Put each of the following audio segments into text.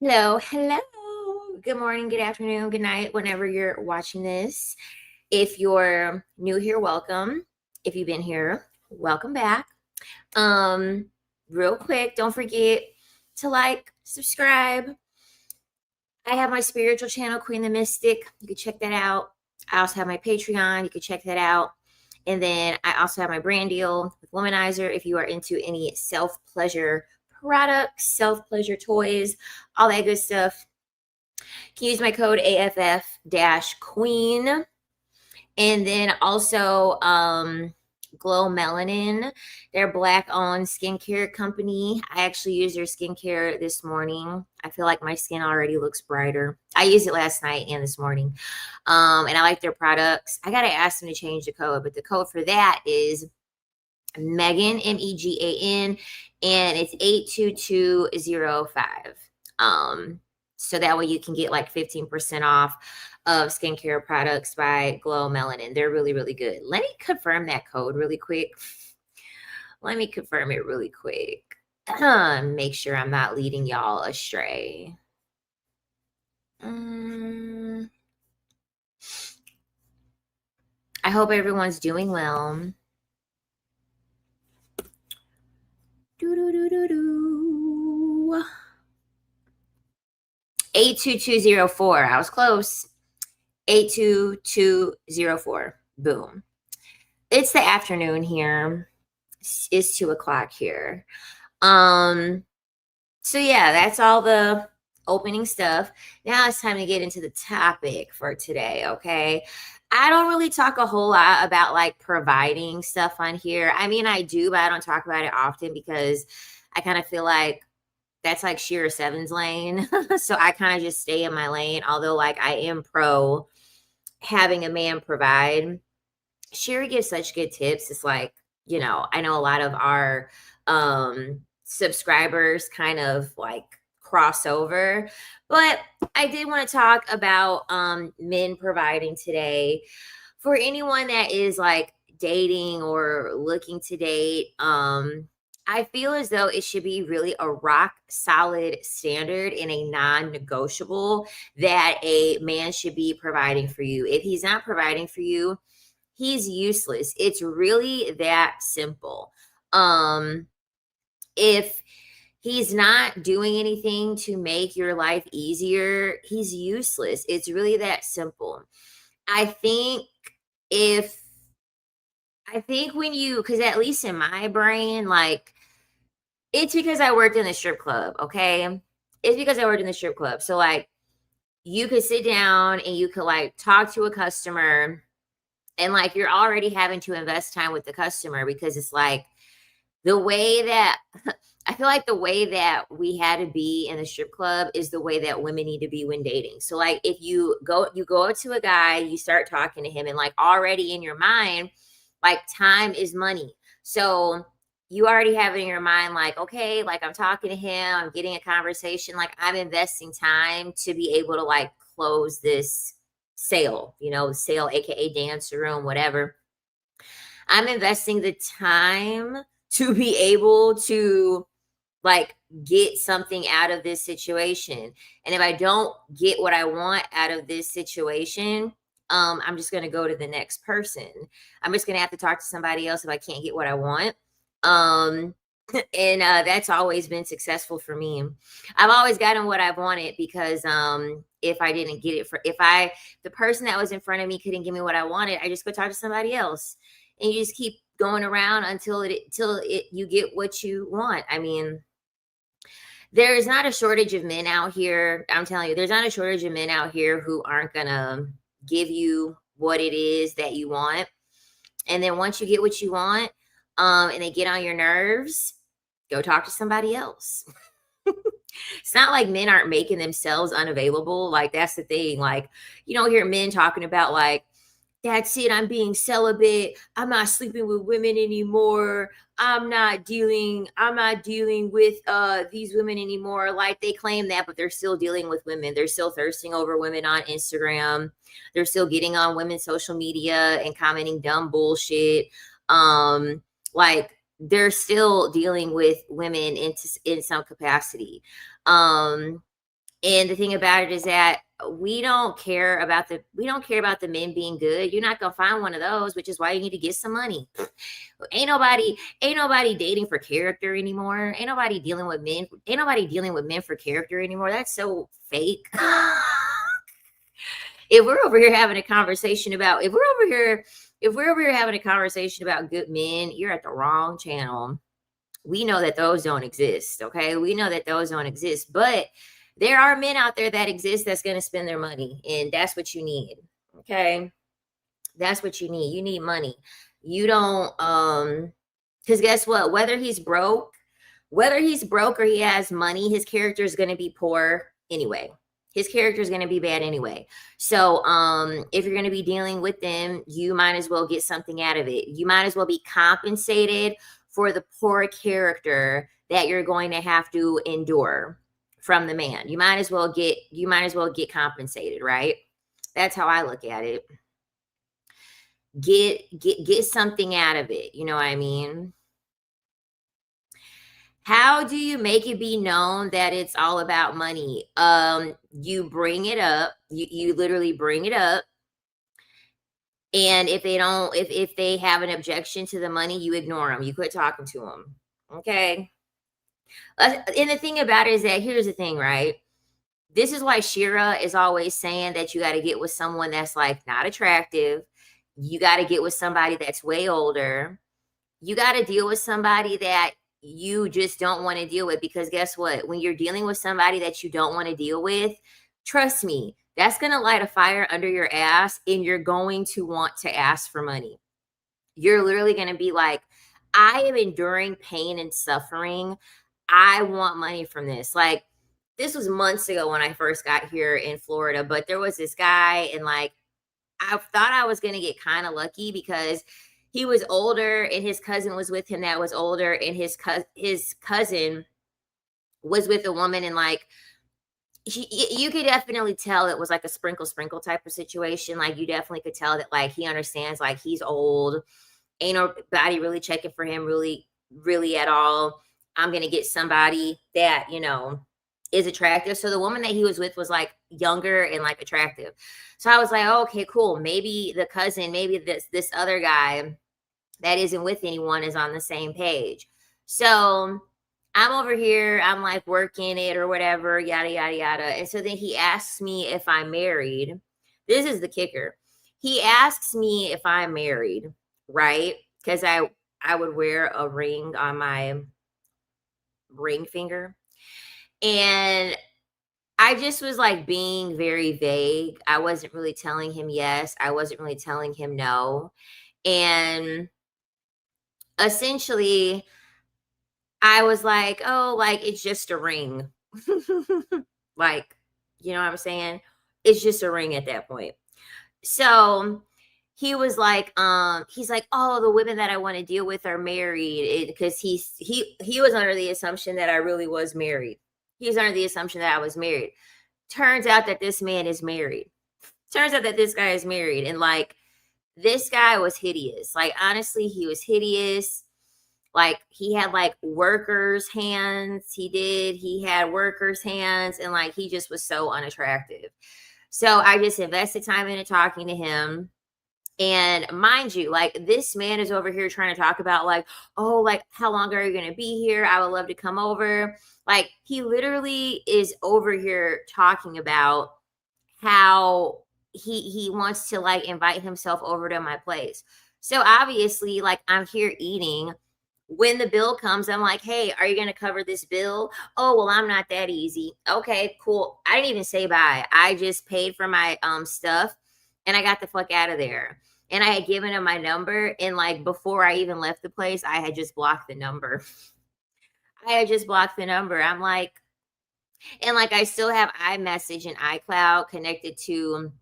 Hello, hello. Good morning, good afternoon, good night, whenever you're watching this. If you're new here, welcome. If you've been here, welcome back. Um, Real quick, don't forget to like, subscribe. I have my spiritual channel, Queen the Mystic. You can check that out. I also have my Patreon. You can check that out. And then I also have my brand deal with Womanizer if you are into any self pleasure products, self pleasure toys, all that good stuff. You can use my code AFF-Queen. And then also Glow Melanin. They're black owned skincare company. I actually used their skincare this morning. I feel like my skin already looks brighter. I used it last night and this morning. And I like their products. I gotta ask them to change the code, but the code for that is Megan, MEGAN, and it's 82205. So that way you can get like 15% off of skincare products by Glow Melanin. They're really, really good. Let me confirm that code really quick. Let me confirm it really quick. Make sure I'm not leading y'all astray. I hope everyone's doing well. 82204. I was close. 82204. Boom. It's the afternoon here. It's 2:00 here. So yeah, that's all the opening stuff. Now it's time to get into the topic for today, okay? I don't really talk a whole lot about like providing stuff on here. I mean, I do, but I don't talk about it often because I kind of feel like that's like Shira Seven's lane. So I kind of just stay in my lane, although like I am pro having a man provide. Shira gives such good tips. It's like, I know a lot of our subscribers kind of like crossover, but I did want to talk about men providing today. For anyone that is like dating or looking to date, I feel as though it should be really a rock solid standard and a non-negotiable that a man should be providing for you. If he's not providing for you, he's useless. It's really that simple. If he's not doing anything to make your life easier, he's useless. It's really that simple. I think if when you, because at least in my brain, like, it's because I worked in the strip club, okay? It's because I worked in the strip club. So, like, you could sit down and you could, like, talk to a customer, and, like, you're already having to invest time with the customer because it's, like, the way that I feel like the way that we had to be in the strip club is the way that women need to be when dating. So, like, if you go up to a guy, you start talking to him, and, like, already in your mind, like, time is money. So you already have it in your mind, like, okay, like, I'm talking to him, I'm getting a conversation, like, I'm investing time to be able to like close this sale, sale, aka dance room, whatever. I'm investing the time to be able to like get something out of this situation. And if I don't get what I want out of this situation, I'm just going to go to the next person. I'm just going to have to talk to somebody else if I can't get what I want. Um, and that's always been successful for me. I've always gotten what I've wanted because if I didn't get it, the person that was in front of me couldn't give me what I wanted, I just go talk to somebody else, and you just keep going around until you get what you want. I mean, there is not a shortage of men out here. I'm telling you, there's not a shortage of men out here who aren't gonna give you what it is that you want. And then once you get what you want, and they get on your nerves, go talk to somebody else. It's not like men aren't making themselves unavailable. Like, that's the thing. Like, you don't hear men talking about like, that's it, I'm being celibate, I'm not sleeping with women anymore, I'm not dealing with these women anymore. Like, they claim that, but they're still dealing with women. They're still thirsting over women on Instagram. They're still getting on women's social media and commenting dumb bullshit. Like, they're still dealing with women in some capacity. And the thing about it is that we don't care about the men being good. You're not gonna find one of those, which is why you need to get some money. Ain't nobody dating for character anymore. Ain't nobody dealing with men for character anymore. That's so fake. If we're over here having a conversation about if we're over here having a conversation about good men, you're at the wrong channel. We know that those don't exist. Okay. We know that those don't exist, but there are men out there that exist that's going to spend their money, and that's what you need. Okay. That's what you need. You need money. You don't, because guess what? Whether he's broke or he has money, his character is going to be poor anyway. His character is going to be bad anyway. So, if you're going to be dealing with them, you might as well get something out of it. You might as well be compensated for the poor character that you're going to have to endure from the man. You might as well get compensated, right? That's how I look at it. Get something out of it. You know what I mean? How do you make it be known that it's all about money? You bring it up. You literally bring it up. And if they have an objection to the money, you ignore them. You quit talking to them. Okay. And the thing about it is that here's the thing, right? This is why Shira is always saying that you got to get with someone that's like not attractive. You got to get with somebody that's way older. You got to deal with somebody that you just don't want to deal with, because guess what? When you're dealing with somebody that you don't want to deal with, trust me, that's going to light a fire under your ass, and you're going to want to ask for money. You're literally going to be like, I am enduring pain and suffering. I want money from this. Like, this was months ago when I first got here in Florida, but there was this guy, and like, I thought I was going to get kind of lucky because he was older and his cousin was with him that was older, and his cousin was with a woman, and like, you could definitely tell it was like a sprinkle type of situation. Like, you definitely could tell that like he understands, like, he's old, ain't nobody really checking for him really at all. I'm gonna get somebody that is attractive. So the woman that he was with was like younger and like attractive. So I was like, oh, okay, cool. Maybe the cousin, maybe this other guy that isn't with anyone is on the same page. So I'm over here, I'm like working it or whatever, yada yada yada. And so then he asks me if I'm married. This is the kicker. He asks me if I'm married, right? Because I would wear a ring on my ring finger. And I just was like being very vague. I wasn't really telling him yes. I wasn't really telling him no. And essentially, I was like, oh, like, it's just a ring. Like, you know what I'm saying? It's just a ring at that point. So he was like, he's like, oh, the women that I want to deal with are married, because he was under the assumption that I really was married. He was under the assumption that I was married. Turns out that this man is married. Turns out that this guy is married. And like, this guy was hideous. Like, honestly, he was hideous. Like, he had like workers' hands. He had workers' hands, and like, he just was so unattractive. So I just invested time into talking to him. And mind you, like, this man is over here trying to talk about like, oh, like, how long are you going to be here? I would love to come over. Like, he literally is over here talking about how he wants to like invite himself over to my place. So obviously, like, I'm here eating. When the bill comes, I'm like, hey, are you going to cover this bill? Oh, well, I'm not that easy. Okay, cool. I didn't even say bye. I just paid for my stuff, and I got the fuck out of there. And I had given him my number, and like, before I even left the place, I had just blocked the number. I'm like, and like, I still have iMessage and iCloud connected to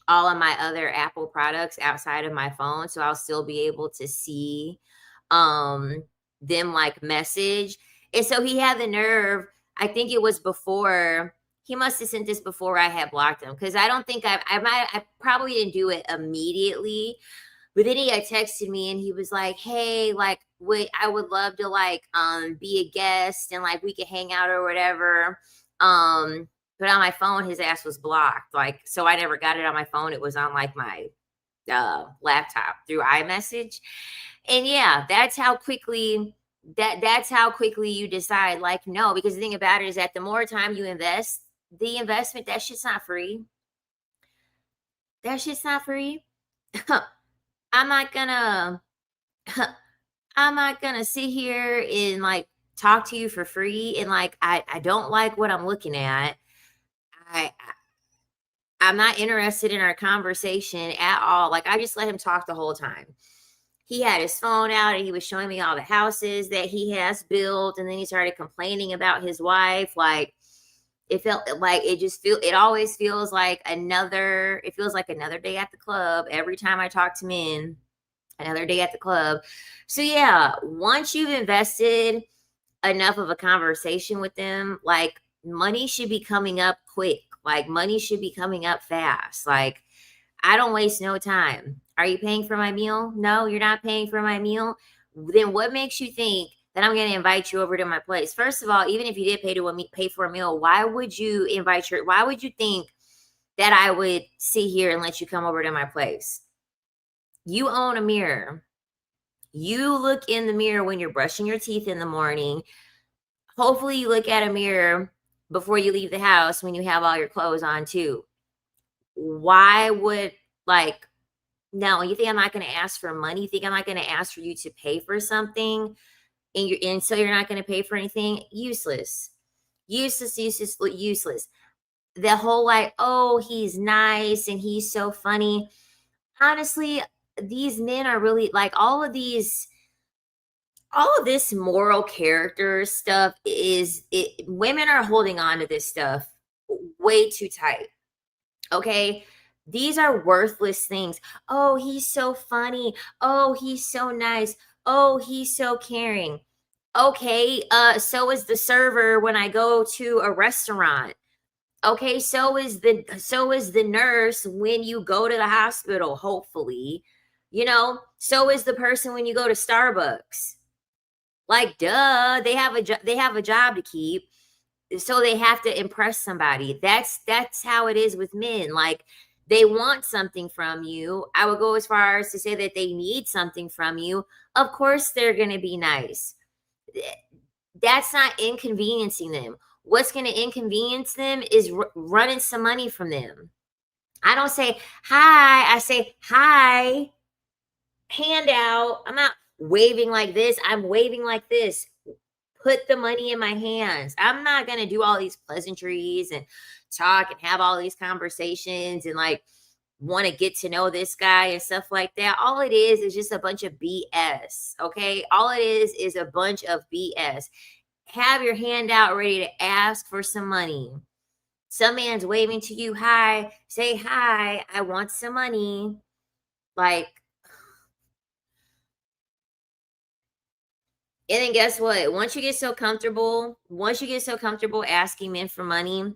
all of my other Apple products outside of my phone, so I'll still be able to see them like message. And so he had the nerve, I think it was before, he must have sent this before I had blocked him, because I don't think I probably didn't do it immediately. But then he had texted me, and he was like, hey, like, wait, I would love to like be a guest, and like we could hang out or whatever. But on my phone, his ass was blocked. Like, so I never got it on my phone. It was on like my laptop through iMessage. And yeah, that's how quickly you decide, like, no, because the thing about it is that the more time you invest, the investment, that shit's not free. That shit's not free. I'm not gonna I'm not gonna sit here and like talk to you for free and like I don't like what I'm looking at. I I'm not interested in our conversation at all. Like I just let him talk the whole time. He had his phone out and he was showing me all the houses that he has built, and then he started complaining about his wife. Like it felt like it always feels like another day at the club every time I talk to men. Another day at the club. So yeah, once you've invested enough of a conversation with them, like money should be coming up quick. Like money should be coming up fast. Like I don't waste no time. Are you paying for my meal? No, you're not paying for my meal. Then what makes you think that I'm going to invite you over to my place? First of all, even if you did pay for a meal, why would you why would you think that I would sit here and let you come over to my place? You own a mirror. You look in the mirror when you're brushing your teeth in the morning. Hopefully you look at a mirror before you leave the house when you have all your clothes on too. Why would like no, you think I'm not going to ask for money? You think I'm not going to ask for you to pay for something and so you're not going to pay for anything? Useless. Useless, useless, useless. The whole like, oh, he's nice and he's so funny. Honestly, these men are really like all of this moral character stuff women are holding on to this stuff way too tight. Okay, these are worthless things. Oh, he's so funny. Oh, he's so nice. Oh, he's so caring. Okay, so is the server when I go to a restaurant. Okay, so is the nurse when you go to the hospital, hopefully. So is the person when you go to Starbucks. Like, duh, they have a job to keep, so they have to impress somebody. That's how it is with men. Like, they want something from you. I would go as far as to say that they need something from you. Of course, they're going to be nice. That's not inconveniencing them. What's going to inconvenience them is running some money from them. I don't say hi. I say hi, hand out. I'm not waving like this. I'm waving like this. Put the money in my hands. I'm not going to do all these pleasantries and talk and have all these conversations and like want to get to know this guy and stuff like that. All it is just a bunch of BS. Okay. All it is a bunch of BS. Have your hand out ready to ask for some money. Some man's waving to you. Hi. Say hi. I want some money. Like, and then guess what? Once you get so comfortable asking men for money,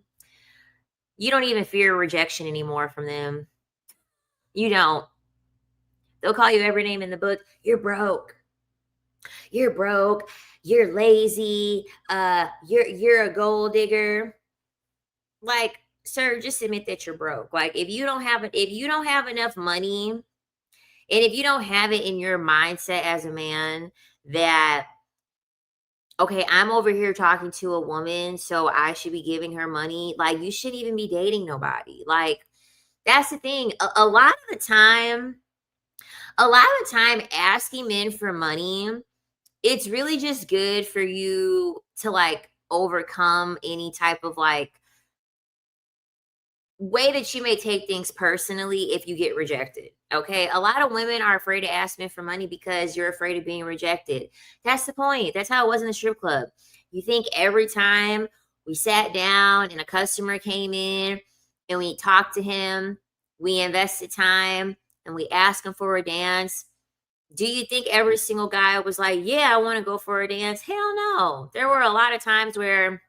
you don't even fear rejection anymore from them. You don't. They'll call you every name in the book. You're broke. You're broke. You're lazy. You're a gold digger. Like, sir, just admit that you're broke. Like, if you don't have enough money, and if you don't have it in your mindset as a man that, okay, I'm over here talking to a woman, so I should be giving her money. Like, you shouldn't even be dating nobody. Like, that's the thing. A lot of the time, asking men for money, it's really just good for you to like overcome any type of like way that you may take things personally if you get rejected. Okay. A lot of women are afraid to ask men for money because you're afraid of being rejected. That's the point. That's how it was in the strip club. You think every time we sat down and a customer came in and we talked to him, we invested time and we asked him for a dance. Do you think every single guy was like, yeah, I want to go for a dance? Hell no. There were a lot of times where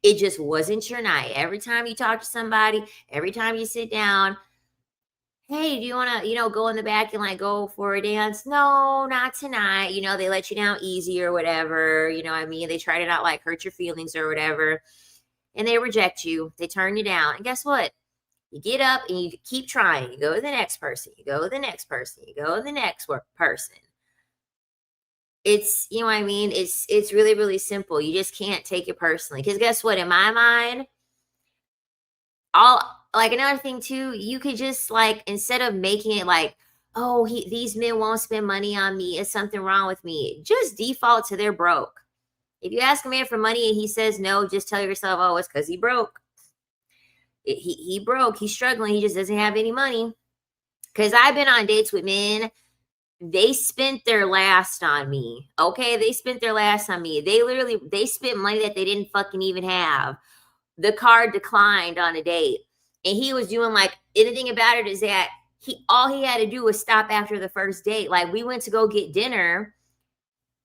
it just wasn't your night. Every time you talk to somebody, every time you sit down, hey, do you want to, go in the back and like go for a dance? No, not tonight. They let you down easy or whatever. They try to not like hurt your feelings or whatever. and they reject you. They turn you down. And guess what? You get up and you keep trying. You go to the next person. You go to the next person. You go to the next person. It's, you know what I mean? It's really, really simple. You just can't take it personally. Because guess what? In my mind, all like another thing too, you could just like instead of making it like, oh, these men won't spend money on me. Is something wrong with me? Just default to they're broke. If you ask a man for money and he says no, just tell yourself, oh, it's because he broke. He broke. He's struggling. He just doesn't have any money. Because I've been on dates with men. They spent their last on me. Okay, they spent their last on me. They spent money that they didn't fucking even have. The card declined on a date, and he was doing like anything about it is that all he had to do was stop after the first date. Like we went to go get dinner.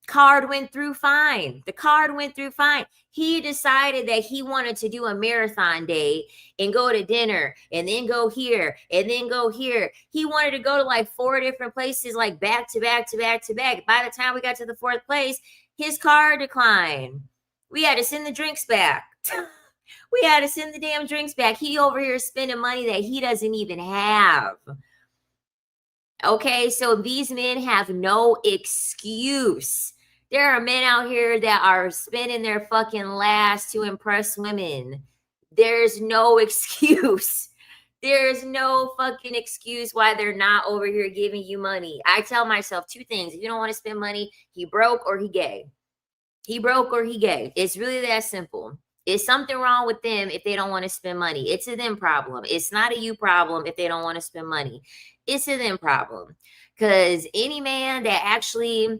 Card went through fine. The card went through fine. He decided that he wanted to do a marathon date and go to dinner and then go here and then go here. He wanted to go to like 4 different places, like back to back to back to back. By the time we got to the 4th place, his card declined. We had to send the drinks back. We had to send the damn drinks back. He over here spending money that he doesn't even have. Okay, so these men have no excuse. There are men out here that are spending their fucking last to impress women. There's no excuse. There's no fucking excuse why they're not over here giving you money. I tell myself 2 things. If you don't want to spend money, he broke or he gay. He broke or he gay. It's really that simple. It's something wrong with them if they don't want to spend money. It's a them problem. It's not a you problem if they don't want to spend money. It's a them problem. Because any man that actually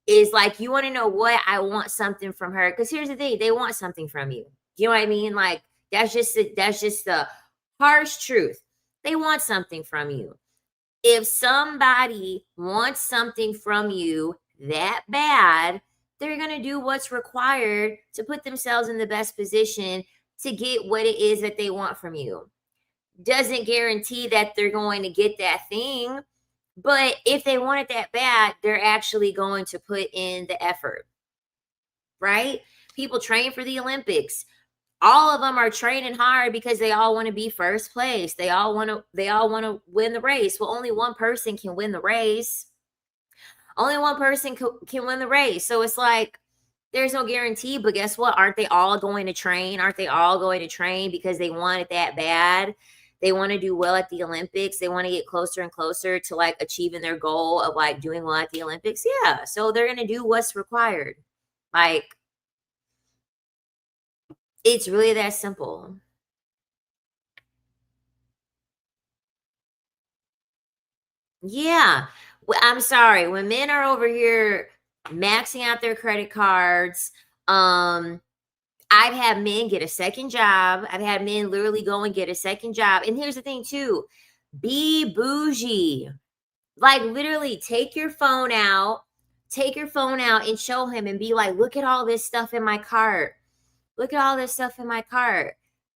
is like, you want to know what? I want something from her. Because here's the thing, they want something from you. You know what I mean? Like that's just the harsh truth. They want something from you. If somebody wants something from you that bad, they're going to do what's required to put themselves in the best position to get what it is that they want from you. Doesn't guarantee that they're going to get that thing, but if they want it that bad, they're actually going to put in the effort, right? People train for the Olympics. All of them are training hard because they all want to be first place. They all want to win the race. Well, only one person can win the race. Only one person can win the race. So it's like, there's no guarantee, but guess what? Aren't they all going to train? Aren't they all going to train because they want it that bad? They want to do well at the Olympics. They want to get closer and closer to like achieving their goal of like doing well at the Olympics. Yeah. So they're going to do what's required. Like, it's really that simple. Yeah. I'm sorry. When men are over here maxing out their credit cards, I've had men get a second job. I've had men literally go and get a second job. And here's the thing too, be bougie. Like literally take your phone out and show him and be like, look at all this stuff in my cart. Look at all this stuff in my cart.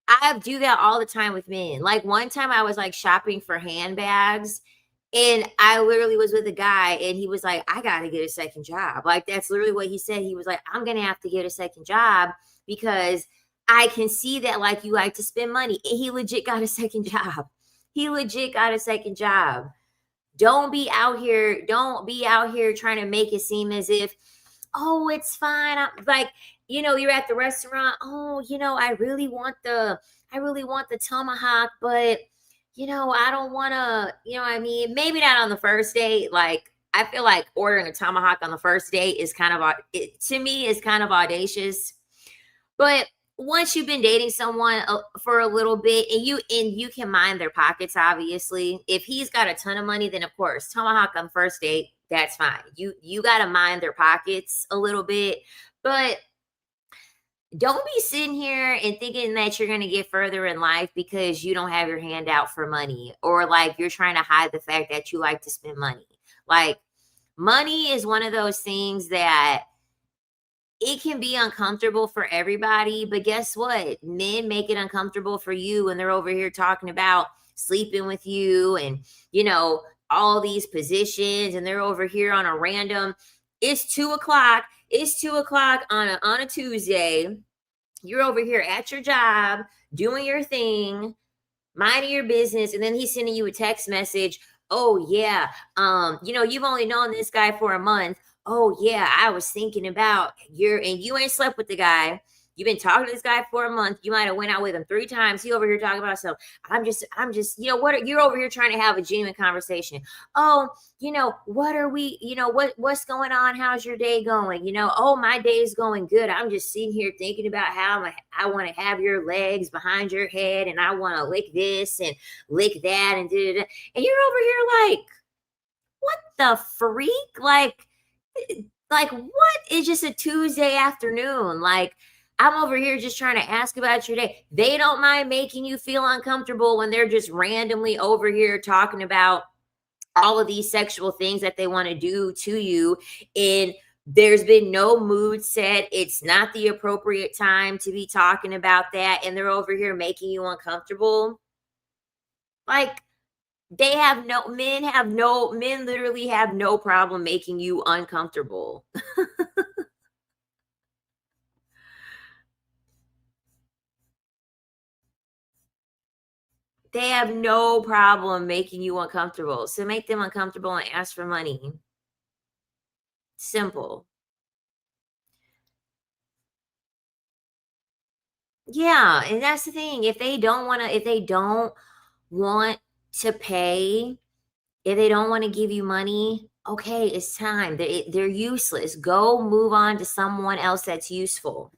I do that all the time with men. Like one time I was like shopping for handbags and I literally was with a guy and he was like, I got to get a second job. Like that's literally what he said. He was like, I'm going to have to get a second job because I can see that like you like to spend money. And he legit got a second job. He legit got a second job. Don't be out here trying to make it seem as if, oh, it's fine. I'm like, you're at the restaurant. Oh, I really want the tomahawk, but I don't want to, I mean, maybe not on the first date. Like, I feel like ordering a tomahawk on the first date is to me is kind of audacious. But once you've been dating someone for a little bit and you can mind their pockets, obviously, if he's got a ton of money, then of course, tomahawk on first date, that's fine. You got to mind their pockets a little bit, but don't be sitting here and thinking that you're going to get further in life because you don't have your hand out for money or like you're trying to hide the fact that you like to spend money. Like money is one of those things that it can be uncomfortable for everybody, but guess what? Men make it uncomfortable for you when they're over here talking about sleeping with you and, all these positions and they're over here on a random, it's 2:00. It's 2:00 on a Tuesday You're over here at your job, doing your thing, minding your business, and then he's sending you a text message. Oh yeah, you've only known this guy for a month. Oh yeah, I was thinking about and you ain't slept with the guy. You've been talking to this guy for a month. You might have went out with him 3 times. He over here talking about stuff. I'm just, what you're over here trying to have a genuine conversation. Oh, what are we, what's going on? How's your day going? Oh, my day's going good. I'm just sitting here thinking about how I want to have your legs behind your head, and I want to lick this and lick that and da-da-da. And you're over here like, what the freak? Like what is just a Tuesday afternoon? Like, I'm over here just trying to ask about your day. They don't mind making you feel uncomfortable when they're just randomly over here talking about all of these sexual things that they want to do to you. And there's been no mood set. It's not the appropriate time to be talking about that. And they're over here making you uncomfortable. Like, men literally have no problem making you uncomfortable. They have no problem making you uncomfortable. So make them uncomfortable and ask for money. Simple. Yeah, and that's the thing. If they don't want to pay, if they don't want to give you money, okay, it's time. They're useless. Go move on to someone else that's useful.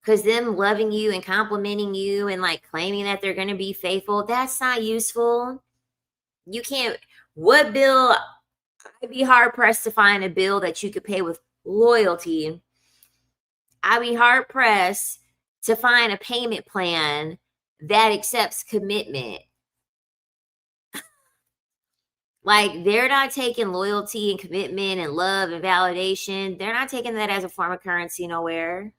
Because them loving you and complimenting you and like claiming that they're going to be faithful, that's not useful. You can't, what bill? I'd be hard pressed to find a bill that you could pay with loyalty. I'd be hard pressed to find a payment plan that accepts commitment. Like, they're not taking loyalty and commitment and love and validation. They're not taking that as a form of currency nowhere.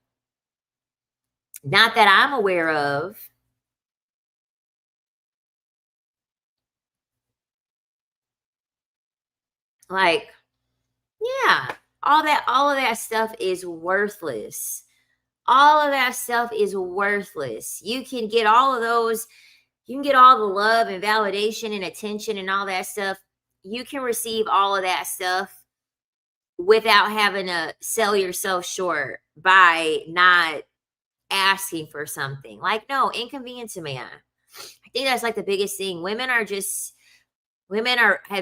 Not that I'm aware of. Like, yeah, all of that stuff is worthless. All of that stuff is worthless. You can get all of those, you can get all the love and validation and attention and all that stuff. You can receive all of that stuff without having to sell yourself short by not asking for something. Like, no, inconvenience a man. I think that's like the biggest thing. Women have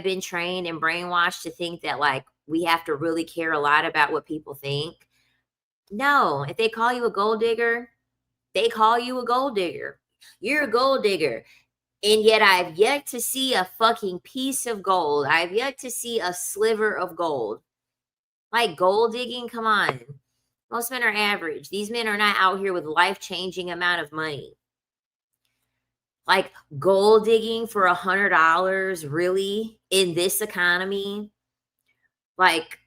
been trained and brainwashed to think that like we have to really care a lot about what people think. No, if they call you a gold digger, they call you a gold digger. You're a gold digger. And yet I've yet to see a fucking piece of gold. I've yet to see a sliver of gold. Like, gold digging, come on. Most men are average. These men are not out here with life-changing amount of money. Like, gold digging for $100, really, in this economy? Like,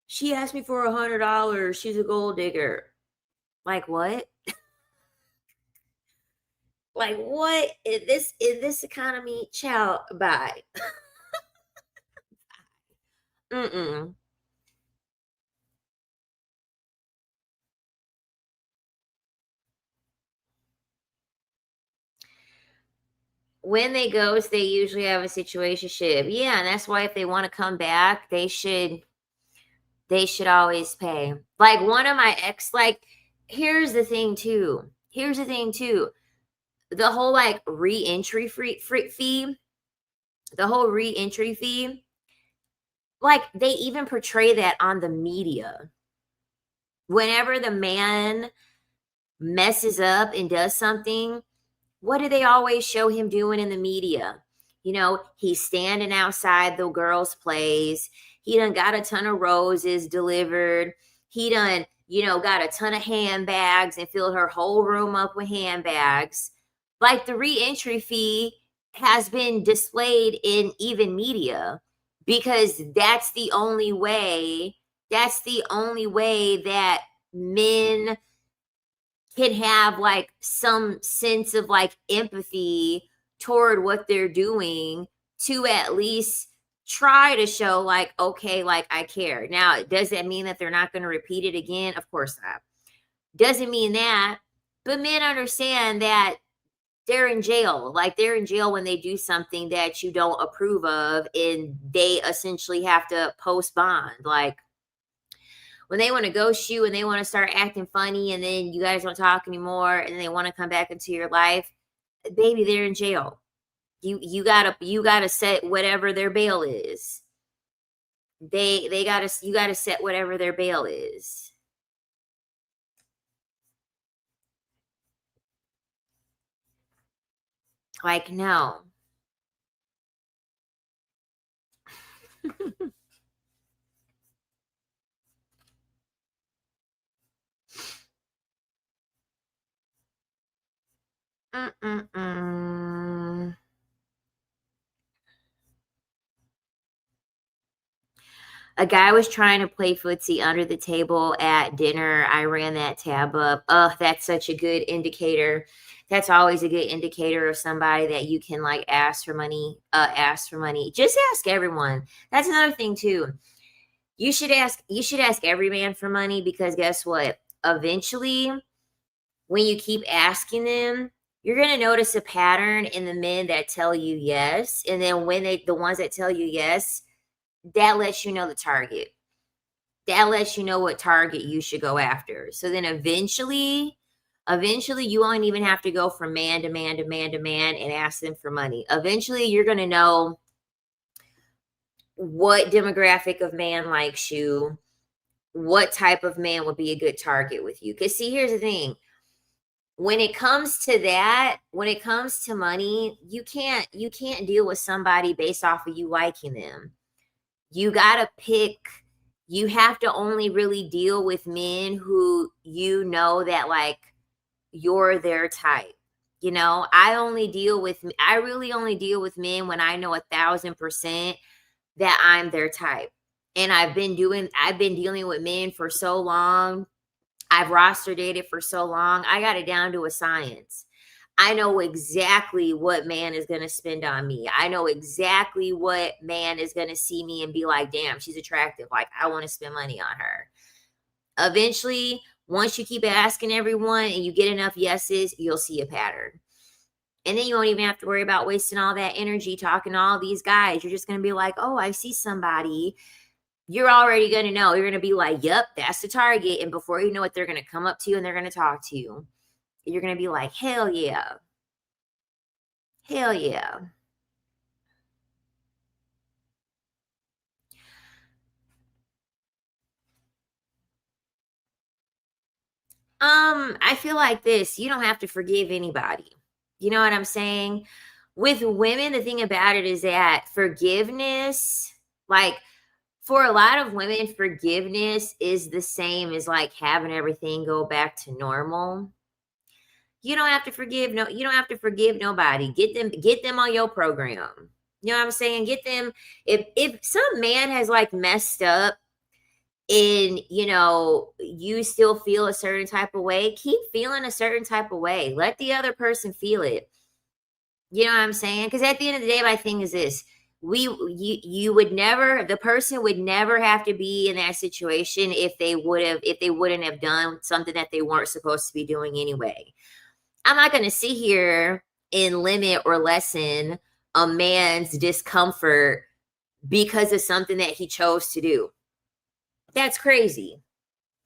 she asked me for $100. She's a gold digger. Like, what? Like, what in this economy? Child, bye. Mm-mm. When they ghost, they usually have a situationship. Yeah, and that's why if they want to come back, they should always pay. Like, one of my ex, like, here's the thing too. Here's the thing too. The whole like re-entry fee, the whole re-entry fee, like, they even portray that on the media. Whenever the man messes up and does something, what do they always show him doing in the media? He's standing outside the girl's place. He done got a ton of roses delivered. He done, got a ton of handbags and filled her whole room up with handbags. Like, the re-entry fee has been displayed in even media because that's the only way that men can have like some sense of like empathy toward what they're doing, to at least try to show like, okay, like, I care. Now, does that mean that they're not going to repeat it again? Of course not. Doesn't mean that, but men understand that they're in jail. Like, they're in jail when they do something that you don't approve of, and they essentially have to post bond. Like, when they want to ghost you and they want to start acting funny, and then you guys don't talk anymore, and they want to come back into your life, baby, they're in jail. You gotta set whatever their bail is. They gotta you gotta set whatever their bail is. Like, no. Mm-mm-mm. A guy was trying to play footsie under the table at dinner. I ran that tab up. Oh, that's such a good indicator. That's always a good indicator of somebody that you can like ask for money. Ask for money. Just ask everyone. That's another thing too. You should ask every man for money, because guess what? Eventually, when you keep asking them, you're gonna notice a pattern in the men that tell you yes. And then when the ones that tell you yes, that lets you know the target. That lets you know what target you should go after. So then eventually you won't even have to go from man to man to man to man and ask them for money. Eventually you're going to know what demographic of man likes you, what type of man would be a good target with you. Because see, here's the thing. When it comes to that, when it comes to money, you can't deal with somebody based off of you liking them. You got to pick, you have to only really deal with men who you know that like you're their type. I really only deal with men when I know 1,000% that I'm their type. And I've been dealing with men for so long. I've roster dated for so long. I got it down to a science. I know exactly what man is going to spend on me. I know exactly what man is going to see me and be like, damn, she's attractive. Like, I want to spend money on her. Eventually, once you keep asking everyone and you get enough yeses, you'll see a pattern. And then you won't even have to worry about wasting all that energy talking to all these guys. You're just going to be like, oh, I see somebody. You're already going to know. You're going to be like, yep, that's the target. And before you know it, they're going to come up to you and they're going to talk to you. You're going to be like, hell yeah. Hell yeah. I feel like this, you don't have to forgive anybody. You know what I'm saying? With women, the thing about it is that forgiveness, like for a lot of women, forgiveness is the same as like having everything go back to normal. You don't have to forgive nobody. Get them on your program. You know what I'm saying? Get them, if some man has like messed up and you still feel a certain type of way, keep feeling a certain type of way. Let the other person feel it. You know what I'm saying? Because at the end of the day, my thing is this: you would never, the person would never have to be in that situation if they wouldn't have done something that they weren't supposed to be doing anyway. I'm not going to sit here and limit or lessen a man's discomfort because of something that he chose to do. That's crazy.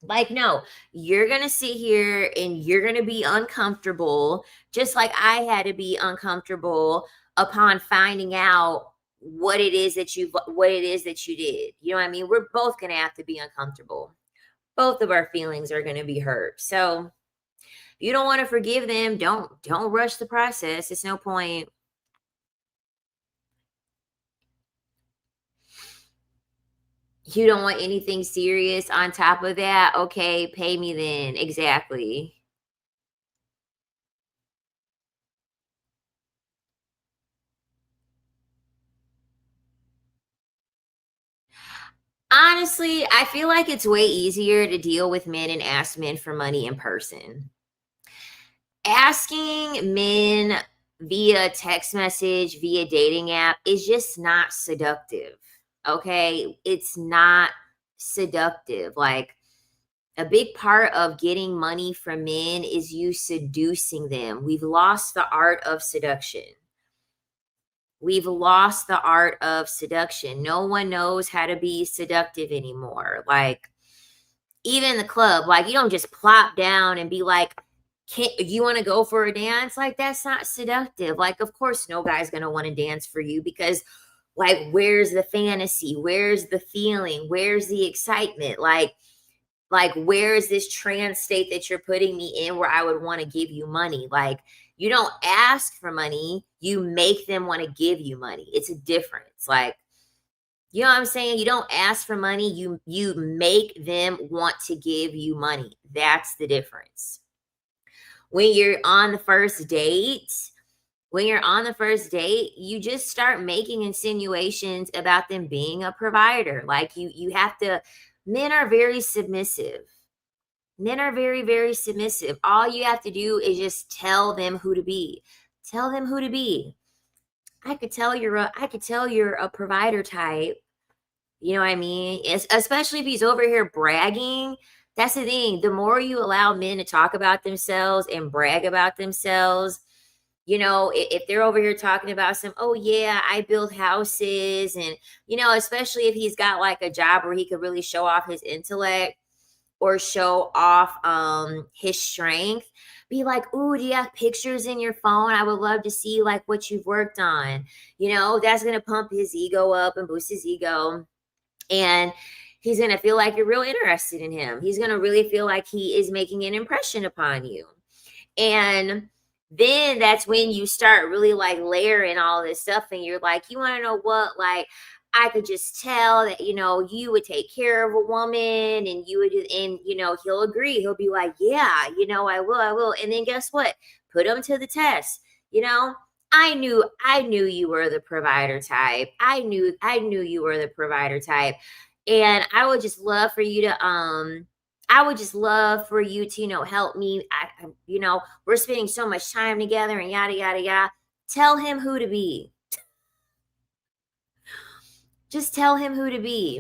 Like, no, you're going to sit here and you're going to be uncomfortable, just like I had to be uncomfortable upon finding out what it is that you did. You know what I mean? We're both going to have to be uncomfortable. Both of our feelings are going to be hurt. So, you don't want to forgive them, don't rush the process. It's no point. You don't want anything serious on top of that? Okay, pay me then. Exactly. Honestly, I feel like it's way easier to deal with men and ask men for money in person. Asking men via text message, via dating app is just not seductive. Okay? It's not seductive. Like, A big part of getting money from men is you seducing them. We've lost the art of seduction. We've lost the art of seduction. No one knows how to be seductive anymore. Like, even in the club, like, you don't just plop down and be like, "Can you want to go for a dance?" Like, that's not seductive. Like, of course, no guy's going to want to dance for you because, like, where's the fantasy? Where's the feeling? Where's the excitement? Like, where is this trance state that you're putting me in where I would want to give you money? Like, you don't ask for money, you make them want to give you money. It's a difference. Like, you know what I'm saying? You don't ask for money, you make them want to give you money. That's the difference. When you're on the first date, you just start making insinuations about them being a provider. Like, you have to. Men are very submissive. Men are very, very submissive. All you have to do is just tell them who to be. Tell them who to be. I could tell you're a provider type. You know what I mean? Especially if he's over here bragging. That's the thing. The more you allow men to talk about themselves and brag about themselves, if they're over here talking about oh yeah, I build houses, and especially if he's got like a job where he could really show off his intellect or show off his strength, be like, "Ooh, do you have pictures in your phone? I would love to see like what you've worked on." That's gonna pump his ego up and boost his ego, and he's gonna feel like you're real interested in him. He's gonna really feel like he is making an impression upon you. And then that's when you start really like layering all this stuff, and you're like, you want to know what? Like, I could just tell that, you would take care of a woman, and you would, and, he'll agree. He'll be like, yeah, I will. And then guess what? Put him to the test. I knew you were the provider type. I knew you were the provider type. And I would just love for you to, help me. We're spending so much time together and yada, yada, yada. Tell him who to be. Just tell him who to be.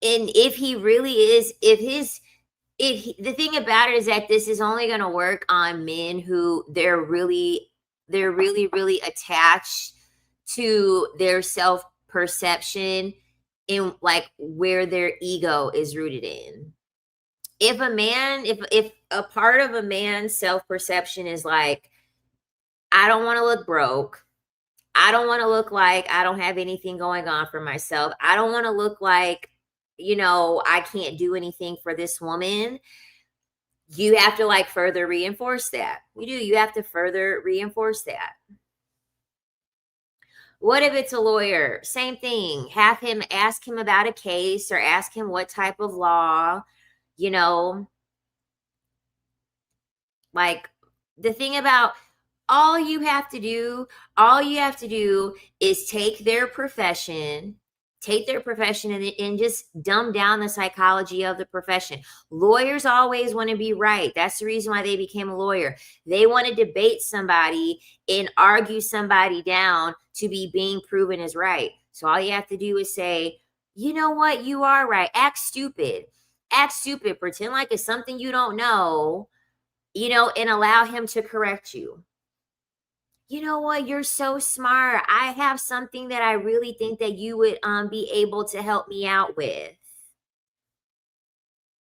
And if he really is, the thing about it is that this is only going to work on men who they're really, really attached to their self-perception in like where their ego is rooted in. If a part of a man's self-perception is like, I don't want to look broke. I don't want to look like I don't have anything going on for myself. I don't want to look like, I can't do anything for this woman. You have to like further reinforce that. You have to further reinforce that. What if it's a lawyer? Same thing. Ask him about a case, or ask him what type of law, like, the thing about all you have to do is take their profession and just dumb down the psychology of the profession. Lawyers always want to be right. That's the reason why they became a lawyer. They want to debate somebody and argue somebody down to be being proven as right. So all you have to do is say, you know what? You are right. Act stupid. Pretend like it's something you don't know, and allow him to correct you. You know what? You're so smart. I have something that I really think that you would be able to help me out with.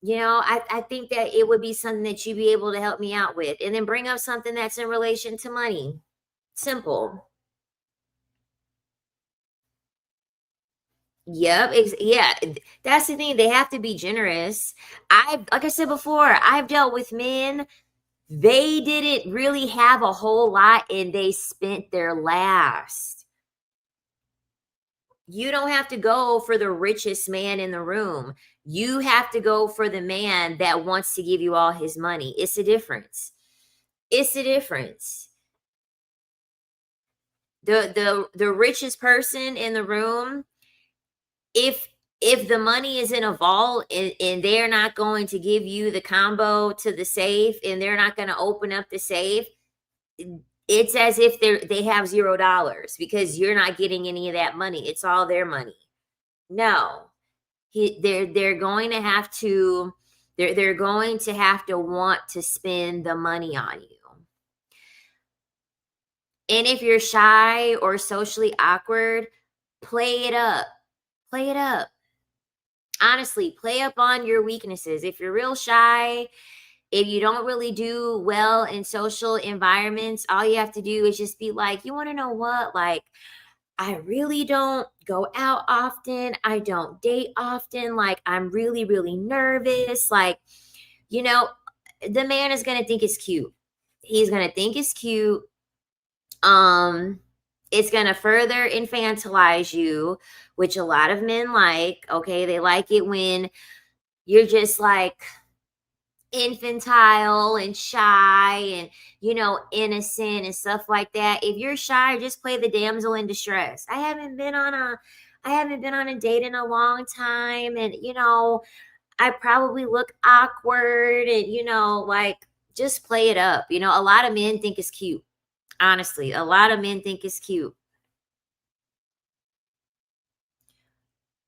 I think that it would be something that you'd be able to help me out with. And then bring up something that's in relation to money. Simple. Yep. Yeah. That's the thing. They have to be generous. Like I said before, I've dealt with men. They didn't really have a whole lot, and they spent their last. You don't have to go for the richest man in the room. You have to go for the man that wants to give you all his money. It's a difference. The richest person in the room, if the money is in a vault, and they're not going to give you the combo to the safe, and they're not going to open up the safe, it's as if they have $0 because you're not getting any of that money. It's all their money. No, they're going to have to They're going to have to want to spend the money on you. And if you're shy or socially awkward, play it up. Play it up. Honestly, play up on your weaknesses. If you're real shy, if you don't really do well in social environments, all you have to do is just be like, you want to know what? Like, I really don't go out often. I don't date often. Like, I'm really, really nervous. Like, you know, the man is going to think it's cute. He's going to think it's cute. Um, it's going to further infantilize you, which a lot of men like. Okay. They like it when you're just like infantile and shy and, innocent and stuff like that. If you're shy, just play the damsel in distress. I haven't been on a date in a long time, and I probably look awkward, and like, just play it up. A lot of men think it's cute. Honestly, a lot of men think it's cute.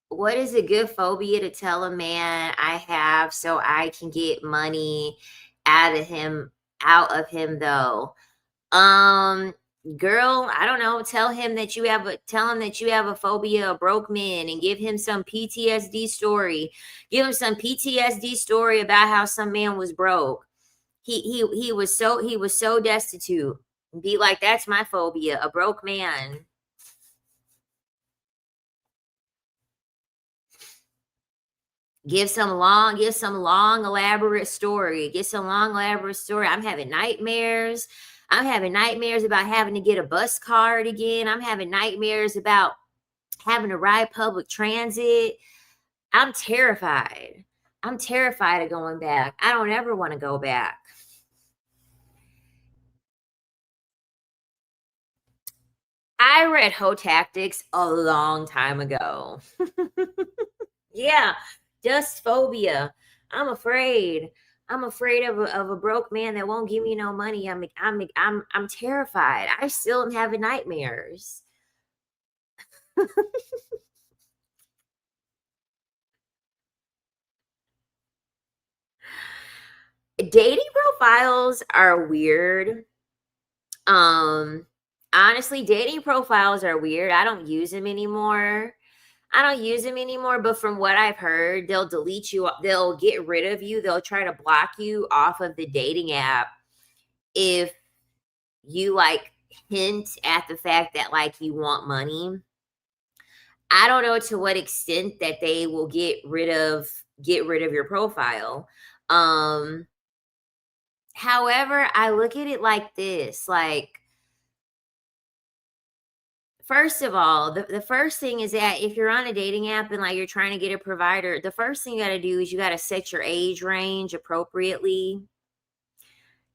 What is a good phobia to tell a man I have so I can get money out of him though? Um Girl, I don't know, tell him that you have a phobia of broke men, and give him some PTSD story. Give him some PTSD story about how some man was broke. He was so destitute. Be like, that's my phobia, a broke man. Give some long elaborate story. Give some long elaborate story. I'm having nightmares. I'm having nightmares about having to get a bus card again. I'm having nightmares about having to ride public transit. I'm terrified. I'm terrified of going back. I don't ever want to go back. I read Hoe Tactics a long time ago. Yeah, dust phobia. I'm afraid. I'm afraid of a broke man that won't give me no money. I'm terrified. I still am having nightmares. Dating profiles are weird. Um Honestly, dating profiles are weird. I don't use them anymore. But from what I've heard, they'll delete you, they'll get rid of you, they'll try to block you off of the dating app if you like hint at the fact that like you want money. I don't know to what extent that they will get rid of your profile. Um However, I look at it like this, like, first of all, the first thing is that if you're on a dating app and like you're trying to get a provider, the first thing you got to do is you got to set your age range appropriately.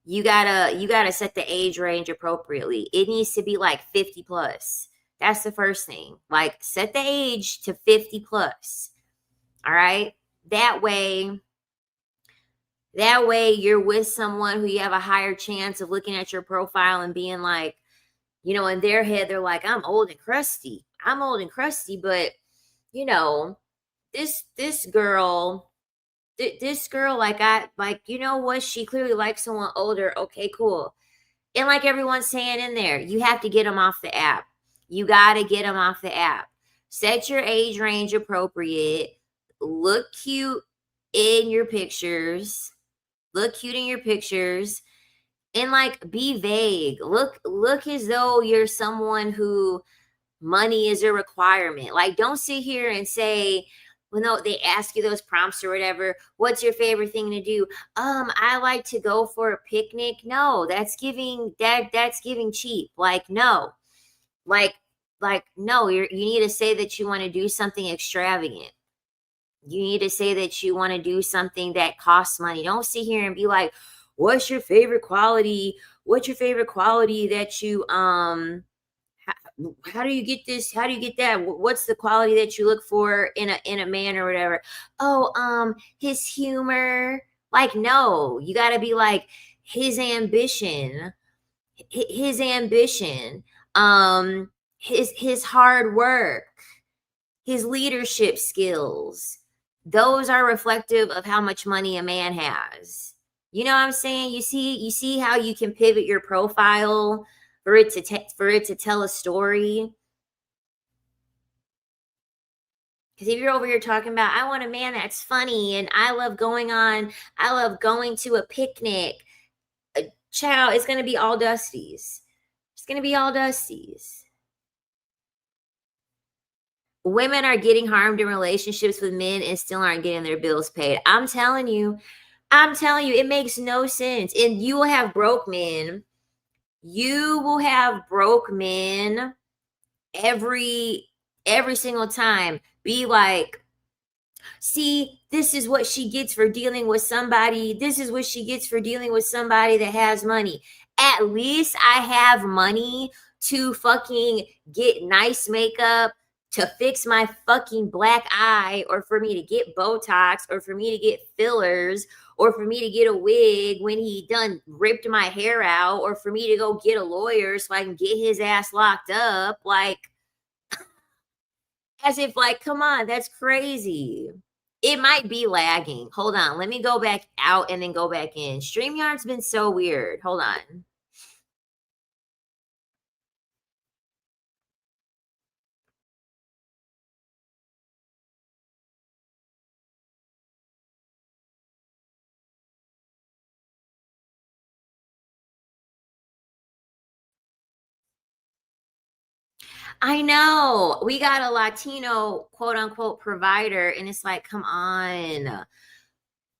You got to set the age range appropriately. It needs to be like 50 plus. That's the first thing. Like, set the age to 50 plus. All right? That way you're with someone who you have a higher chance of looking at your profile and being like, in their head, they're like, I'm old and crusty. I'm old and crusty, but you know, this girl, this girl, like, what? She clearly likes someone older. Okay, cool. And like everyone's saying in there, you have to get them off the app. You got to get them off the app. Set your age range appropriate. Look cute in your pictures. Look cute in your pictures. And like, be vague. Look as though you're someone who money is a requirement. Like, don't sit here and say, when they ask you those prompts or whatever, what's your favorite thing to do? I like to go for a picnic. No, that's giving cheap. Like, no. Like no, you need to say that you want to do something extravagant. You need to say that you want to do something that costs money. Don't sit here and be like, what's your favorite quality? What's your favorite quality that you how do you get this? How do you get that? What's the quality that you look for in a man or whatever? Oh, his humor. Like, no, you got to be like, his ambition, his ambition, his hard work, his leadership skills. those are reflective of how much money a man has. You know what I'm saying? You see how you can pivot your profile for it to tell a story. Because if you're over here talking about, I want a man that's funny and I love going to a picnic, child, it's going to be all Dusties. It's going to be all Dusties. Women are getting harmed in relationships with men and still aren't getting their bills paid. I'm telling you, it makes no sense. And you will have broke men. You will have broke men every single time be like, see, this is what she gets for dealing with somebody. This is what she gets for dealing with somebody that has money. At least I have money to fucking get nice makeup, to fix my fucking black eye, or for me to get Botox, or for me to get fillers, or for me to get a wig when he done ripped my hair out, or for me to go get a lawyer so I can get his ass locked up. Like, as if, like, come on, that's crazy. It might be lagging. Hold on. Let me go back out and then go back in. StreamYard's been so weird. Hold on. I know. We got a Latino quote unquote provider, and it's like, come on.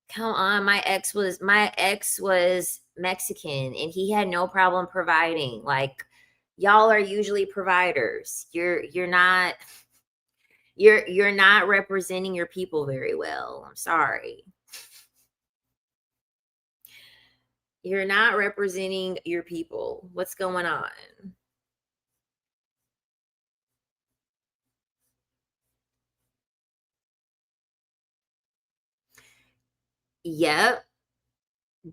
Come on. My ex was Mexican and he had no problem providing. Like, y'all are usually providers. You're not representing your people very well. I'm sorry. You're not representing your people. What's going on? Yep.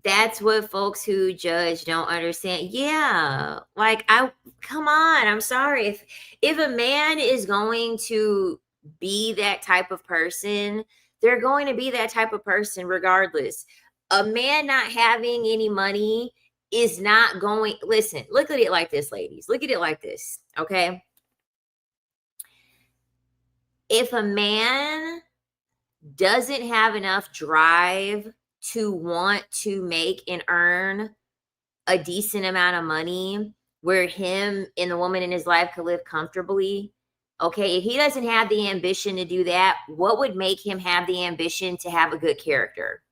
That's what folks who judge don't understand. Yeah. Like, I come on, I'm sorry. If a man is going to be that type of person, they're going to be that type of person regardless. A man not having any money is not going, listen, look at it like this, ladies. Look at it like this. Okay? If a man doesn't have enough drive to want to make and earn a decent amount of money where him and the woman in his life could live comfortably. Okay, if he doesn't have the ambition to do that, what would make him have the ambition to have a good character?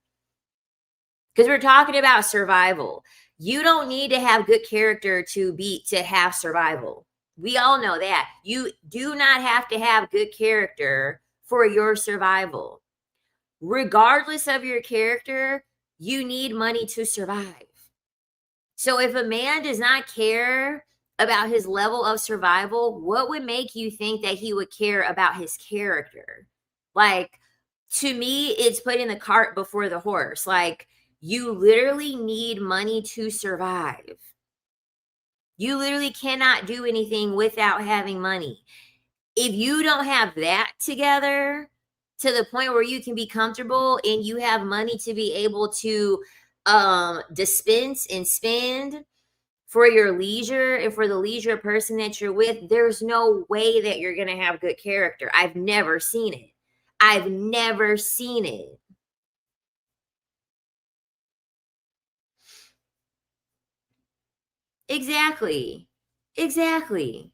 Because we're talking about survival. You don't need to have good character to have survival. We all know that. You do not have to have good character for your survival. Regardless of your character, you need money to survive. So if a man does not care about his level of survival, what would make you think that he would care about his character? Like, to me, it's putting the cart before the horse. Like, you literally need money to survive. You literally cannot do anything without having money. If you don't have that together to the point where you can be comfortable and you have money to be able to dispense and spend for your leisure and for the leisure person that you're with, there's no way that you're going to have good character. I've never seen it. I've never seen it. Exactly. Exactly.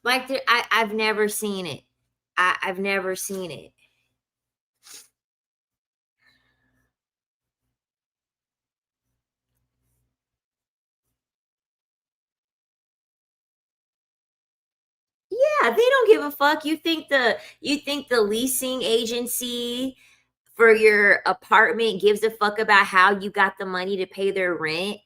Like, I've never seen it. I've never seen it. Yeah, they don't give a fuck. You think the leasing agency for your apartment gives a fuck about how you got the money to pay their rent?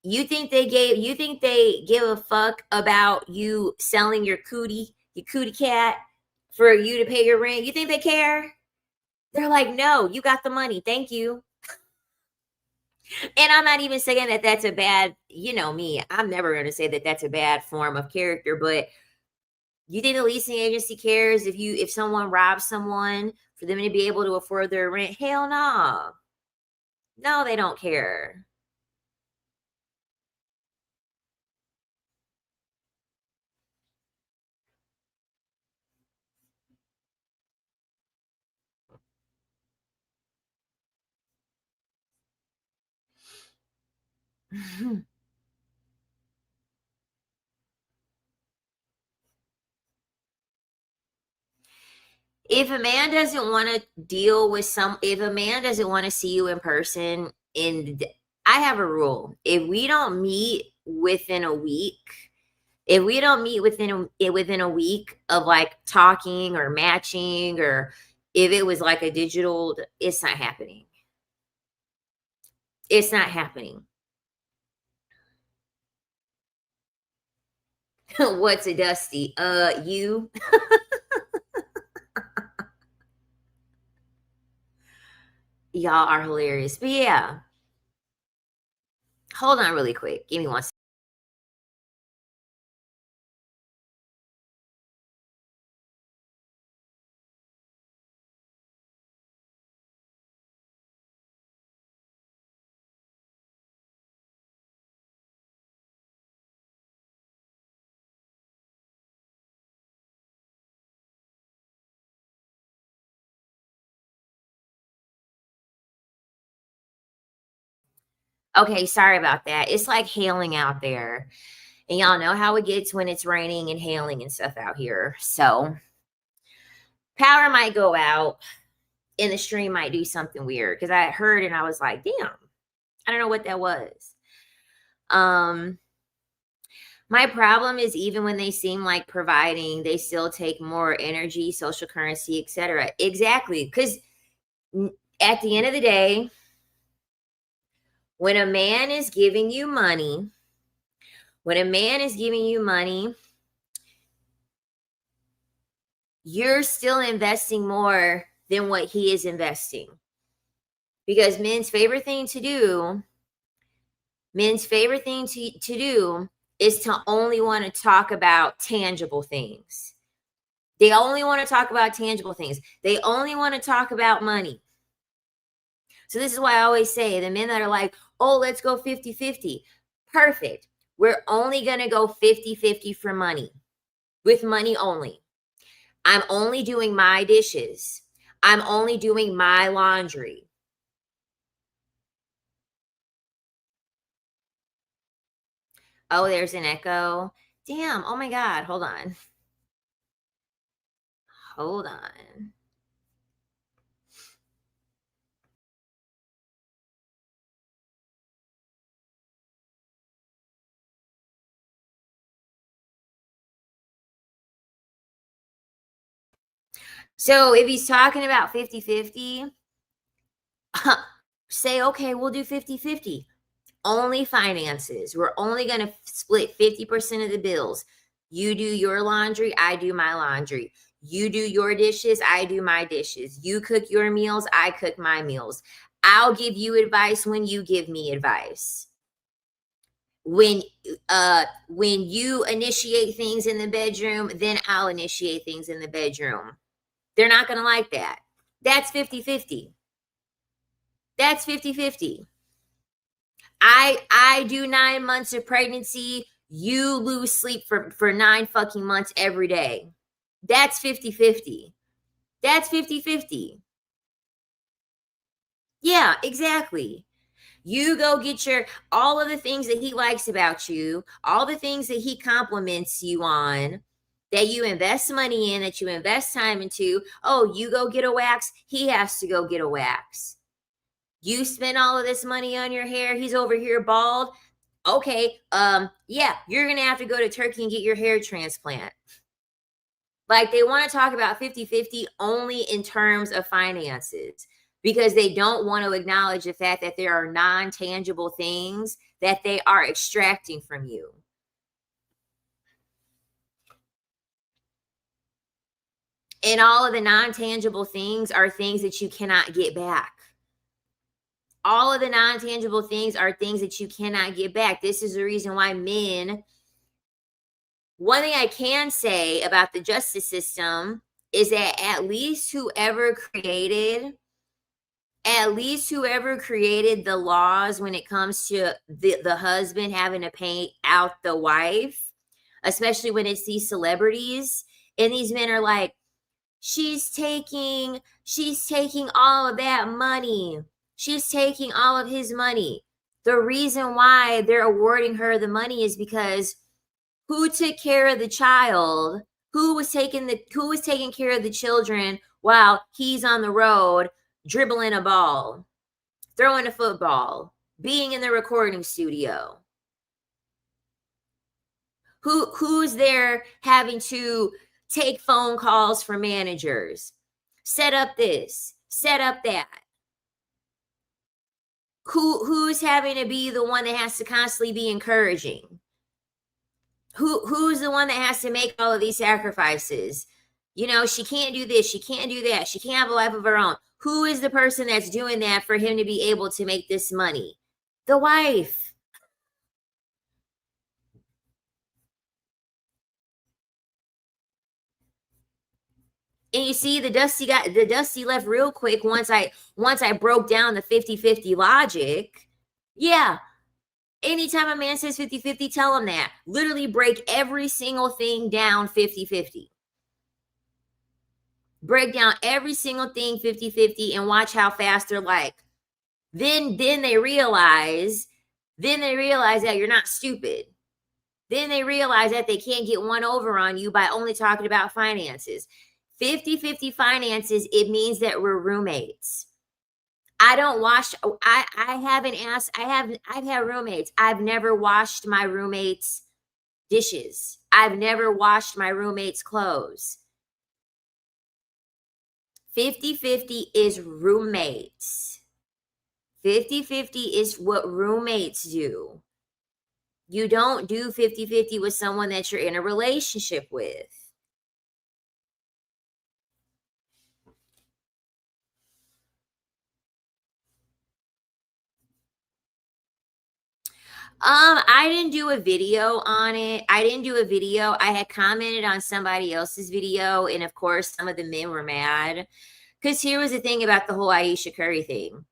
You think they give a fuck about you selling your cootie cat for you to pay your rent? You think they care? They're like, "No, you got the money. Thank you." And I'm not even saying that that's a bad, you know me, I'm never going to say that that's a bad form of character, but you think the leasing agency cares if someone robs someone for them to be able to afford their rent? Hell no. No, they don't care. If a man doesn't want to deal with if a man doesn't want to see you in person, I have a rule. If we don't meet within a week, if we don't meet within a week of like talking or matching, or if it was like a digital, it's not happening. It's not happening. What's a dusty? You. Y'all are hilarious. But yeah, hold on really quick. Give me one. Okay, sorry about that. It's like hailing out there. And y'all know how it gets when it's raining and hailing and stuff out here. So power might go out and the stream might do something weird because I heard and I was like, damn, I don't know what that was. Um, my problem is even when they seem like providing, they still take more energy, social currency, etc. Exactly. Because at the end of the day, when a man is giving you money, when a man is giving you money, you're still investing more than what he is investing. Because men's favorite thing to do is to only want to talk about tangible things. They only want to talk about tangible things. They only want to talk about money. So this is why I always say the men that are like, oh, let's go 50-50. Perfect. We're only going to go 50-50 for money, with money only. I'm only doing my dishes. I'm only doing my laundry. Oh, there's an echo. Damn. Oh my God. Hold on. Hold on. So if he's talking about 50-50, say, okay, we'll do 50-50. Only finances. We're only going to split 50% of the bills. You do your laundry, I do my laundry. You do your dishes, I do my dishes. You cook your meals, I cook my meals. I'll give you advice when you give me advice. When you initiate things in the bedroom, then I'll initiate things in the bedroom. They're not going to like that. That's 50-50. That's 50-50. I do 9 months of pregnancy. You lose sleep for 9 fucking months every day. That's 50-50. That's 50-50. Yeah, exactly. You go get your all of the things that he likes about you, all the things that he compliments you on, that you invest money in, that you invest time into. Oh, you go get a wax, he has to go get a wax. You spend all of this money on your hair, he's over here bald. Okay, yeah, you're gonna have to go to Turkey and get your hair transplant. Like they want to talk about 50-50 only in terms of finances because they don't want to acknowledge the fact that there are non-tangible things that they are extracting from you. And all of the non-tangible things are things that you cannot get back. All of the non-tangible things are things that you cannot get back. This is the reason why men, one thing I can say about the justice system is that at least whoever created the laws when it comes to the husband having to pay out the wife, especially when it's these celebrities, and these men are like, she's taking all of that money. She's taking all of his money. The reason why they're awarding her the money is because who took care of the child? Who was taking care of the children while he's on the road dribbling a ball, throwing a football, being in the recording studio? Who's there having to take phone calls for managers, set up this, set up that? Who's having to be the one that has to constantly be encouraging? Who's the one that has to make all of these sacrifices? You know, she can't do this, she can't do that, she can't have a life of her own. Who is the person that's doing that for him to be able to make this money? The wife. And you see, the dusty left real quick once I broke down the 50-50 logic. Yeah. Anytime a man says 50-50, tell him that. Literally break every single thing down 50-50. Break down every single thing 50-50 and watch how fast they're like. Then they realize that you're not stupid. Then they realize that they can't get one over on you by only talking about finances. 50-50 finances, it means that we're roommates. I've had roommates. I've never washed my roommates' dishes. I've never washed my roommates' clothes. 50-50 is roommates. 50-50 is what roommates do. You don't do 50-50 with someone that you're in a relationship with. I didn't do a video on it. I had commented on somebody else's video, and of course, some of the men were mad. Because here was the thing about the whole Ayesha Curry thing.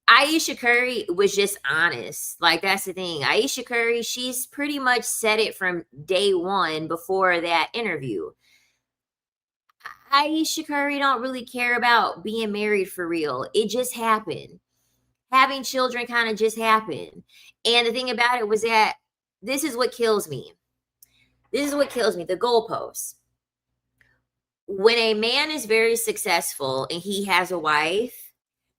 Ayesha Curry was just honest. Like, that's the thing. Ayesha Curry, she's pretty much said it from day one before that interview. Ayesha Curry don't really care about being married for real. It just happened. Having children kind of just happened. And the thing about it was that this is what kills me. The goalposts. When a man is very successful and he has a wife,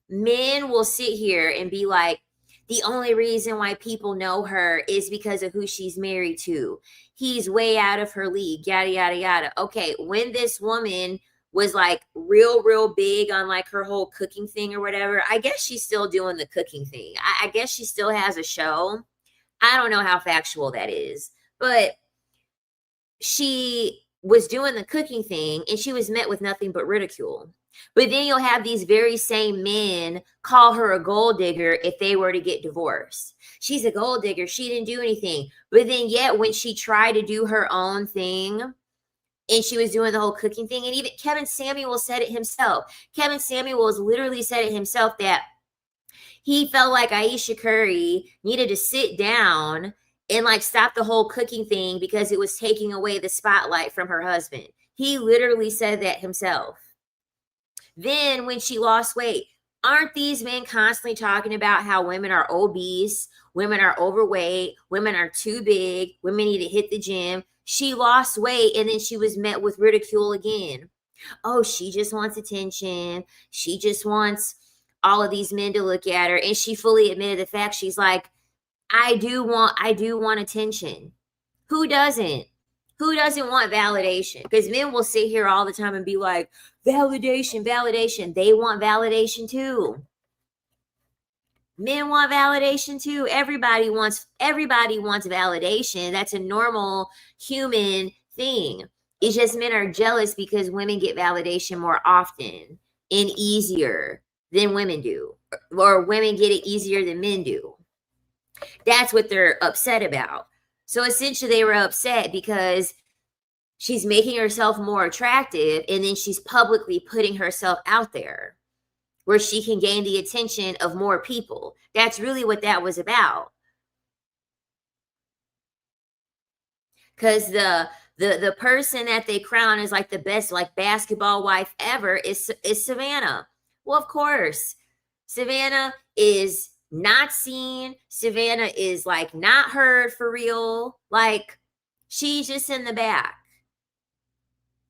men will sit here and be like, the only reason why people know her is because of who she's married to. He's way out of her league, yada, yada, yada. Okay, when this woman was like real big on like her whole cooking thing or whatever, I guess she's still doing the cooking thing. I guess she still has a show. I don't know how factual that is, but she was doing the cooking thing and she was met with nothing but ridicule. But then you'll have these very same men call her a gold digger if they were to get divorced. She's a gold digger. She didn't do anything. But then yet when she tried to do her own thing and she was doing the whole cooking thing, and even Kevin Samuel said it himself. Kevin Samuel has literally said it himself that he felt like Ayesha Curry needed to sit down and like stop the whole cooking thing because it was taking away the spotlight from her husband. He literally said that himself. Then when she lost weight, aren't these men constantly talking about how women are obese, women are overweight, women are too big, women need to hit the gym? She lost weight and then she was met with ridicule again. Oh, she just wants attention. She just wants all of these men to look at her. And she fully admitted the fact. She's like, I do want attention. Who doesn't? Who doesn't want validation? Because men will sit here all the time and be like, validation. They want validation too. Men want validation too. Everybody wants validation. That's a normal human thing. It's just men are jealous because women get validation more often and easier. than women do, or women get it easier than men do. That's what they're upset about. So essentially, they were upset because she's making herself more attractive, and then she's publicly putting herself out there where she can gain the attention of more people. That's really what that was about. Because the person that they crown as like the best like basketball wife ever is Savannah. Well, of course, Savannah is not seen. Savannah is like not heard for real. Like, she's just in the back.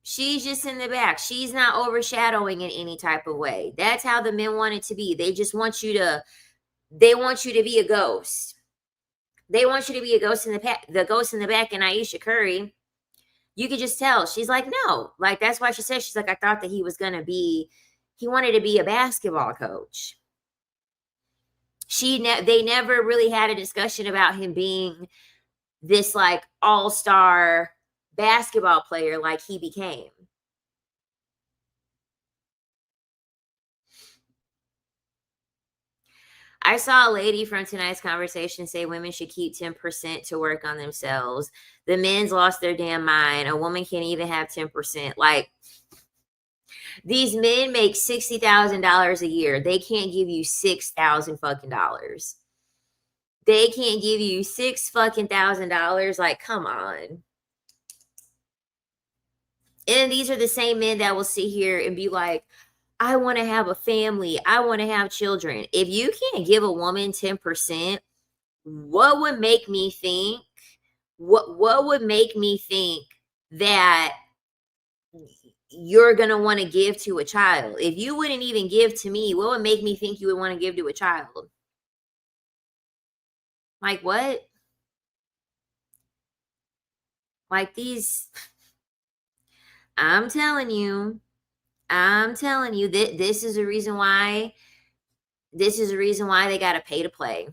She's just in the back. She's not overshadowing in any type of way. That's how the men want it to be. They just want you to, they want you to be a ghost. They want you to be a ghost in the ghost in the back. And Ayesha Curry, you could just tell. She's like, no. Like, that's why she said, she's like, I thought that he was going to be, he wanted to be a basketball coach. They never really had a discussion about him being this like all-star basketball player like he became. I saw a lady from tonight's conversation say women should keep 10% to work on themselves. The men's lost their damn mind. A woman can't even have 10%. Like, these men make $60,000 a year. They can't give you $6,000 fucking dollars. They can't give you $6,000. Like, come on. And these are the same men that will sit here and be like, I want to have a family. I want to have children. If you can't give a woman 10%, what would make me think? What would make me think that you're going to want to give to a child? If you wouldn't even give to me, what would make me think you would want to give to a child? Like, what? Like, these, I'm telling you, that this is a reason why. This is a reason why they got to pay to play.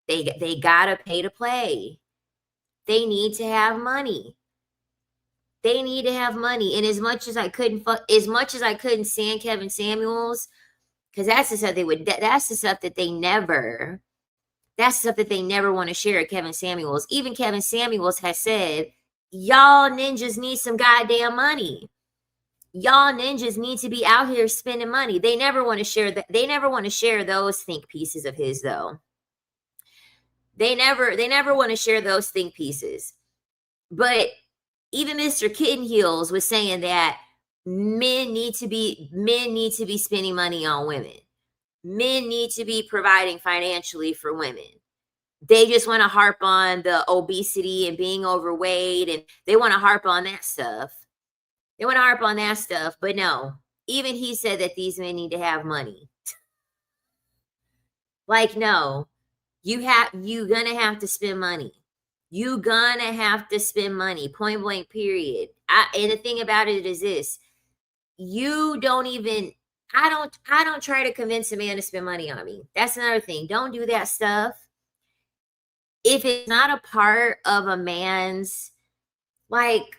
They got to pay to play. They need to have money. They need to have money. And as much as I couldn't stand Kevin Samuels, because that's the stuff that's the stuff that they never, that's the stuff that they never want to share at Kevin Samuels. Even Kevin Samuels has said, y'all ninjas need some goddamn money. Y'all ninjas need to be out here spending money. They never want to share that. They never want to share those think pieces of his, though. They never want to share those think pieces. But even Mr. Kitten Heels was saying that men need to be spending money on women. Men need to be providing financially for women. They just want to harp on the obesity and being overweight, and they want to harp on that stuff. They want to harp on that stuff, but no. Even he said that these men need to have money. Like, no. You gonna have to spend money. You gonna have to spend money. Point blank, period. And the thing about it is this. I don't try to convince a man to spend money on me. That's another thing. Don't do that stuff. If it's not a part of a man's, like,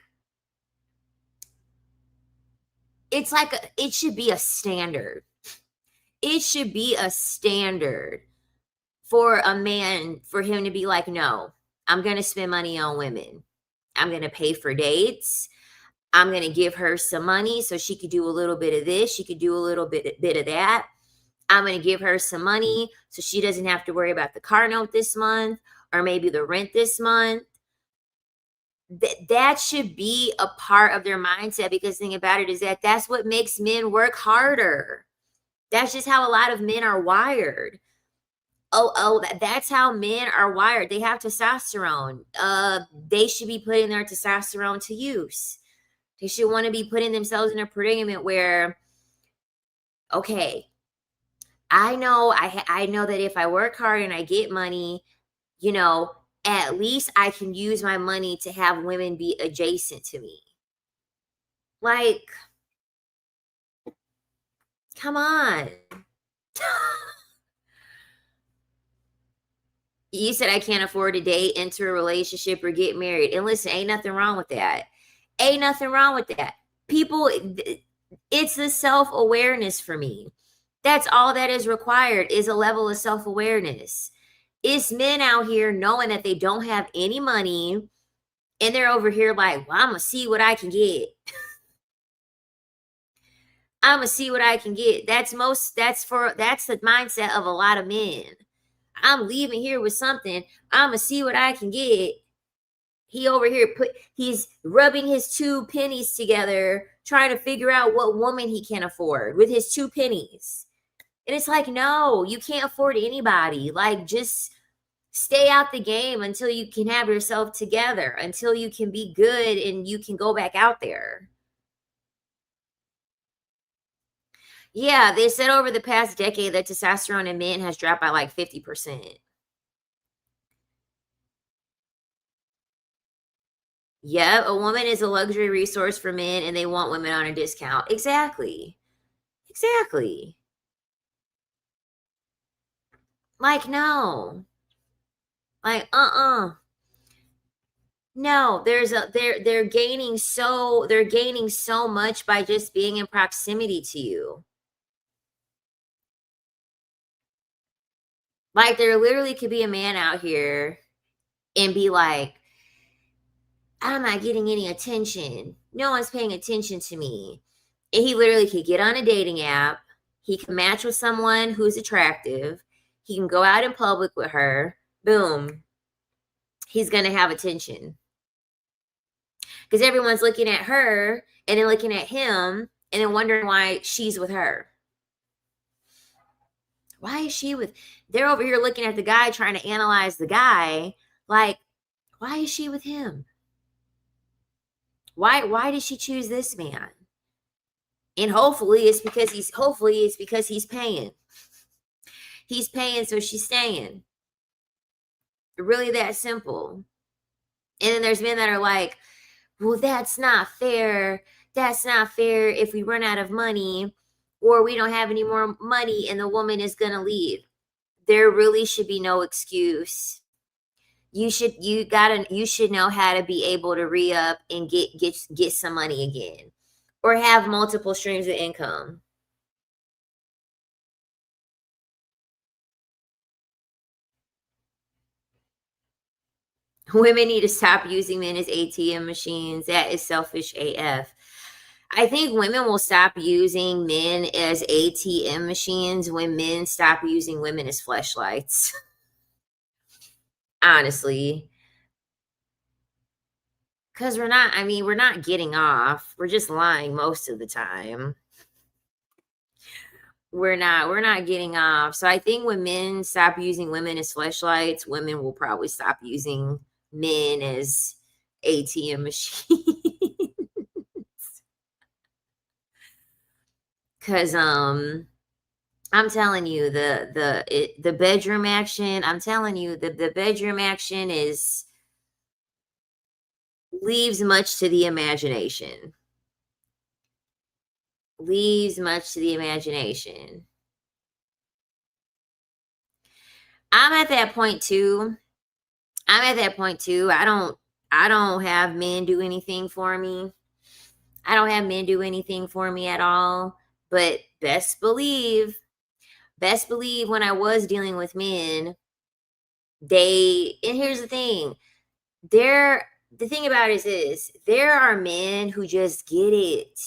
it's like, it should be a standard. It should be a standard for a man, for him to be like, no, I'm going to spend money on women. I'm going to pay for dates. I'm going to give her some money so she could do a little bit of this. She could do a little bit of that. I'm going to give her some money so she doesn't have to worry about the car note this month, or maybe the rent this month. That should be a part of their mindset, because the thing about it is that that's what makes men work harder. That's just how a lot of men are wired. That's how men are wired. They have testosterone. They should be putting their testosterone to use. They should want to be putting themselves in a predicament where, okay, I know that if I work hard and I get money, at least I can use my money to have women be adjacent to me. Like, come on. You said I can't afford to date, enter a relationship, or get married. And listen, ain't nothing wrong with that. Ain't nothing wrong with that. People, it's the self-awareness for me. That's all that is required, is a level of self-awareness. It's men out here knowing that they don't have any money, and they're over here like, well, I'm gonna see what I can get. I'm gonna see what I can get. That's the mindset of a lot of men. I'm leaving here with something. I'm gonna see what I can get. He over here he's rubbing his two pennies together, trying to figure out what woman he can afford with his two pennies. And it's like, no, you can't afford anybody. Like, just stay out the game until you can have yourself together, until you can be good and you can go back out there. Yeah, they said over the past decade that testosterone in men has dropped by like 50%. Yeah, a woman is a luxury resource for men and they want women on a discount. Exactly. Exactly. Like, no. Like, no, they're gaining so much by just being in proximity to you. Like, there literally could be a man out here and be like, I'm not getting any attention. No one's paying attention to me. And he literally could get on a dating app. He can match with someone who's attractive. He can go out in public with her. Boom. He's going to have attention. Because everyone's looking at her and then looking at him and then wondering why she's with her. Why is she with? They're over here looking at the guy, trying to analyze the guy. Like, why is she with him? Why did she choose this man? And hopefully it's because he's paying. He's paying, so she's staying. Really that simple. And then there's men that are like, well, that's not fair. That's not fair if we run out of money or we don't have any more money and the woman is going to leave. There really should be no excuse. You should know how to be able to re-up and get some money again, or have multiple streams of income. Women need to stop using men as ATM machines. That is selfish AF. I think women will stop using men as ATM machines when men stop using women as fleshlights. Honestly. Because we're not getting off. We're just lying most of the time. We're not getting off. So I think when men stop using women as fleshlights, women will probably stop using men as ATM machines. Cause I'm telling you, the bedroom action, I'm telling you, the bedroom action leaves much to the imagination. Leaves much to the imagination. I'm at that point too. I don't have men do anything for me. I don't have men do anything for me at all. But best believe when I was dealing with men, and here's the thing. The thing about it is there are men who just get it.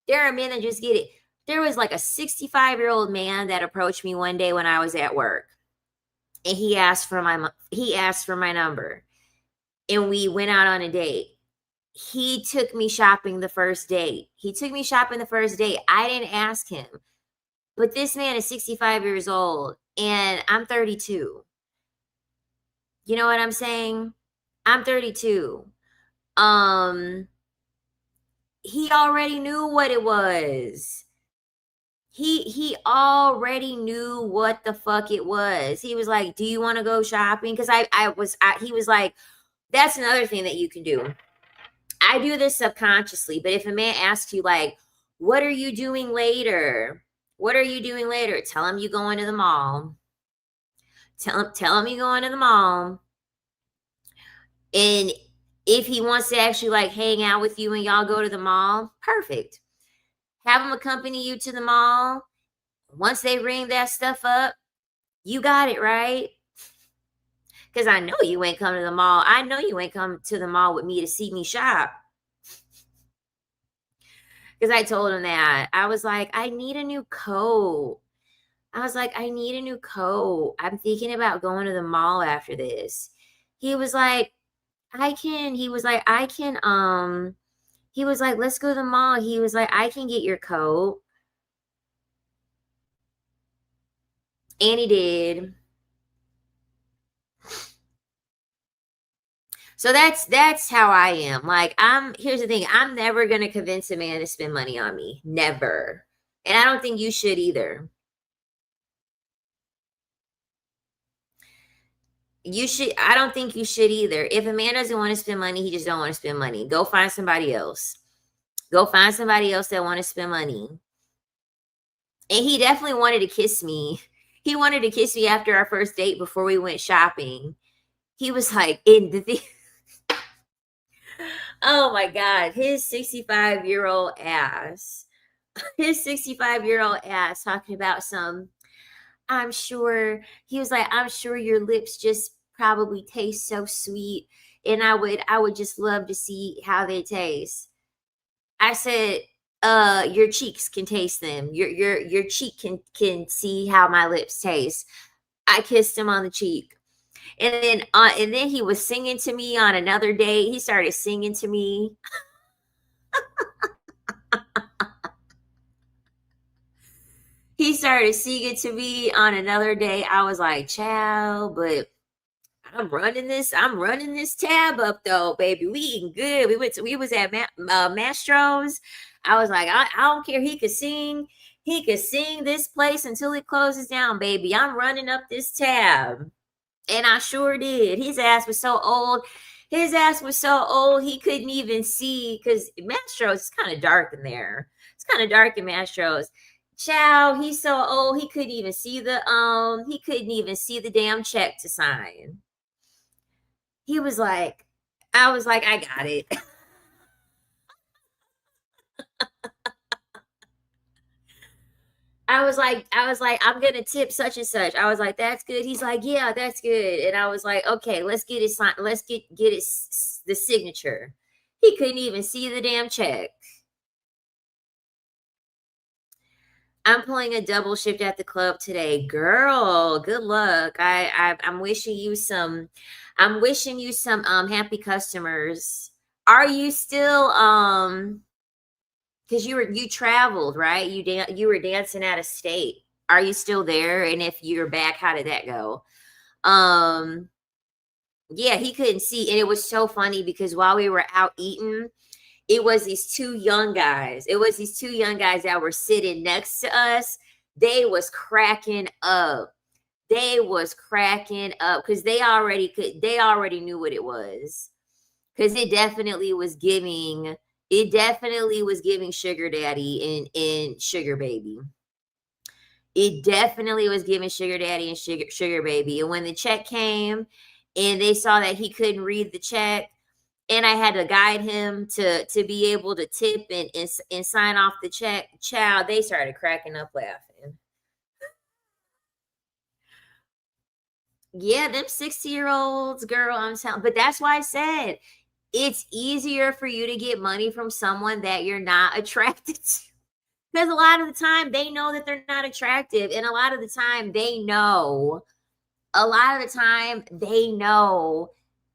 There are men that just get it. There was like a 65-year-old man that approached me one day when I was at work. And he asked for my number. And we went out on a date. He took me shopping the first date. I didn't ask him. But this man is 65 years old and I'm 32. You know what I'm saying? I'm 32. He already knew what it was. He already knew what the fuck it was. He was like, "Do you want to go shopping?" Because he was like, that's another thing that you can do. I do this subconsciously, but if a man asks you like, "What are you doing later?" What are you doing later? Tell him you going to the mall. Tell him you going to the mall. And if he wants to actually like hang out with you and y'all go to the mall, perfect. Have him accompany you to the mall. Once they ring that stuff up, you got it, right? Because I know you ain't come to the mall. I know you ain't come to the mall with me to see me shop. Because I told him that. I was like, I need a new coat. I was like, I need a new coat. I'm thinking about going to the mall after this. He was like, he was like, let's go to the mall. He was like, I can get your coat. And he did. So that's how I am. Like, here's the thing. I'm never gonna convince a man to spend money on me. Never. And I don't think you should either. I don't think you should either. If a man doesn't want to spend money, he just don't want to spend money. Go find somebody else. Go find somebody else that want to spend money. And he definitely wanted to kiss me. He wanted to kiss me after our first date before we went shopping. He was like, in the thing. Oh my God, his 65-year-old ass. His 65-year-old ass talking about I'm sure, he was like, I'm sure your lips just probably taste so sweet. And I would just love to see how they taste. I said, your cheeks can taste them. Your cheek can see how my lips taste. I kissed him on the cheek. And then he was singing to me on another date. He started singing to me. He started singing to me on another day. I was like, child, but I'm running this tab up though, baby. We eating good. We was at Mastro's. I was like, I don't care. He could sing. He could sing this place until it closes down, baby. I'm running up this tab. And I sure did. His ass was so old. His ass was so old he couldn't even see, because Mastro's is kind of dark in there. It's kind of dark in Mastro's. Chow, he's so old he couldn't even see the damn check to sign. He was like, I was like, I got it. I was like, I'm gonna tip such and such. I was like, that's good. He's like, yeah, that's good. And I was like, okay, let's get it signed. Let's get the signature. He couldn't even see the damn check. I'm pulling a double shift at the club today, girl. Good luck. I'm wishing you some. I'm wishing you some happy customers. Are you still because you traveled, right? You were dancing out of state. Are you still there? And if you're back, how did that go? Um, yeah, he couldn't see, and it was so funny because while we were out eating, it was these two young guys. It was these two young guys that were sitting next to us. They was cracking up. They was cracking up because they already knew what it was. Because it definitely was giving sugar daddy and sugar baby. It definitely was giving sugar daddy and sugar baby. And when the check came and they saw that he couldn't read the check, and I had to guide him to be able to tip and sign off the check, child, they started cracking up laughing. Yeah, them 60-year-olds, girl, I'm telling. But that's why I said it's easier for you to get money from someone that you're not attracted to. Because a lot of the time they know that they're not attractive. And a lot of the time they know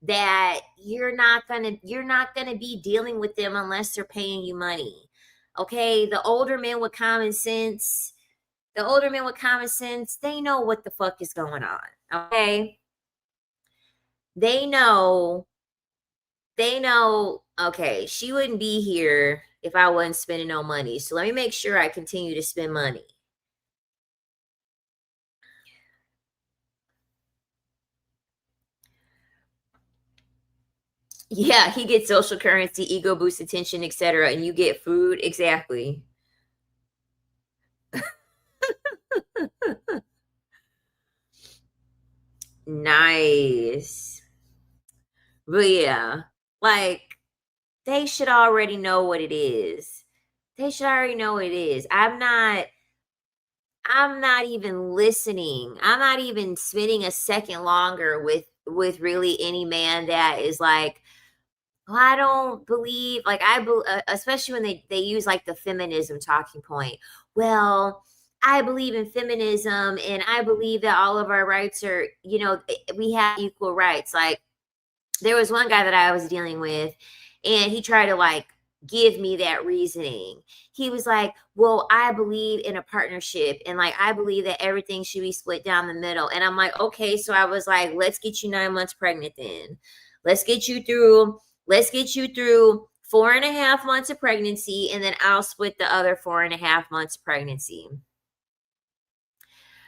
that you're not gonna be dealing with them unless they're paying you money. Okay. The older men with common sense, they know what the fuck is going on. Okay. They know, okay, she wouldn't be here if I wasn't spending no money. So let me make sure I continue to spend money. Yeah, he gets social currency, ego boost, attention, etc. And you get food. Exactly. Nice. But yeah, like they should already know what it is. They should already know what it is. I'm not I'm not even listening. I'm not even spending a second longer with really any man that is like, "Well, I don't believe," like, especially when they use, like, the feminism talking point. "Well, I believe in feminism, and I believe that all of our rights are, we have equal rights." Like, there was one guy that I was dealing with, and he tried to like give me that reasoning. He was like, "Well, I believe in a partnership, and like I believe that everything should be split down the middle." And I'm like, "Okay." So I was like, "Let's get you 9 months pregnant then. Let's get you through, let's get you through 4.5 months of pregnancy, and then I'll split the other 4.5 months of pregnancy.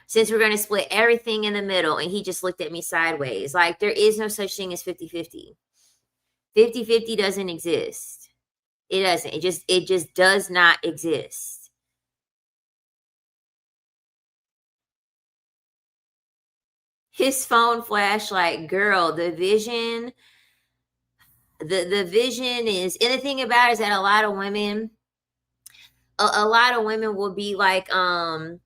Since we're going to split everything in the middle." And he just looked at me sideways. Like, there is no such thing as 50-50. 50-50 doesn't exist. It doesn't. It just does not exist. His phone flashed like, "Girl, the vision is," and the thing about it is that a lot of women, a lot of women will be like, "I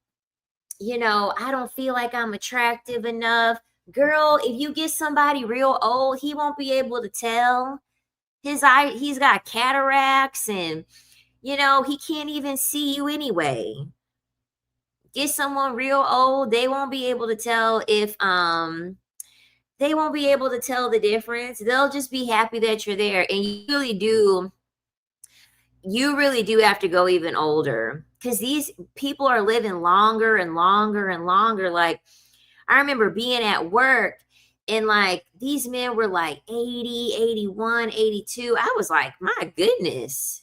don't feel like I'm attractive enough." Girl, if you get somebody real old, he won't be able to tell. He's got cataracts, and he can't even see you anyway. Get someone real old, they won't be able to tell if they won't be able to tell the difference. They'll just be happy that you're there. And you really do have to go even older, because these people are living longer and longer and longer. Like, I remember being at work, and like these men were like 80, 81, 82. I was like, my goodness.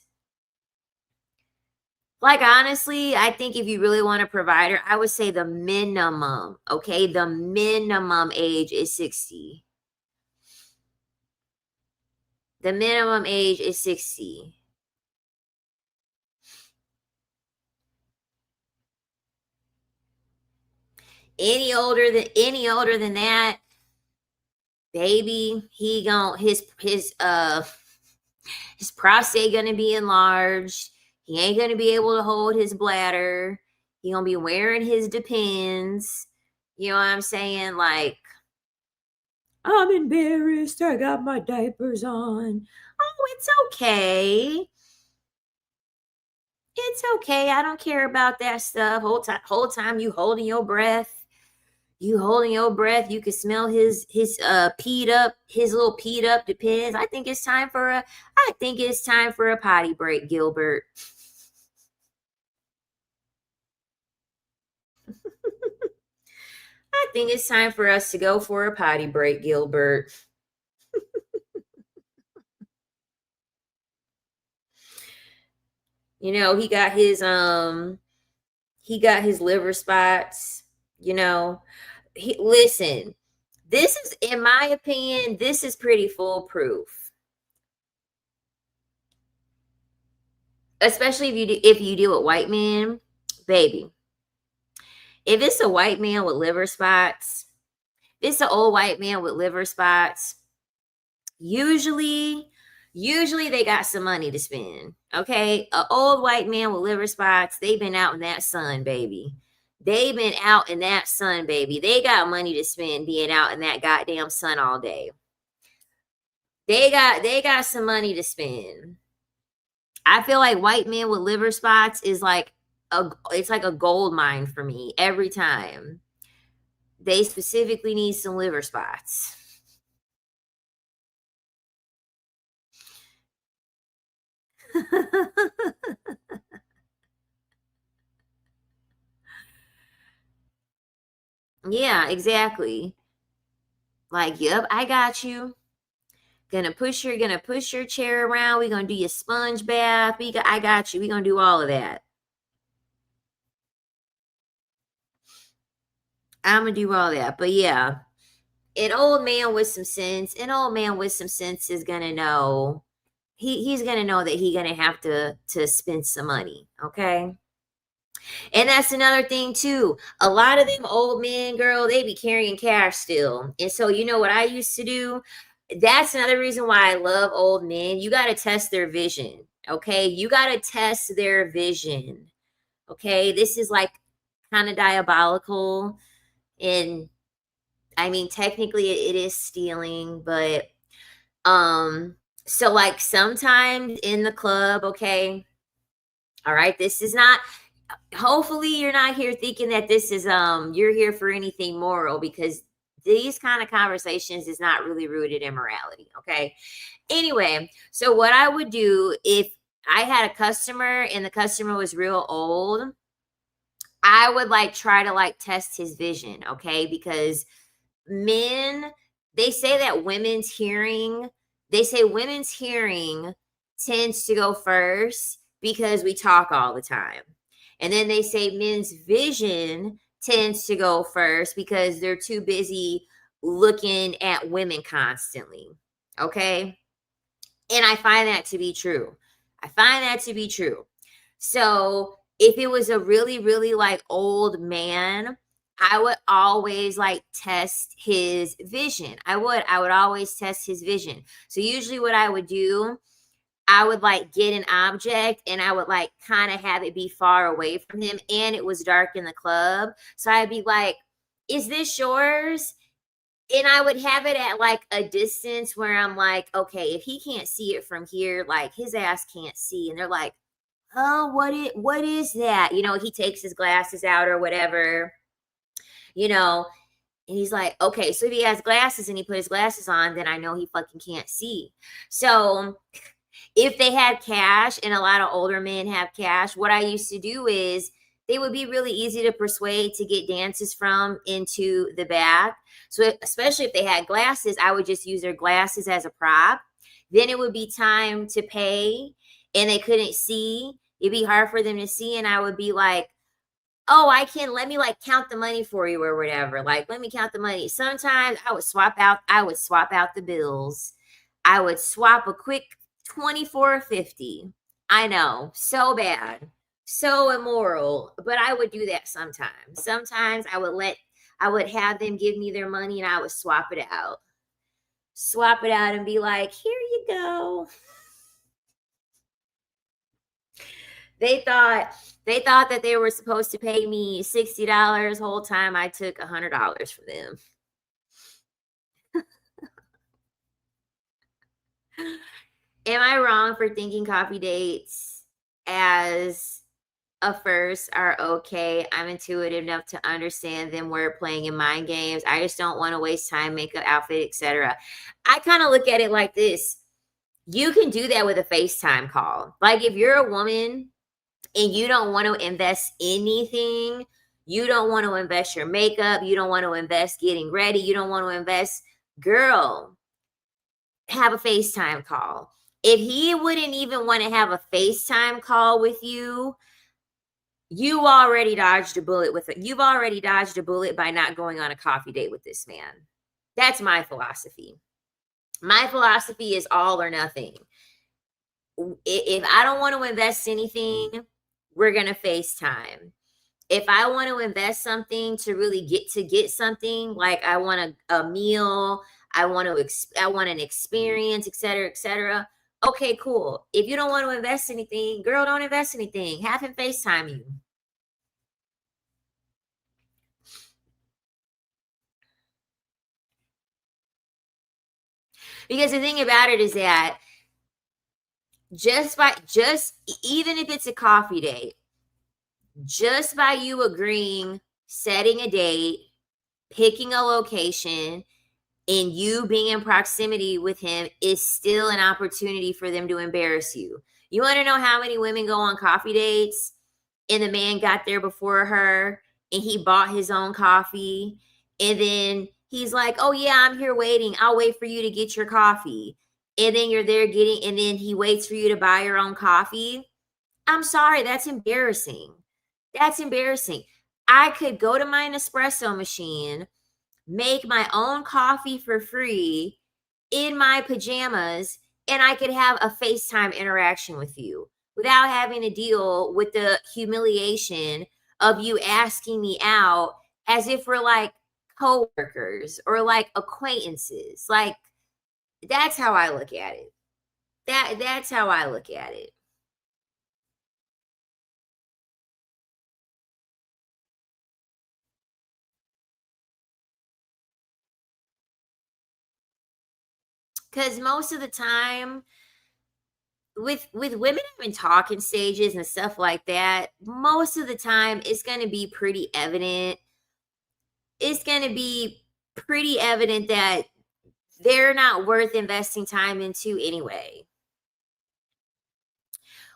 Like, honestly, I think if you really want a provider, I would say the minimum, okay? The minimum age is 60. The minimum age is 60. Any older than that, baby, he gon' his prostate gonna be enlarged. He ain't gonna be able to hold his bladder. He gonna be wearing his Depends. You know what I'm saying? Like, I'm embarrassed. I got my diapers on. Oh, it's okay. It's okay. I don't care about that stuff. Whole time you holding your breath. You holding your breath. You can smell his little peed up Depends. I think it's time for a potty break, Gilbert. I think it's time for us to go for a potty break, Gilbert. He got his liver spots, you know. Listen, this is, in my opinion, this is pretty foolproof. Especially if you deal with white men, baby. If it's a white man with liver spots, if it's an old white man with liver spots, usually they got some money to spend. Okay, an old white man with liver spots, they've been out in that sun, baby. They've been out in that sun, baby. They got money to spend being out in that goddamn sun all day. They got some money to spend. I feel like white men with liver spots is like it's like a gold mine for me every time. They specifically need some liver spots. Yeah, exactly. Like, yep, I got you. Gonna push your chair around. We're gonna do your sponge bath. I got you. We're gonna do all of that. I'm gonna do all that. But yeah, an old man with some sense is gonna know. He's gonna know that he's gonna have to spend some money. Okay. And that's another thing too. A lot of them old men, girl, they be carrying cash still. And so, you know what I used to do? That's another reason why I love old men. You got to test their vision. Okay. You got to test their vision. Okay. This is like kind of diabolical. And I mean, technically it is stealing, but so like sometimes in the club, okay, all right, this is not, hopefully you're not here thinking that this is you're here for anything moral, because these kind of conversations is not really rooted in morality, okay? Anyway, so what I would do if I had a customer and the customer was real old, I would like try to like test his vision, okay? Because men, they say that women's hearing tends to go first because we talk all the time. And then they say men's vision tends to go first because they're too busy looking at women constantly. Okay? And I find that to be true. I find that to be true. So if it was a really, really like old man, I would always like test his vision. I would always test his vision. So usually what I would do, I would like get an object and I would like kind of have it be far away from him, and it was dark in the club. So I'd be like, "Is this yours?" And I would have it at like a distance where I'm like, okay, if he can't see it from here, like his ass can't see. And they're like, oh, what is that? He takes his glasses out or whatever, you know, and he's like, okay, so if he has glasses and he put his glasses on, then I know he fucking can't see. So if they had cash, and a lot of older men have cash, what I used to do is they would be really easy to persuade to get dances from into the back. So especially if they had glasses, I would just use their glasses as a prop. Then it would be time to pay and they couldn't see. It'd be hard for them to see. And I would be like, oh, let me like count the money for you or whatever. Like, let me count the money. Sometimes I would swap out the bills. I would swap a quick 24.50. I know, so bad, so immoral, but I would do that sometimes. Sometimes I would have them give me their money and I would swap it out and be like, here you go. They thought that they were supposed to pay me $60 whole time I took $100 from them. Am I wrong for thinking coffee dates as a first are okay? I'm intuitive enough to understand them word playing and mind games. I just don't want to waste time, makeup, outfit, etc. I kind of look at it like this. You can do that with a FaceTime call. Like if you're a woman and you don't want to invest anything, you don't want to invest your makeup, you don't want to invest getting ready, you don't want to invest, girl, have a FaceTime call. If he wouldn't even want to have a FaceTime call with you, you've already dodged a bullet by not going on a coffee date with this man. That's my philosophy. My philosophy is all or nothing. If I don't want to invest anything, we're going to FaceTime. If I want to invest something to really get something, like I want a meal, I want an experience, etc., etc. Okay, cool. If you don't want to invest anything, girl, don't invest anything. Have him FaceTime you. Because the thing about it is that even if it's a coffee date, just by you agreeing, setting a date, picking a location, and you being in proximity with him is still an opportunity for them to embarrass you. You want to know how many women go on coffee dates and the man got there before her and he bought his own coffee, and then he's like, oh yeah, I'm here waiting, I'll wait for you to get your coffee, and then you're there getting, and then he waits for you to buy your own coffee. I'm sorry, that's embarrassing. That's embarrassing. I could go to my Nespresso machine, make my own coffee for free in my pajamas, and I could have a FaceTime interaction with you without having to deal with the humiliation of you asking me out as if we're like coworkers or like acquaintances. Like that's how I look at it. That's how I look at it. Because most of the time, with women having talking stages and stuff like that, most of the time it's going to be pretty evident. It's going to be pretty evident that they're not worth investing time into anyway.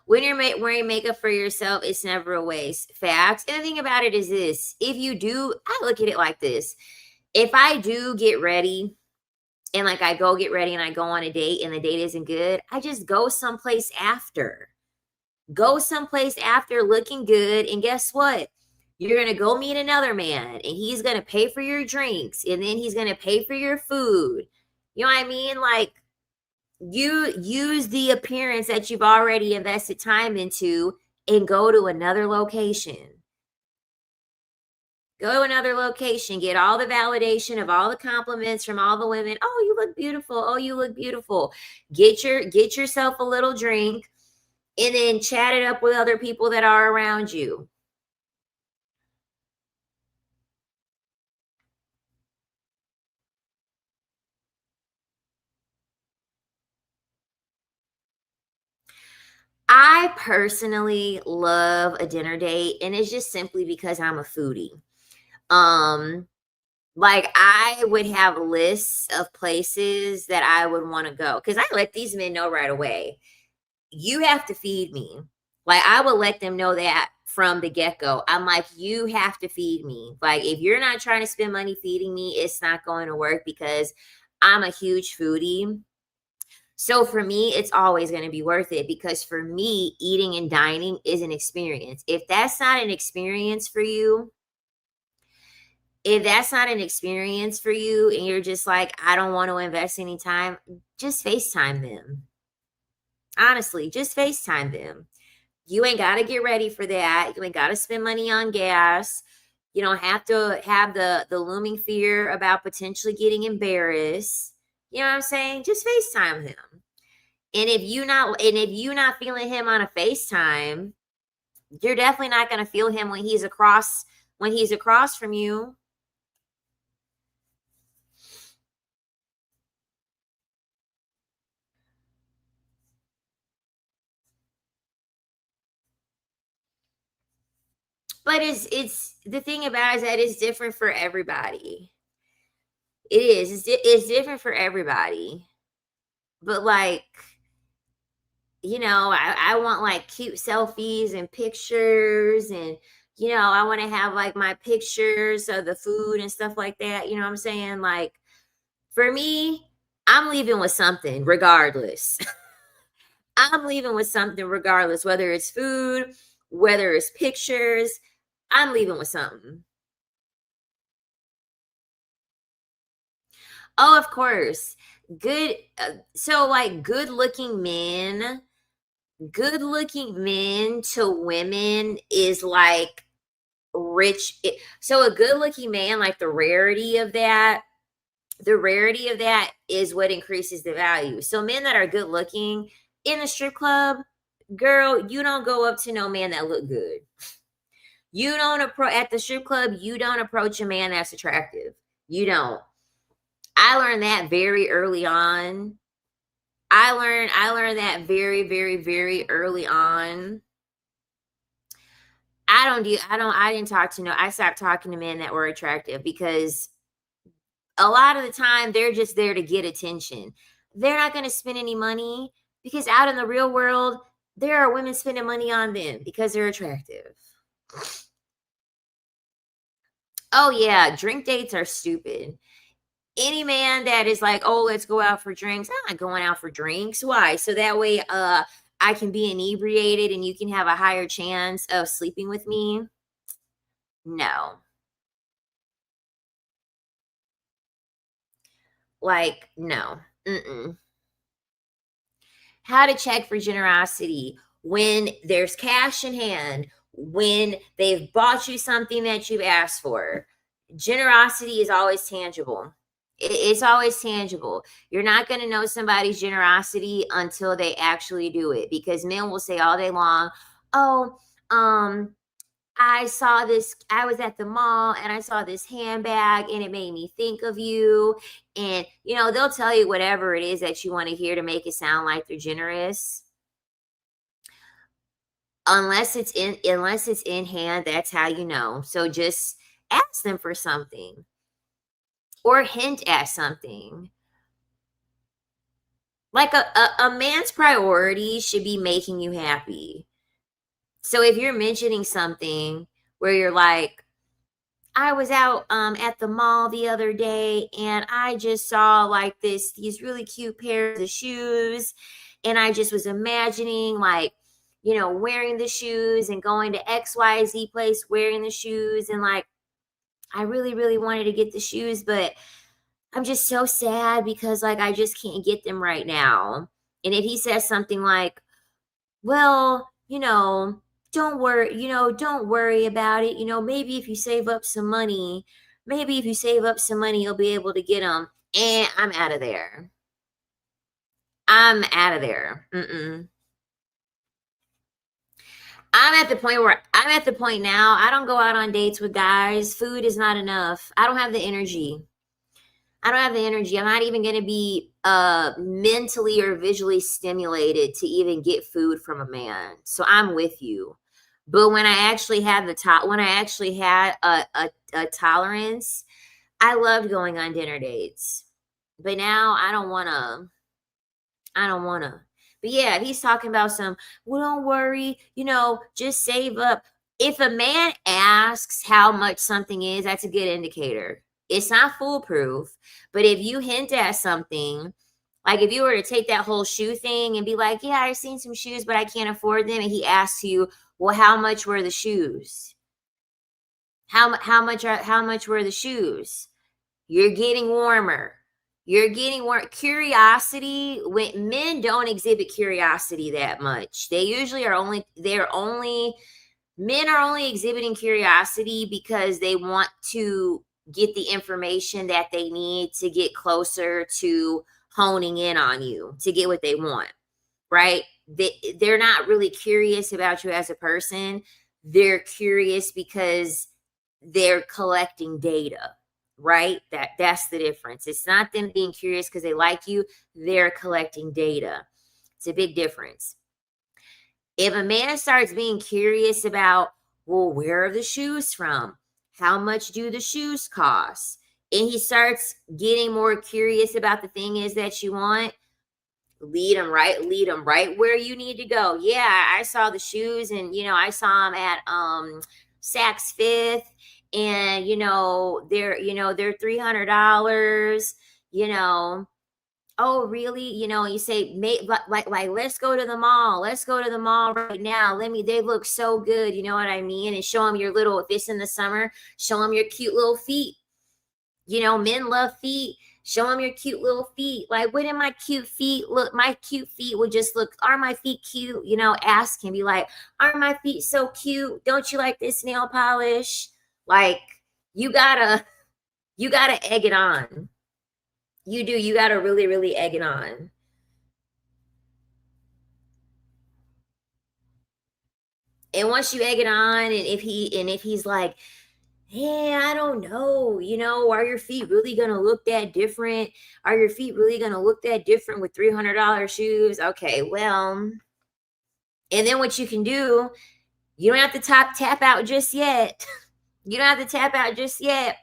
When you're wearing makeup for yourself, it's never a waste. Facts. And the thing about it is this: if you do, I look at it like this: if I do get ready, and like I go get ready and I go on a date and the date isn't good, I just go someplace after. Go someplace after looking good. And guess what? You're going to go meet another man and he's going to pay for your drinks and then he's going to pay for your food. You know what I mean? Like, you use the appearance that you've already invested time into and go to another location. Go to another location, get all the validation of all the compliments from all the women. Oh, you look beautiful. Oh, you look beautiful. Get yourself a little drink and then chat it up with other people that are around you. I personally love a dinner date, and it's just simply because I'm a foodie. Um, like I would have lists of places that I would want to go because I let these men know right away. You have to feed me. Like I would let them know that from the get-go. I'm like, you have to feed me. Like if you're not trying to spend money feeding me, it's not going to work because I'm a huge foodie. So for me, it's always going to be worth it because for me, eating and dining is an experience. If that's not an experience for you and you're just like, I don't want to invest any time, just FaceTime them. Honestly, just FaceTime them. You ain't got to get ready for that. You ain't got to spend money on gas. You don't have to have the looming fear about potentially getting embarrassed. You know what I'm saying? Just FaceTime him. And if you not feeling him on a FaceTime, you're definitely not going to feel him when he's across from you. But it's the thing about it is that it's different for everybody. It is. It's different for everybody. But like, I want like cute selfies and pictures and I want to have like my pictures of the food and stuff like that. You know what I'm saying? Like for me, I'm leaving with something regardless. I'm leaving with something regardless, whether it's food, whether it's pictures, I'm leaving with something. Oh, of course. So like good looking men to women is like so a good looking man, like the rarity of that is what increases the value. So men that are good looking in the strip club, girl, you don't go up to no man that look good. You don't approach at the strip club, you don't approach a man that's attractive. You don't. I learned that very early on. I learned that very, very, very early on. I didn't talk to no I stopped talking to men that were attractive because a lot of the time they're just there to get attention. They're not going to spend any money because out in the real world, there are women spending money on them because they're attractive. Oh yeah, drink dates are stupid. Any man that is like, "Oh, let's go out for drinks." I'm not going out for drinks. Why? So that way I can be inebriated and you can have a higher chance of sleeping with me? No. Like, no. Mm-mm. How to check for generosity when there's cash in hand, when they've bought you something that you've asked for. Generosity is always tangible. It's always tangible. You're not going to know somebody's generosity until they actually do it because men will say all day long, "Oh, um, I saw this, I was at the mall and I saw this handbag and it made me think of you. And, they'll tell you whatever it is that you want to hear to make it sound like they're generous. Unless it's in hand, that's how you know. So just ask them for something or hint at something. Like a man's priority should be making you happy. So if you're mentioning something where you're like, I was out at the mall the other day and I just saw like these really cute pairs of shoes, and I just was imagining like, wearing the shoes and going to XYZ place wearing the shoes, and like I really really wanted to get the shoes, but I'm just so sad because like I just can't get them right now. And if he says something like, well, don't worry about it. Maybe if you save up some money, you'll be able to get them. And I'm out of there. I'm out of there. I'm at the point now. I don't go out on dates with guys. Food is not enough. I don't have the energy. I'm not even going to be mentally or visually stimulated to even get food from a man. So I'm with you. But when I actually had a tolerance, I loved going on dinner dates. But now I don't want to. But yeah, if he's talking about well, don't worry, just save up. If a man asks how much something is, that's a good indicator. It's not foolproof, but if you hint at something, like if you were to take that whole shoe thing and be like, yeah, I've seen some shoes, but I can't afford them. And he asks you, well, how much were the shoes? How much were the shoes? You're getting warmer. Curiosity, when men don't exhibit curiosity that much. Men are only exhibiting curiosity because they want to get the information that they need to get closer to honing in on you, to get what they want, right? They're not really curious about you as a person. They're curious because they're collecting data, right? That's the difference. It's not them being curious because they like you. They're collecting data. It's a big difference. If a man starts being curious about, well, where are the shoes from? How much do the shoes cost? And he starts getting more curious about the thing is that you want, lead them right where you need to go. Yeah, I saw the shoes and, I saw them at Saks Fifth, and, they're $300, oh, really? You say, like, let's go to the mall. Let's go to the mall right now. They look so good. You know what I mean? And show them your little, if it's in the summer, show them your cute little feet. Men love feet. Show them your cute little feet. Like, what did my cute feet look? My cute feet would just look, are my feet cute? Ask him, be like, are my feet so cute? Don't you like this nail polish? Like, you gotta egg it on. You do. You got to really, really egg it on. And once you egg it on, and if he's like, hey, I don't know, are your feet really going to look that different? Are your feet really going to look that different with $300 shoes? Okay, well, and then what you can do, you don't have to tap out just yet. You don't have to tap out just yet.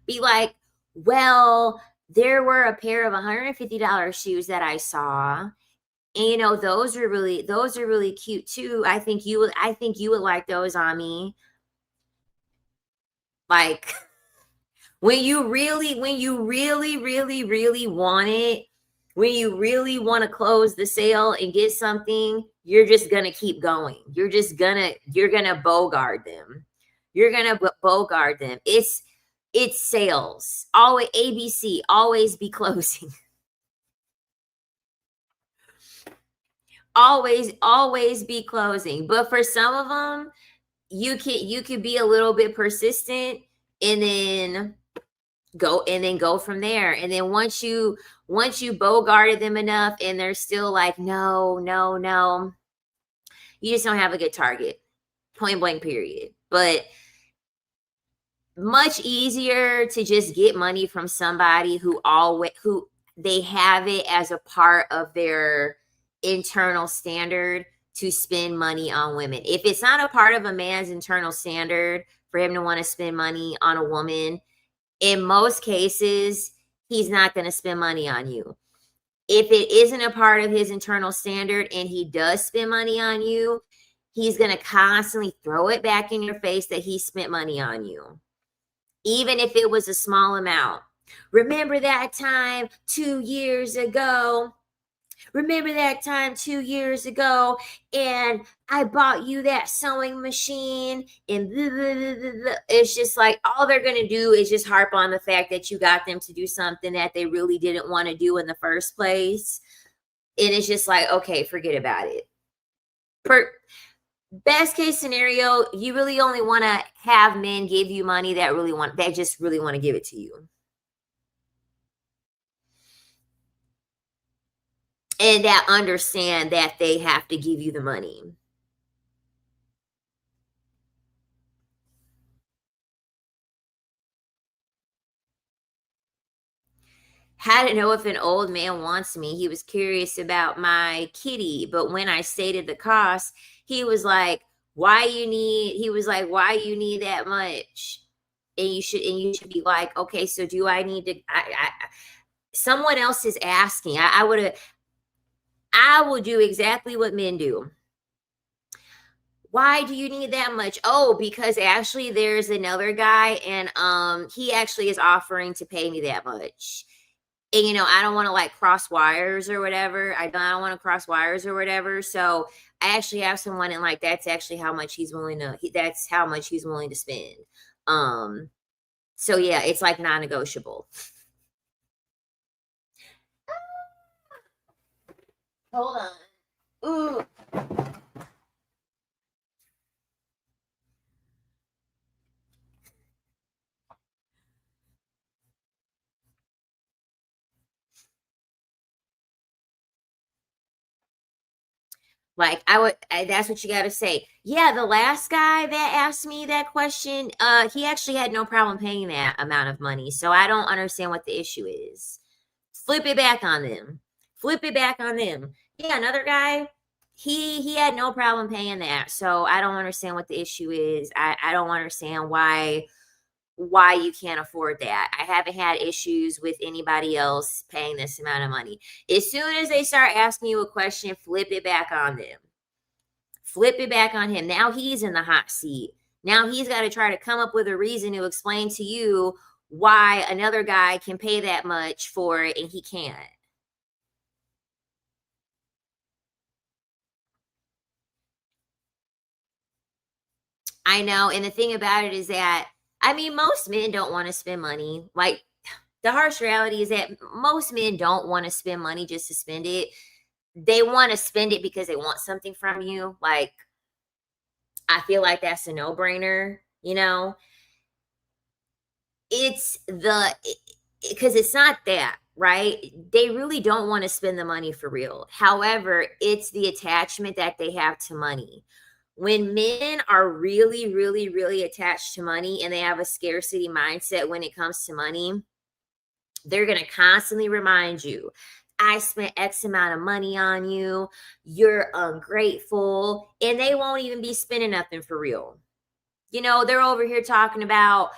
Be like, well, there were a pair of $150 shoes that I saw, and those are really cute too. I think you would like those on me. Like, when you really really really want it, when you really want to close the sale and get something, you're just gonna keep going. You're gonna bogart them. It's sales. Always ABC, always be closing. always be closing. But for some of them, you can be a little bit persistent and then go from there. And then once you bogarted them enough and they're still like, no, you just don't have a good target. Point blank period. But much easier to just get money from somebody who they have it as a part of their internal standard to spend money on women. If it's not a part of a man's internal standard for him to want to spend money on a woman, in most cases, he's not going to spend money on you. If it isn't a part of his internal standard and he does spend money on you, he's going to constantly throw it back in your face that he spent money on you, even if it was a small amount. Remember that time 2 years ago? Remember that time 2 years ago, and I bought you that sewing machine, and blah, blah, blah, blah. It's just like all they're going to do is just harp on the fact that you got them to do something that they really didn't want to do in the first place. And it's just like, okay, forget about it. Best case scenario, you really only want to have men give you money that just really want to give it to you. And that understand that they have to give you the money. How to know if an old man wants me? He was curious about my kitty, but when I stated the cost, he was like, why you need that much? And you should be like, okay, so do I need to, someone else is asking. I would do exactly what men do. Why do you need that much? Oh, because actually there's another guy and he actually is offering to pay me that much. And I don't want to like cross wires or whatever. I don't want to cross wires or whatever. So I actually have someone and like that's actually how much that's how much he's willing to spend. So yeah, it's like non-negotiable. Hold on. Ooh. Like that's what you got to say. Yeah, the last guy that asked me that question, he actually had no problem paying that amount of money. So I don't understand what the issue is. Flip it back on them. Flip it back on them. Yeah, another guy, he had no problem paying that. So I don't understand what the issue is. I don't understand why you can't afford that. I haven't had issues with anybody else paying this amount of money. As soon as they start asking you a question, flip it back on them. Flip it back on him. Now he's in the hot seat. Now he's got to try to come up with a reason to explain to you why another guy can pay that much for it and he can't. I know. And the thing about it is that, most men don't want to spend money. Like, the harsh reality is that most men don't want to spend money just to spend it. They want to spend it because they want something from you. Like, I feel like that's a no-brainer, It's because it's not that, right? They really don't want to spend the money for real. However, it's the attachment that they have to money. When men are really, really, really attached to money and they have a scarcity mindset when it comes to money, they're going to constantly remind you, I spent X amount of money on you. You're ungrateful. And they won't even be spending nothing for real. They're over here talking about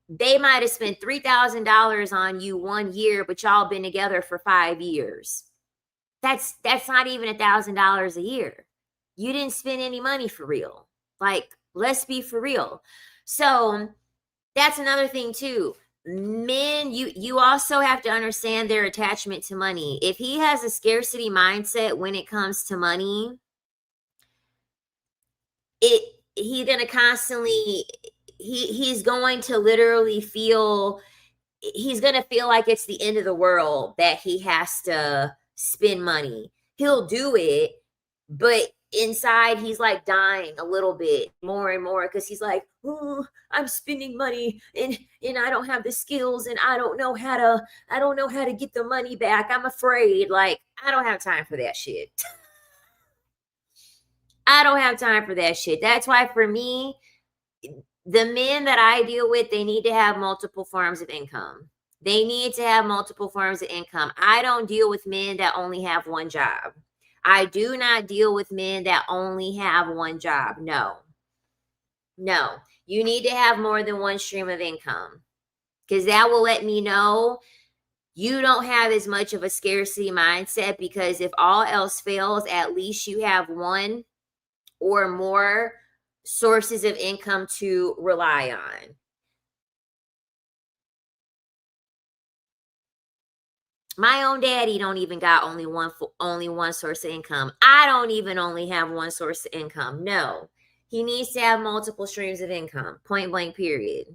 they might have spent $3,000 on you 1 year, but y'all been together for 5 years. That's not even $1,000 a year. You didn't spend any money for real. Like, let's be for real. So that's another thing too. Men, you also have to understand their attachment to money. If he has a scarcity mindset when it comes to money, he's going to constantly he's going to literally feel like it's the end of the world that he has to spend money. He'll do it, but inside he's like dying a little bit more and more because he's like, oh, I'm spending money and I don't have the skills and I don't know how to get the money back. I'm afraid. Like, I don't have time for that shit. I don't have time for that shit. That's why for me, the men that I deal with, they need to have multiple forms of income. They need to have multiple forms of income. I don't deal with men that only have one job. I do not deal with men that only have one job. No, no. You need to have more than one stream of income because that will let me know you don't have as much of a scarcity mindset, because if all else fails, at least you have one or more sources of income to rely on. My own daddy don't even got only one source of income. I don't even only have one source of income. No. He needs to have multiple streams of income. Point blank period.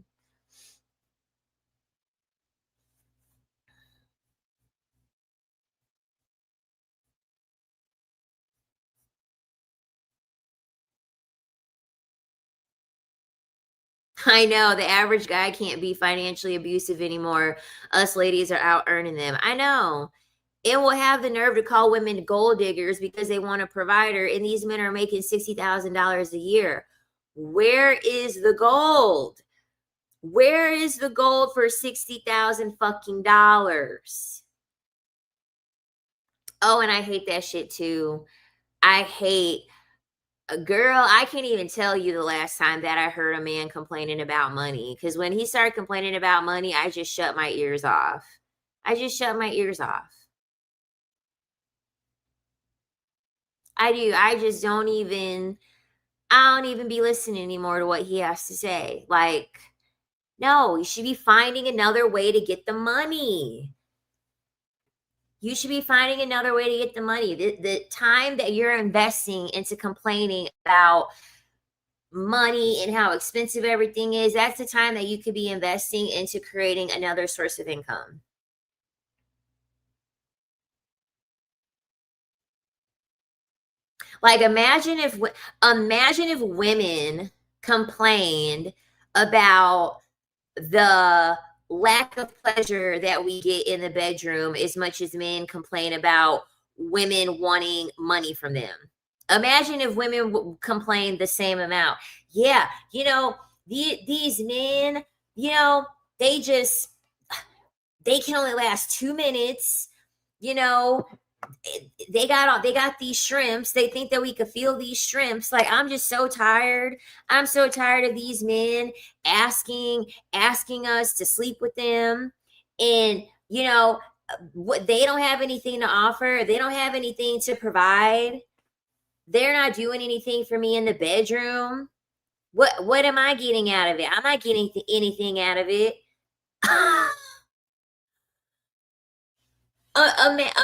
I know the average guy can't be financially abusive anymore. Us ladies are out earning them. I know. It will have the nerve to call women gold diggers because they want a provider, and these men are making $60,000 a year. Where is the gold? Where is the gold for 60,000 fucking dollars? Oh, and I hate that shit too. I hate a girl. I can't even tell you the last time that I heard a man complaining about money, because when he started complaining about money, I just shut my ears off. I just shut my ears off. I do. I don't even be listening anymore to what he has to say. Like, no, you should be finding another way to get the money. You should be finding another way to get the money. The time that you're investing into complaining about money and how expensive everything is, that's the time that you could be investing into creating another source of income. Like, imagine if women complained about the lack of pleasure that we get in the bedroom as much as men complain about women wanting money from them. Imagine if women complained the same amount. Yeah, these men, you know, they just they can only last 2 minutes. You know, they got these shrimps. They think that we could feel these shrimps. Like, I'm just so tired. I'm so tired of these men asking us to sleep with them, and what, they don't have anything to offer. They don't have anything to provide. They're not doing anything for me in the bedroom. What am I getting out of it? I'm not getting anything out of it.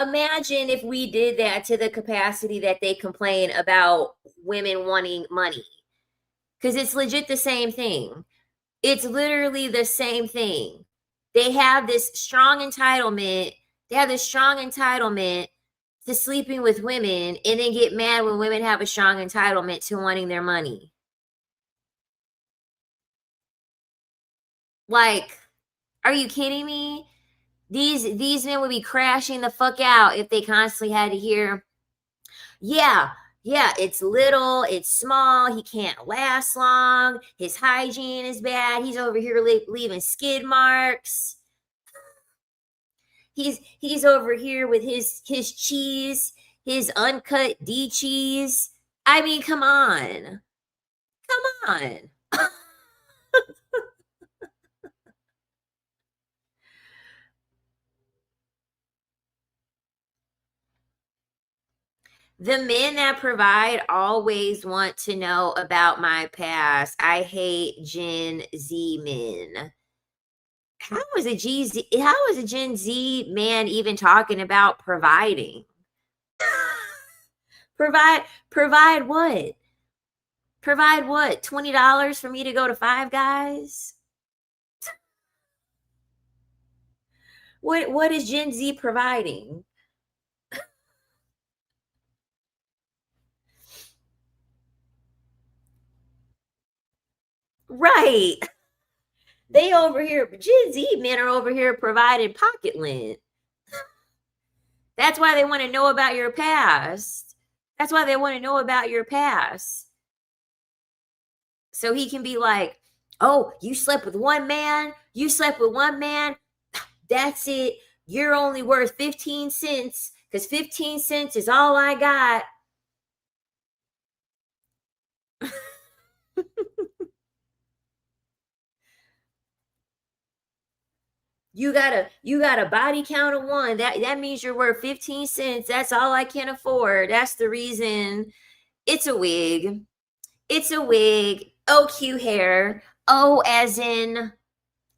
Imagine if we did that to the capacity that they complain about women wanting money, because it's legit the same thing. It's literally the same thing. They have this strong entitlement. They have this strong entitlement to sleeping with women, and then get mad when women have a strong entitlement to wanting their money. Like, are you kidding me? These men would be crashing the fuck out if they constantly had to hear, yeah, yeah, it's little, it's small, he can't last long, his hygiene is bad, he's over here leaving skid marks. He's over here with his cheese, his uncut D cheese. I mean, come on. Come on. The men that provide always want to know about my past. I hate Gen Z men. How is a Gen Z man even talking about providing? Provide what? Provide what? $20 for me to go to Five Guys? What is Gen Z providing? Right. They over here, Gen Z men are over here providing pocket lint. That's why they want to know about your past. That's why they want to know about your past. So he can be like, oh, you slept with one man, you slept with one man, that's it. You're only worth 15 cents because 15 cents is all I got. You got a body count of one. That means you're worth 15 cents. That's all I can afford. That's the reason. It's a wig. It's a wig. OQ hair. O as in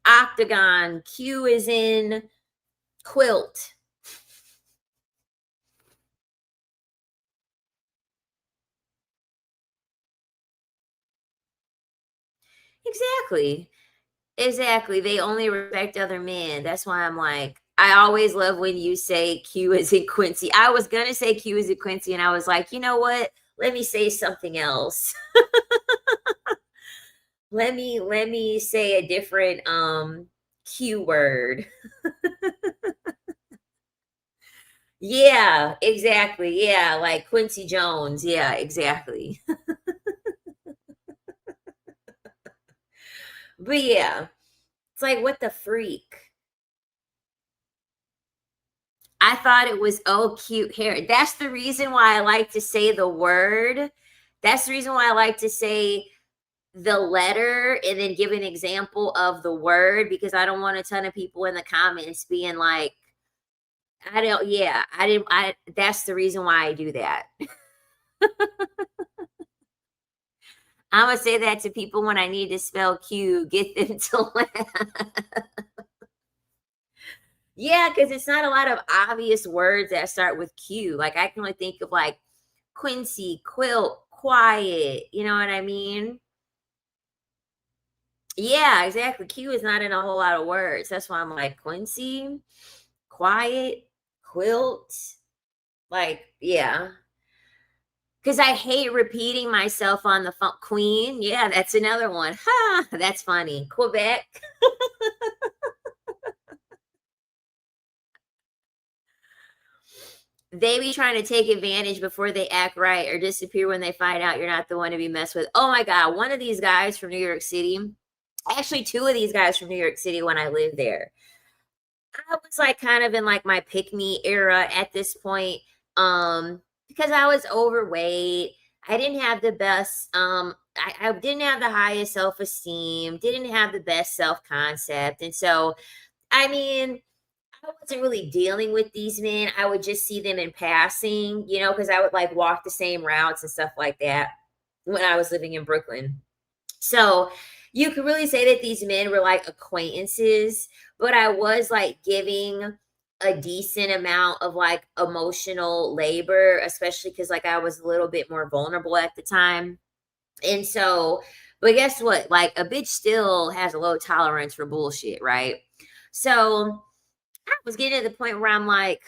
octagon. Q as in quilt. Exactly. Exactly. They only respect other men. That's why I'm like, I always love when you say Q is in Quincy. I was gonna say Q is in Quincy, and I was like, you know what? Let me say something else. Let me say a different Q word. Yeah, exactly. Yeah, like Quincy Jones. Yeah, exactly. But yeah, it's like what the freak. I thought it was oh cute hair. That's the reason why I like to say the word. That's the reason why I like to say the letter and then give an example of the word because I don't want a ton of people in the comments being like, I don't, yeah, I didn't, I, that's the reason why I do that. I'm going to say that to people when I need to spell Q, get them to laugh. Yeah, because it's not a lot of obvious words that start with Q. Like I can only think of like Quincy, quilt, quiet. You know what I mean? Yeah, exactly. Q is not in a whole lot of words. That's why I'm like Quincy, quiet, quilt. Like, yeah. Because I hate repeating myself on the phone. Queen. Yeah, that's another one. Ha, that's funny. Quebec. They be trying to take advantage before they act right or disappear when they find out you're not the one to be messed with. Oh my God. One of these guys from New York City, actually, two of these guys from New York City when I lived there. I was like kind of in like my pick me era at this point. Because I was overweight. I didn't have the best I didn't have the highest self-esteem, didn't have the best self-concept. And so I mean, I wasn't really dealing with these men. I would just see them in passing, because I would like walk the same routes and stuff like that when I was living in Brooklyn. So you could really say that these men were like acquaintances, but I was like giving a decent amount of like emotional labor, especially because like I was a little bit more vulnerable at the time. And so, but guess what? Like a bitch still has a low tolerance for bullshit, right? So I was getting to the point where I'm like,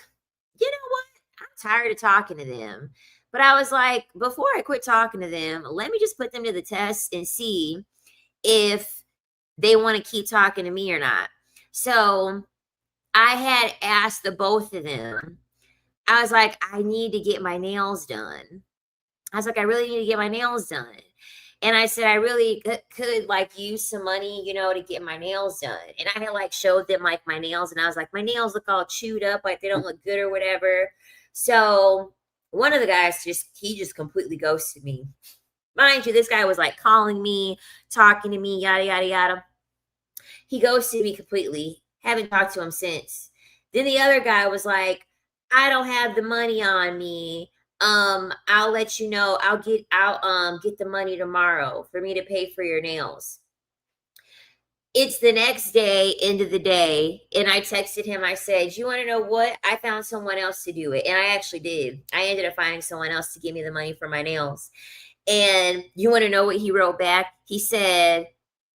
you know what? I'm tired of talking to them. But I was like, before I quit talking to them, let me just put them to the test and see if they want to keep talking to me or not. So I had asked the both of them, I was like, I need to get my nails done. I was like, I really need to get my nails done. And I said, I really could like use some money, to get my nails done. And I had like showed them like my nails, and I was like, my nails look all chewed up, like they don't look good or whatever. So one of the guys he just completely ghosted me. Mind you, this guy was like calling me, talking to me, yada, yada, yada. He ghosted me completely. Haven't talked to him since. Then the other guy was like, I don't have the money on me. I'll let you know. I'll get the money tomorrow for me to pay for your nails. It's the next day, end of the day, and I texted him. I said, you want to know what? I found someone else to do it. And I actually did. I ended up finding someone else to give me the money for my nails. And you want to know what he wrote back? He said,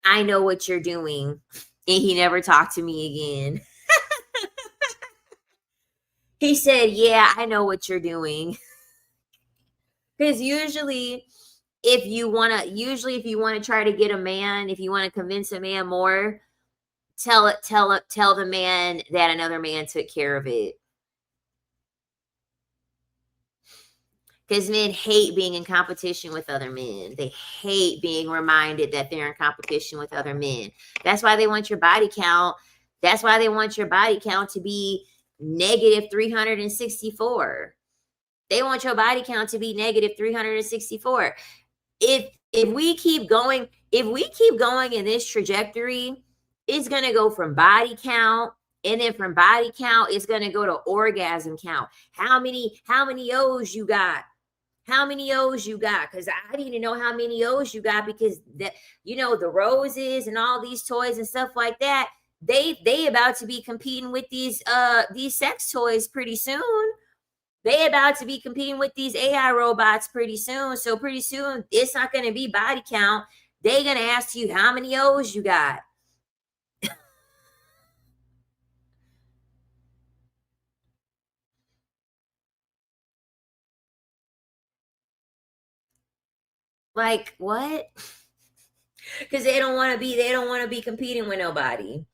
I know what you're doing. And he never talked to me again. He said, yeah, I know what you're doing. Because usually if you want to try to get a man, if you want to convince a man more, tell the man that another man took care of it. Because men hate being in competition with other men. They hate being reminded that they're in competition with other men. That's why they want your body count. That's why they want your body count to be negative 364. They want your body count to be negative 364. If we keep going, in this trajectory, it's gonna go from body count, and then from body count, it's gonna go to orgasm count. How many O's you got? How many O's you got? Because I need to know how many O's you got, because that, the roses and all these toys and stuff like that, they about to be competing with these sex toys pretty soon. They about to be competing with these AI robots pretty soon. So pretty soon, it's not going to be body count. They're going to ask you how many O's you got. Like, what? Because they don't want to be competing with nobody.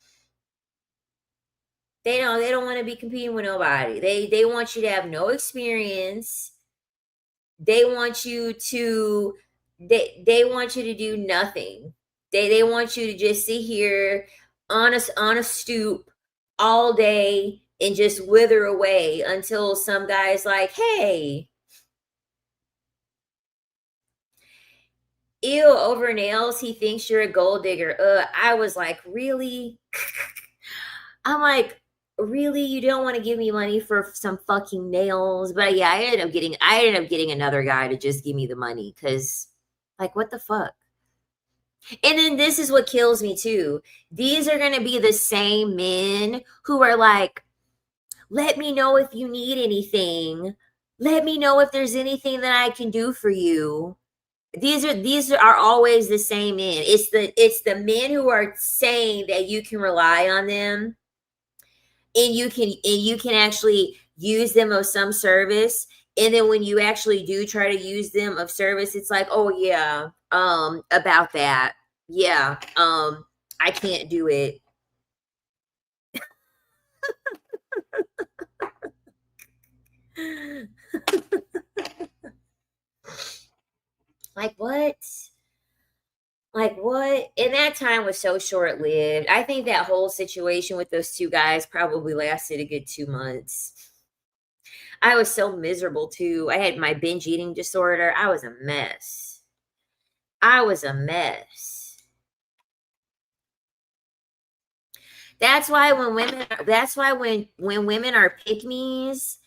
They don't want to be competing with nobody. They want you to have no experience. They want you to do nothing. They want you to just sit here on a stoop all day and just wither away until some guy's like, "Hey, ew, over nails, he thinks you're a gold digger." I was like, really? I'm like, really? You don't want to give me money for some fucking nails? But yeah, I ended up getting another guy to just give me the money, because, like, what the fuck? And then this is what kills me too. These are going to be the same men who are like, let me know if you need anything. Let me know if there's anything that I can do for you. These are always the same men. It's the men who are saying that you can rely on them, and you can actually use them of some service. And then when you actually do try to use them of service, it's like, oh yeah, about that. Yeah, I can't do it. Like what? Like what? And that time was so short lived. I think that whole situation with those two guys probably lasted a good 2 months. I was so miserable too. I had my binge eating disorder. I was a mess. I was a mess. That's why when women that's why when women are pick me's,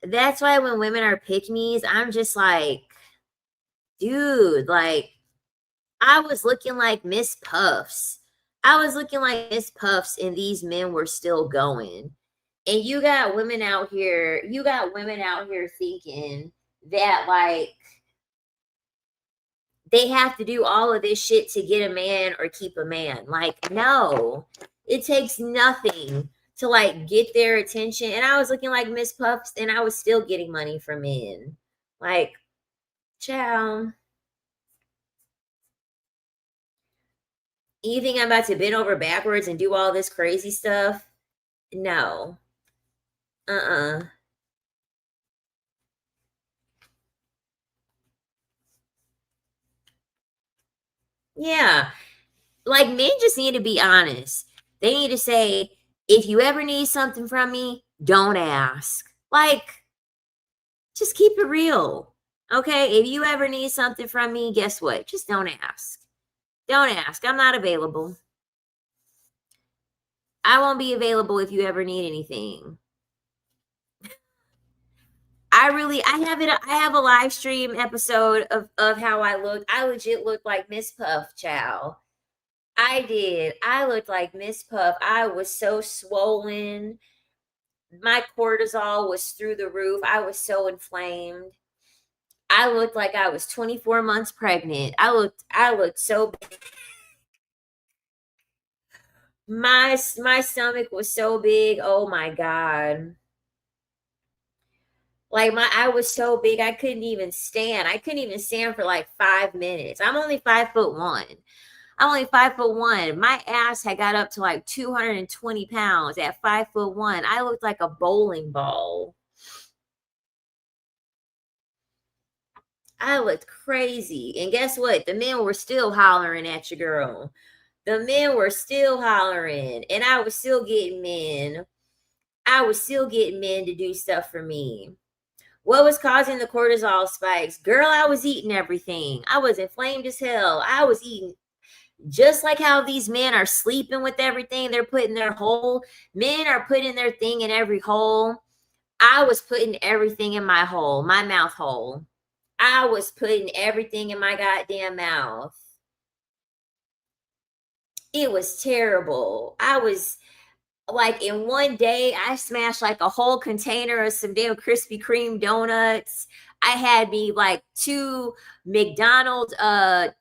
that's why when women are pick me's, I'm just like, dude, like, I was looking like Miss Puffs. I was looking like Miss Puffs, and these men were still going. And you got women out here thinking that, like, they have to do all of this shit to get a man or keep a man. Like, no. It takes nothing to, like, get their attention. And I was looking like Miss Puffs, and I was still getting money from men. Like, ciao. You think I'm about to bend over backwards and do all this crazy stuff? No. Uh-uh. Yeah. Like, men just need to be honest. They need to say, if you ever need something from me, don't ask. Like, just keep it real. Okay? If you ever need something from me, guess what? Just don't ask. Don't ask. I'm not available. I won't be available if you ever need anything. I have a live stream episode of how I look. I legit look like Miss Puff, child. I did. I looked like Miss Puff. I was so swollen. My cortisol was through the roof. I was so inflamed. I looked like I was 24 months pregnant. I looked so my stomach was so big. Oh my god. Like, I was so big I couldn't even stand. I couldn't even stand for like 5 minutes. I'm only 5'1". I'm only 5'1". My ass had got up to like 220 pounds at 5'1". I looked like a bowling ball. I looked crazy. And guess what? The men were still hollering at your girl. The men were still hollering, and I was still getting men. I was still getting men to do stuff for me. What was causing the cortisol spikes? Girl, I was eating everything. I was inflamed as hell. I was eating just like how these men are sleeping with everything. They're putting their hole. Men are putting their thing in every hole. I was putting everything in my hole, my mouth hole. I was putting everything in my goddamn mouth. It was terrible. I was like, in one day, I smashed like a whole container of some damn Krispy Kreme donuts. I had me like 2 McDonald's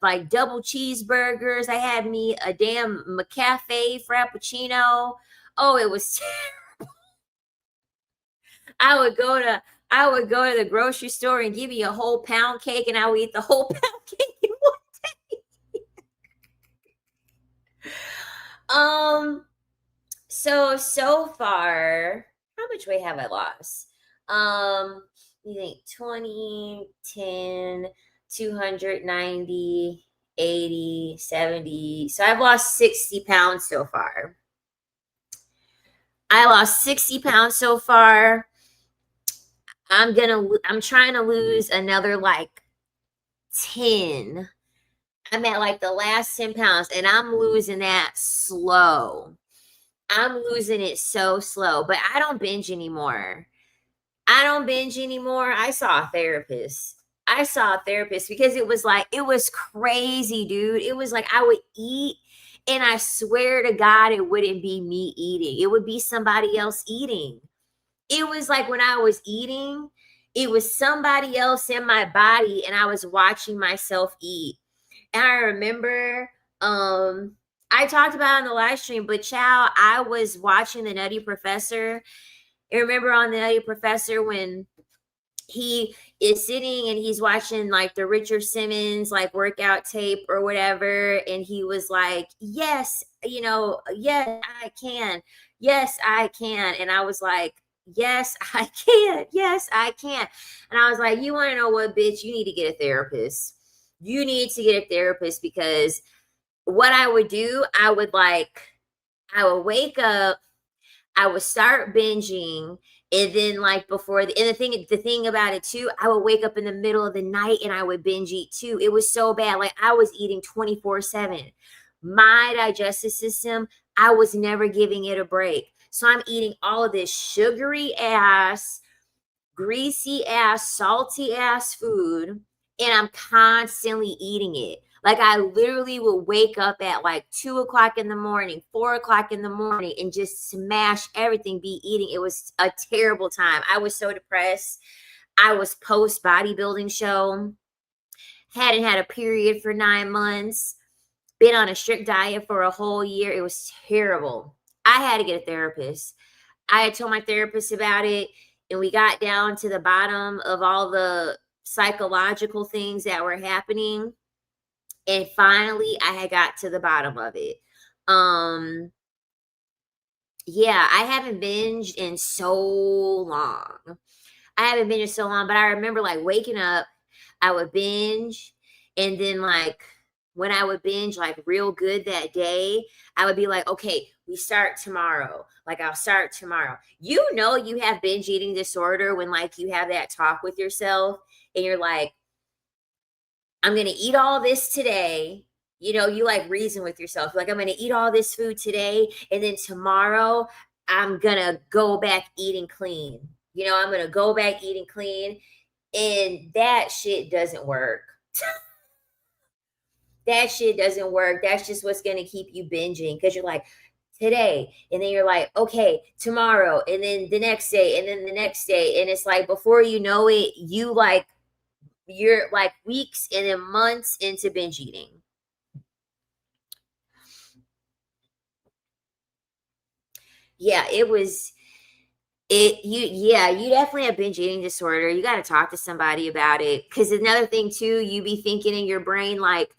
like double cheeseburgers. I had me a damn McCafe Frappuccino. Oh, it was I would go to the grocery store and give me a whole pound cake, and I would eat the whole pound cake in one day. So far, how much weight have I lost? You think 20, 10, 290, 80, 70. So I've lost 60 pounds so far. I lost 60 pounds so far. I'm trying to lose another like 10. I'm at like the last 10 pounds, and I'm losing that slow. I'm losing it so slow, but I don't binge anymore. I saw a therapist. Because it was crazy, dude. It was like I would eat, and I swear to God, it wouldn't be me eating. It would be somebody else eating. It was like when I was eating, it was somebody else in my body, and I was watching myself eat. And I remember, I talked about it on the live stream, but child, I was watching the Nutty Professor. I remember on the Nutty Professor when he is sitting and he's watching like the Richard Simmons like workout tape or whatever, and he was like, yes, yes, I can. Yes, I can. And I was like, yes, I can. Yes, I can. And I was like, you want to know what, bitch? You need to get a therapist. You need to get a therapist, because what I would do, I would wake up, I would start binging, and then like the thing about it too, I would wake up in the middle of the night and I would binge eat too. It was so bad. Like I was eating 24/7. My digestive system, I was never giving it a break. So I'm eating all of this sugary ass, greasy ass, salty ass food, and I'm constantly eating it. Like I literally would wake up at like 2 o'clock in the morning, 4 o'clock in the morning, and just smash everything, be eating. It was a terrible time. I was so depressed. I was post bodybuilding show, hadn't had a period for 9 months, been on a strict diet for a whole year. It was terrible. I had to get a therapist. I had told my therapist about it, and we got down to the bottom of all the psychological things that were happening. And finally, I had got to the bottom of it. Yeah, I haven't binged in so long. But I remember like waking up, I would binge, and then like when I would binge like real good that day, I would be like, okay, we start tomorrow. Like I'll start tomorrow. You have binge eating disorder when like you have that talk with yourself and you're like, I'm going to eat all this today. You like reason with yourself. Like, I'm going to eat all this food today, and then tomorrow I'm going to go back eating clean. I'm going to go back eating clean. And that shit doesn't work. That shit doesn't work. That's just what's going to keep you binging, because you're like, today, and then you're like, okay, tomorrow, and then the next day, and then the next day. And it's like, before you know it, you're like weeks and then months into binge eating. Yeah, you definitely have binge eating disorder. You got to talk to somebody about it, because another thing too, you be thinking in your brain like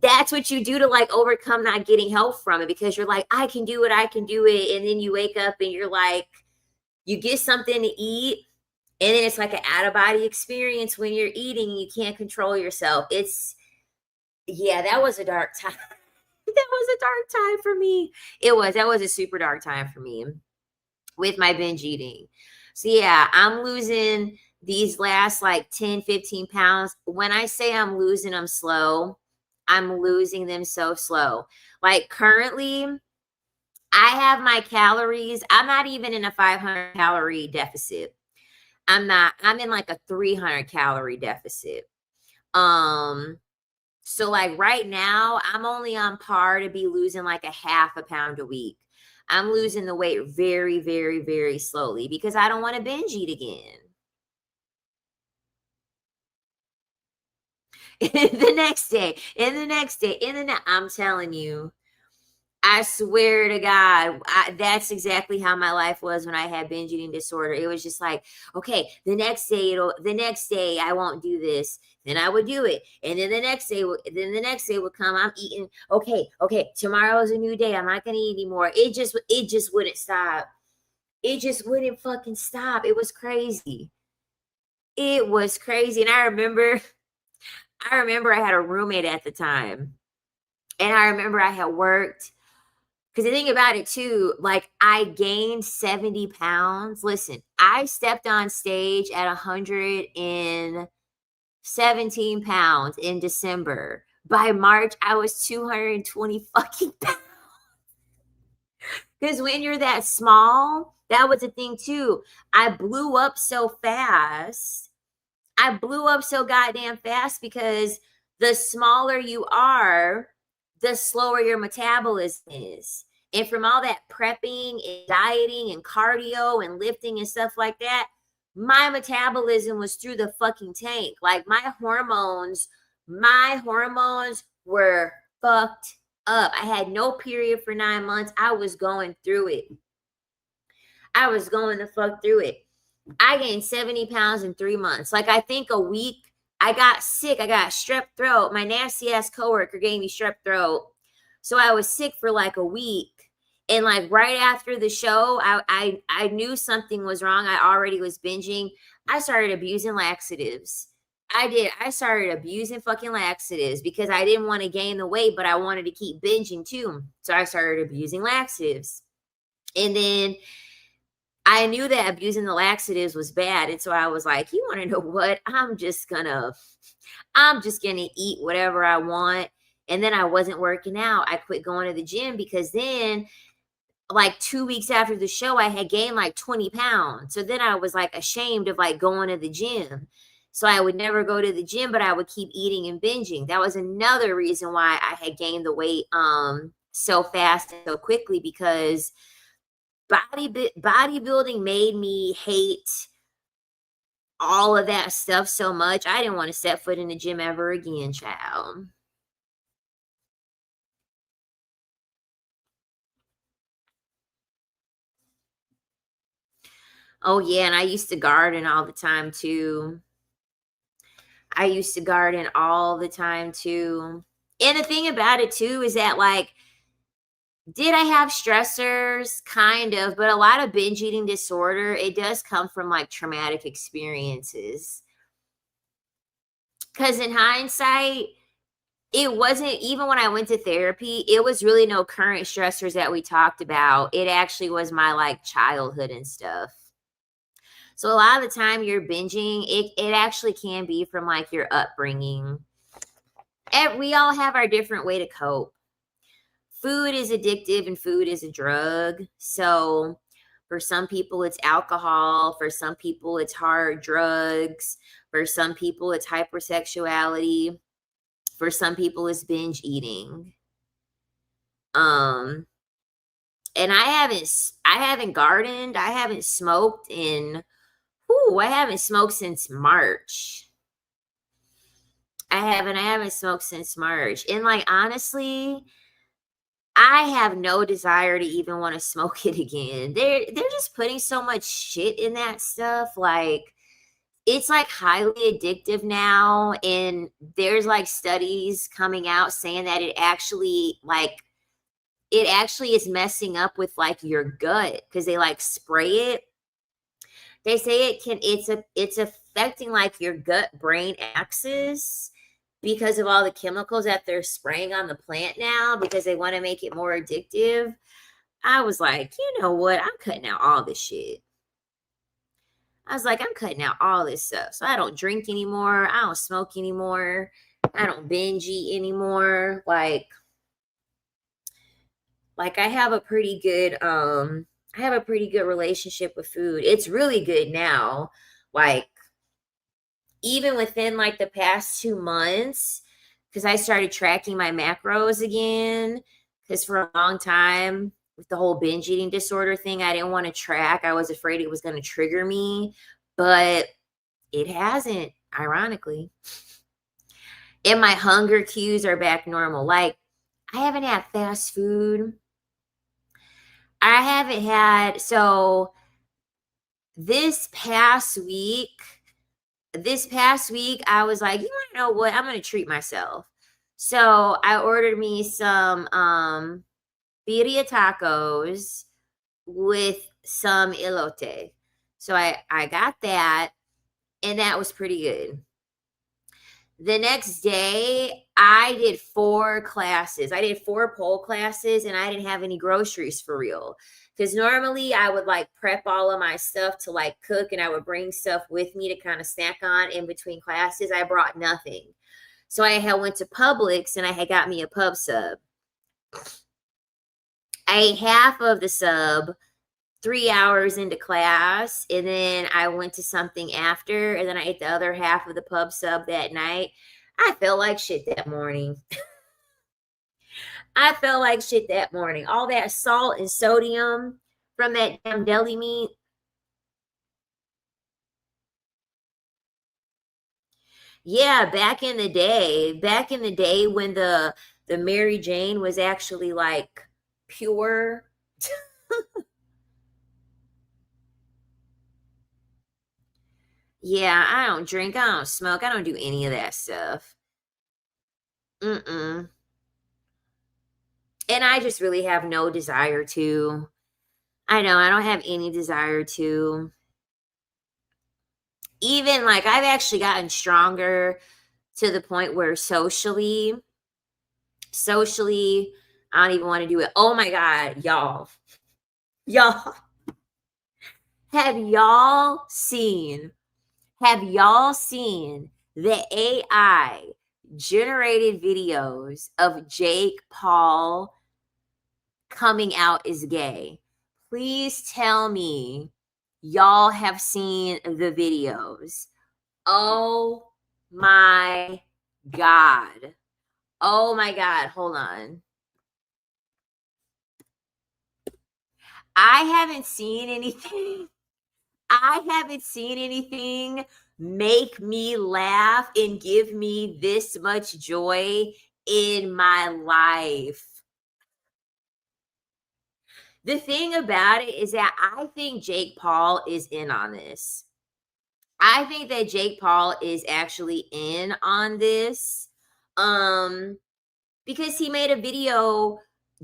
that's what you do to like overcome not getting help from it, because you're like, I can do it, and then you wake up and you're like, you get something to eat, And then it's like an out of body experience when you're eating and you can't control yourself. Yeah, that was a dark time. That was a dark time for me. That was a super dark time for me with my binge eating. So yeah, I'm losing these last like 10, 15 pounds. When I say I'm losing them slow, I'm losing them so slow. Like currently, I have my calories. I'm not even in a 500 calorie deficit. I'm not. I'm in like a 300 calorie deficit. Um, so like right now, I'm only on par to be losing like a half a pound a week. I'm losing the weight very, very, very slowly because I don't want to binge eat again. The next day, and the next day, I'm telling you, I swear to God, that's exactly how my life was when I had binge eating disorder. It was just like, okay, the next day I won't do this. Then I would do it. And then the next day would come. I'm eating. Okay, tomorrow's a new day. I'm not going to eat anymore. It just wouldn't stop. It just wouldn't fucking stop. It was crazy. It was crazy. And I remember I had a roommate at the time. And I remember I had worked. Because the thing about it too, like I gained 70 pounds. Listen, I stepped on stage at 117 pounds in December. By March, I was 220 fucking pounds. Because when you're that small, that was the thing too. I blew up so fast. I blew up so goddamn fast because the smaller you are, the slower your metabolism is. And from all that prepping and dieting and cardio and lifting and stuff like that, my metabolism was through the fucking tank. Like my hormones were fucked up. I had no period for 9 months. I was going through it. I was going the fuck through it. I gained 70 pounds in 3 months. Like I think a week, I got sick. I got strep throat. My nasty ass coworker gave me strep throat. So I was sick for like a week. And like right after the show, I knew something was wrong. I already was binging. I started abusing laxatives. I did. I started abusing fucking laxatives because I didn't want to gain the weight, but I wanted to keep binging too. So I started abusing laxatives. And then I knew that abusing the laxatives was bad. And so I was like, you want to know what? I'm just gonna eat whatever I want. And then I wasn't working out. I quit going to the gym because then like 2 weeks after the show, I had gained like 20 pounds. So then I was like ashamed of like going to the gym. So I would never go to the gym, but I would keep eating and binging. That was another reason why I had gained the weight so fast and so quickly, because bodybuilding made me hate all of that stuff so much. I didn't want to set foot in the gym ever again, child. Oh yeah, and I used to garden all the time too. I used to garden all the time too. And the thing about it too is that like, did I have stressors? Kind of, but a lot of binge eating disorder, it does come from like traumatic experiences. Because in hindsight, it wasn't, even when I went to therapy, it was really no current stressors that we talked about. It actually was my like childhood and stuff. So a lot of the time you're binging, it actually can be from like your upbringing. We all have our different way to cope. Food is addictive and food is a drug. So for some people, it's alcohol. For some people, it's hard drugs. For some people, it's hypersexuality. For some people, it's binge eating. And I haven't gardened. I haven't smoked I haven't smoked since March. I haven't smoked since March. And like, honestly, I have no desire to even want to smoke it again. They're just putting so much shit in that stuff. Like it's like highly addictive now, and there's like studies coming out saying that it actually is messing up with like your gut because they like spray it. They say it's affecting like your gut brain axis because of all the chemicals that they're spraying on the plant now because they want to make it more addictive. I was like, you know what? I'm cutting out all this shit. I was like, I'm cutting out all this stuff. So I don't drink anymore. I don't smoke anymore. I don't binge eat anymore. Like I have a pretty good relationship with food. It's really good now. Like even within like the past 2 months, because I started tracking my macros again. Because for a long time, with the whole binge eating disorder thing, I didn't want to track. I was afraid it was going to trigger me, but it hasn't, ironically. And my hunger cues are back normal. Like, I haven't had fast food. I haven't had, so this past week, I was like, you want to know what? I'm going to treat myself. So I ordered me some birria tacos with some elote. So I got that, and that was pretty good. The next day, I did 4 classes. I did 4 pole classes, and I didn't have any groceries for real. Because normally I would like prep all of my stuff to like cook, and I would bring stuff with me to kind of snack on in between classes. I brought nothing. So I had went to Publix, and I had got me a pub sub. I ate half of the sub 3 hours into class, and then I went to something after, and then I ate the other half of the pub sub that night. I felt like shit that morning. I felt like shit that morning. All that salt and sodium from that damn deli meat. Yeah, back in the day when the Mary Jane was actually like pure. Yeah, I don't drink, I don't smoke, I don't do any of that stuff. Mm-mm. And I just really have no desire to. I know I don't have any desire to. Even like I've actually gotten stronger to the point where socially, I don't even want to do it. Oh my God, y'all. Y'all, have y'all seen, have y'all seen the AI generated videos of Jake Paul coming out as gay? Please tell me y'all have seen the videos. Oh my God. Oh my God. Hold on. I haven't seen anything. I haven't seen anything make me laugh and give me this much joy in my life. The thing about it is that I think Jake Paul is in on this. I think that Jake Paul is actually in on this. Um because he made a video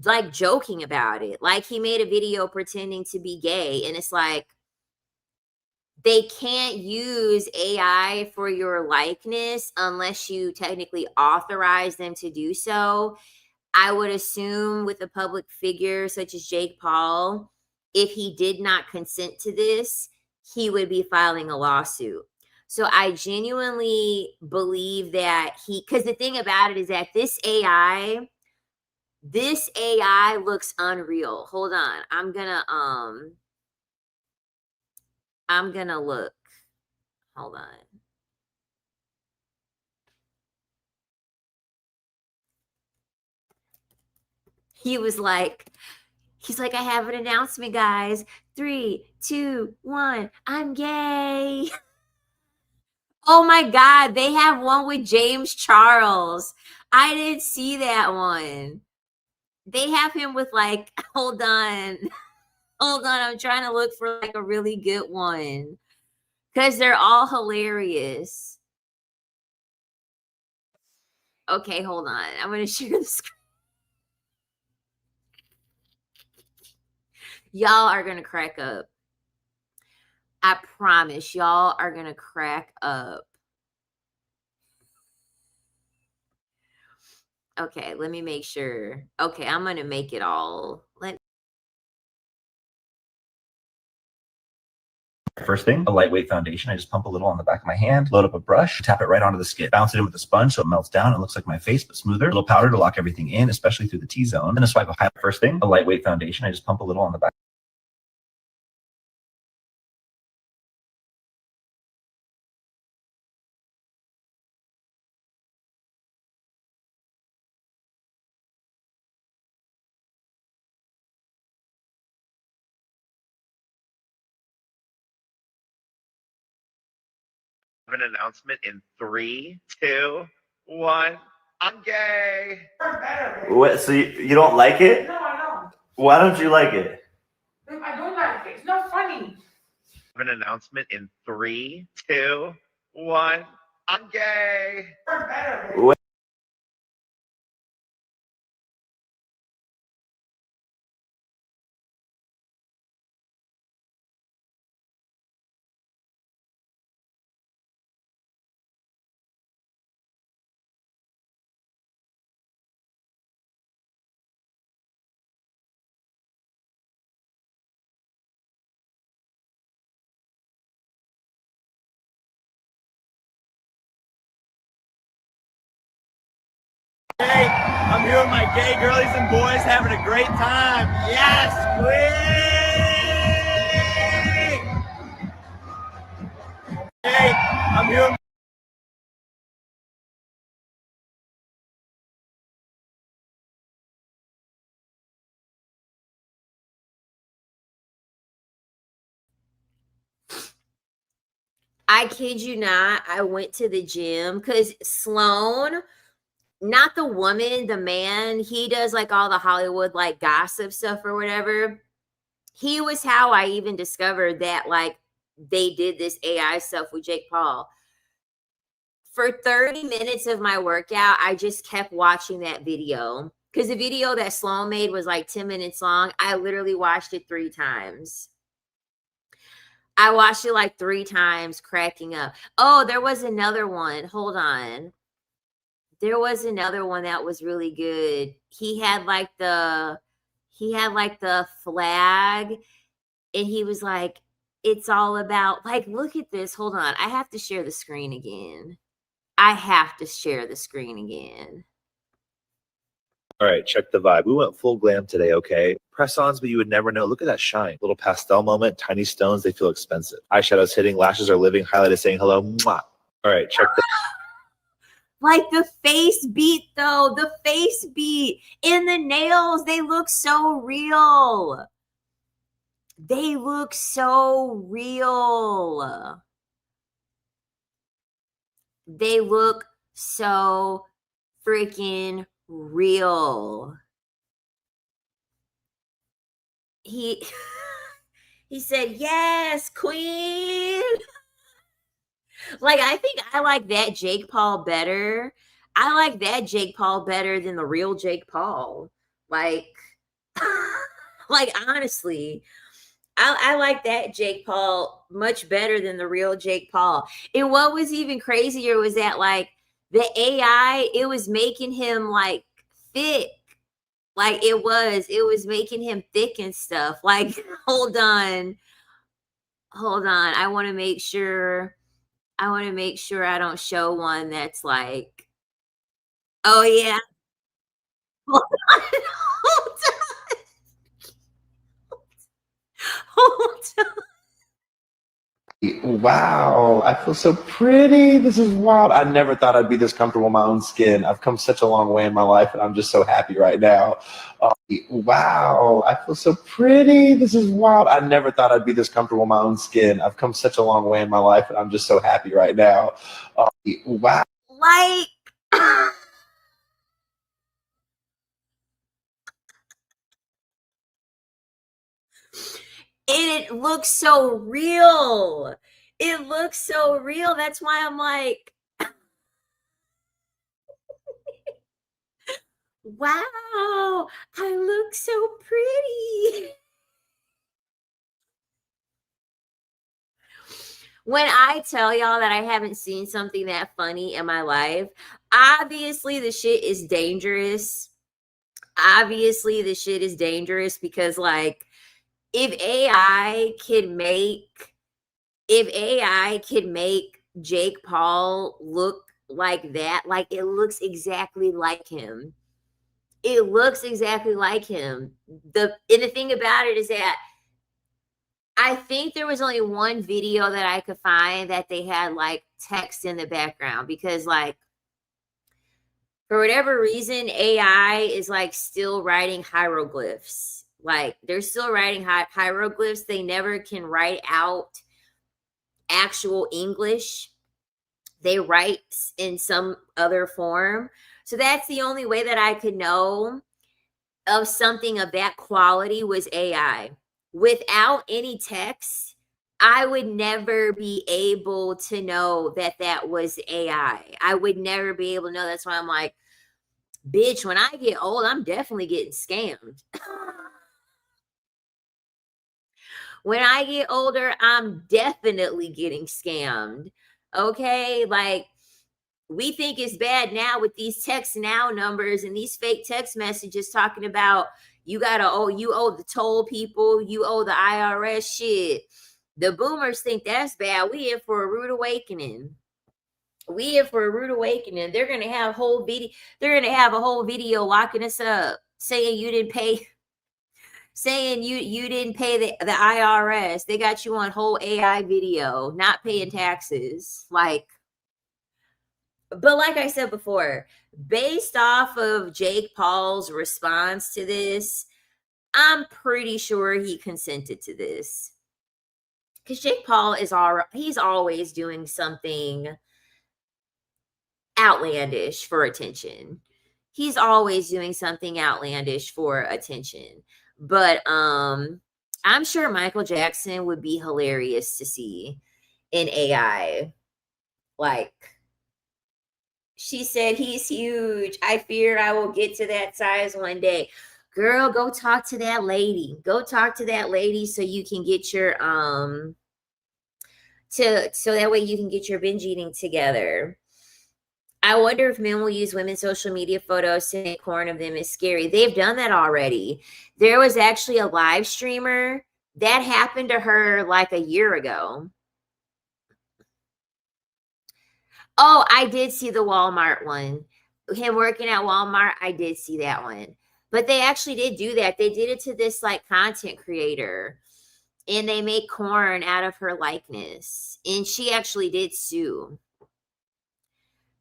like joking about it. Like he made a video pretending to be gay, and it's like they can't use AI for your likeness unless you technically authorize them to do so. I would assume with a public figure such as Jake Paul, if he did not consent to this, he would be filing a lawsuit. So I genuinely believe that because the thing about it is that this AI looks unreal. Hold on. I'm gonna look. Hold on. He was like, he's like, I have an announcement, guys. 3, 2, 1. I'm gay. Oh my God. They have one with James Charles. I didn't see that one. They have him with like, hold on. Hold on. I'm trying to look for like a really good one because they're all hilarious. Okay, hold on. I'm going to share the screen. Y'all are going to crack up. I promise y'all are gonna crack up. Okay, let me make sure. Okay, I'm gonna make it all. First thing, a lightweight foundation. I just pump a little on the back of my hand, load up a brush, tap it right onto the skin, bounce it in with a sponge so it melts down. It looks like my face, but smoother. A little powder to lock everything in, especially through the T-zone. Then a swipe of highlight. First thing, a lightweight foundation. I just pump a little on the back. An announcement in 3, 2, 1. I'm gay. What? So you don't like it? No, I don't. Why don't you like it? I don't like it. It's not funny. An announcement in 3, 2, 1. I'm gay. What? Hey, I'm here with my gay girlies and boys having a great time. Yes, queen! Hey, I'm here with I kid you not, I went to the gym because Sloan, not the woman, the man, he does like all the Hollywood like gossip stuff or whatever. He was how I even discovered that like they did this AI stuff with Jake Paul. For 30 minutes of my workout, I just kept watching that video because the video that Sloan made was like 10 minutes long. I literally watched it 3 times. I watched it like 3 times, cracking up. Oh, there was another one. Hold on. There was another one that was really good. He had like the flag and he was like, it's all about like, look at this. Hold on. I have to share the screen again. I have to share the screen again. All right, check the vibe. We went full glam today, okay? Press-ons, but you would never know. Look at that shine. Little pastel moment, tiny stones, they feel expensive. Eyeshadows hitting, lashes are living, highlight is saying hello. Mwah. All right, check the... Like the face beat though, the face beat and the nails, they look so real. They look so real. They look so freaking real. He he said, "Yes, queen." Like I think I like that Jake Paul better. I like that Jake Paul better than the real Jake Paul. Like like honestly, I like that Jake Paul much better than the real Jake Paul. And what was even crazier was that like the AI, it was making him like thick. Like it was making him thick and stuff. Like, hold on. Hold on. I want to make sure I don't show one that's like, oh yeah. Hold on. Hold on. Hold on. Wow, I feel so pretty. This is wild. I never thought I'd be this comfortable in my own skin. I've come such a long way in my life, and I'm just so happy right now. Wow, I feel so pretty. This is wild. I never thought I'd be this comfortable in my own skin. I've come such a long way in my life, and I'm just so happy right now. Wow. Like and it looks so real. It looks so real. That's why I'm like, wow, I look so pretty. When I tell y'all that I haven't seen something that funny in my life, obviously the shit is dangerous. Obviously the shit is dangerous because like if AI can make Jake Paul look like that, like it looks exactly like him. It looks exactly like him. And the thing about it is that I think there was only one video that I could find that they had like text in the background because like for whatever reason AI is like still writing hieroglyphs. Like they're still writing hieroglyphs. They never can write out actual English. They write in some other form. So that's the only way that I could know of something of that quality was AI. Without any text, I would never be able to know that that was AI. I would never be able to know. That's why I'm like, bitch, when I get old, I'm definitely getting scammed. When I get older, I'm definitely getting scammed. Okay? Like, we think it's bad now with these text now numbers and these fake text messages talking about you owe the toll people, you owe the IRS shit. The boomers think that's bad. We in for a rude awakening. They're gonna have a whole video locking us up, saying you didn't pay the IRS. They got you on whole AI video, not paying taxes. But like I said before, based off of Jake Paul's response to this, I'm pretty sure he consented to this. Because Jake Paul he's always doing something outlandish for attention. He's always doing something outlandish for attention. But I'm sure Michael Jackson would be hilarious to see in AI. Like, she said, he's huge. I fear I will get to that size one day. Girl, go talk to that lady. Go talk to that lady so you can get your so that way you can get your binge eating together. I wonder if men will use women's social media photos to make porn of them is scary. They've done that already. There was actually a live streamer that happened to her like a year ago. Oh, I did see the Walmart one. Him working at Walmart, I did see that one. But they actually did do that. They did it to this like content creator. And they make corn out of her likeness. And she actually did sue.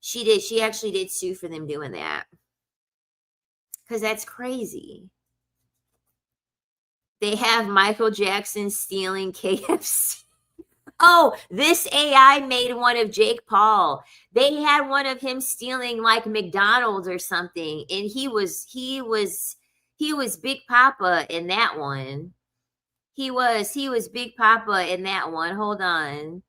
She did. She actually did sue for them doing that. Because that's crazy. They have Michael Jackson stealing KFC. Oh, this AI made one of Jake Paul. They had one of him stealing like McDonald's or something, and he was Big Papa in that one. He was Big Papa in that one. Hold on.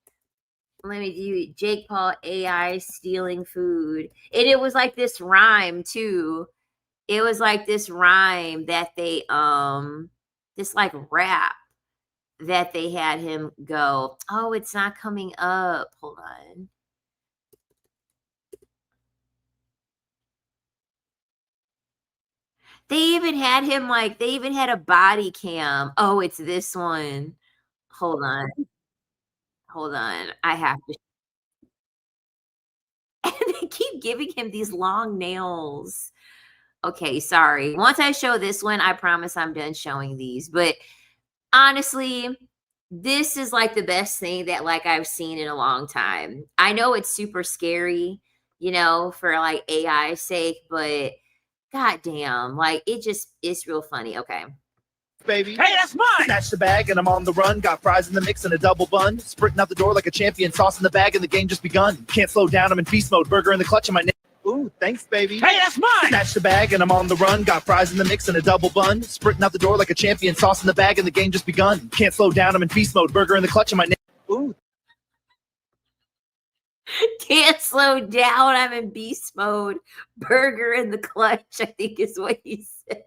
Let me do Jake Paul AI stealing food. And it was like this rhyme too. It was like this rhyme that they this like rap that they had him go. Oh, it's not coming up. Hold on. They even had him like, they even had a body cam. Oh, it's this one. Hold on. Hold on. I have to. And they keep giving him these long nails. Okay, sorry. Once I show this one, I promise I'm done showing these. But honestly, this is like the best thing that like I've seen in a long time. I know it's super scary, you know, for like AI's sake, but goddamn, like it's real funny. Okay. Baby. Hey, that's mine! Snatch the bag and I'm on the run. Got fries in the mix and a double bun. Sprinting out the door like a champion. Sauce in the bag and the game just begun. Can't slow down, I'm in beast mode. Burger in the clutch and my name. Ooh, thanks, baby. Hey, that's mine! Snatch the bag and I'm on the run. Got fries in the mix and a double bun. Sprinting out the door like a champion. Sauce in the bag and the game just begun. Can't slow down, I'm in beast mode. Burger in the clutch and my name. Ooh. Can't slow down. I'm in beast mode. Burger in the clutch, I think is what he said.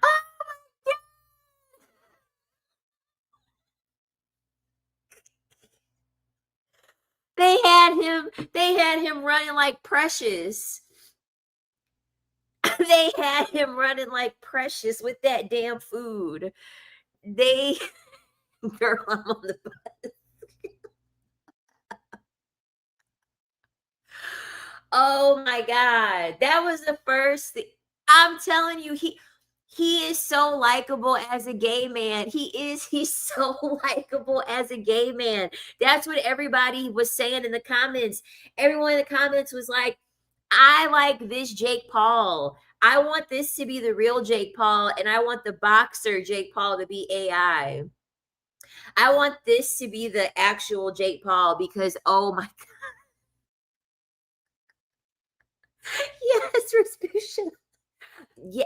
Oh my God. They had him running like Precious. They had him running like Precious with that damn food. They, girl, I'm on the bus. Oh my God. That was the first thing. I'm telling you, he is so likable as a gay man. He's so likable as a gay man. That's what everybody was saying in the comments. Everyone in the comments was like, I like this Jake Paul. I want this to be the real Jake Paul, and I want the boxer Jake Paul to be AI. I want this to be the actual Jake Paul because, oh my God. Yes, Rasputia. Yeah.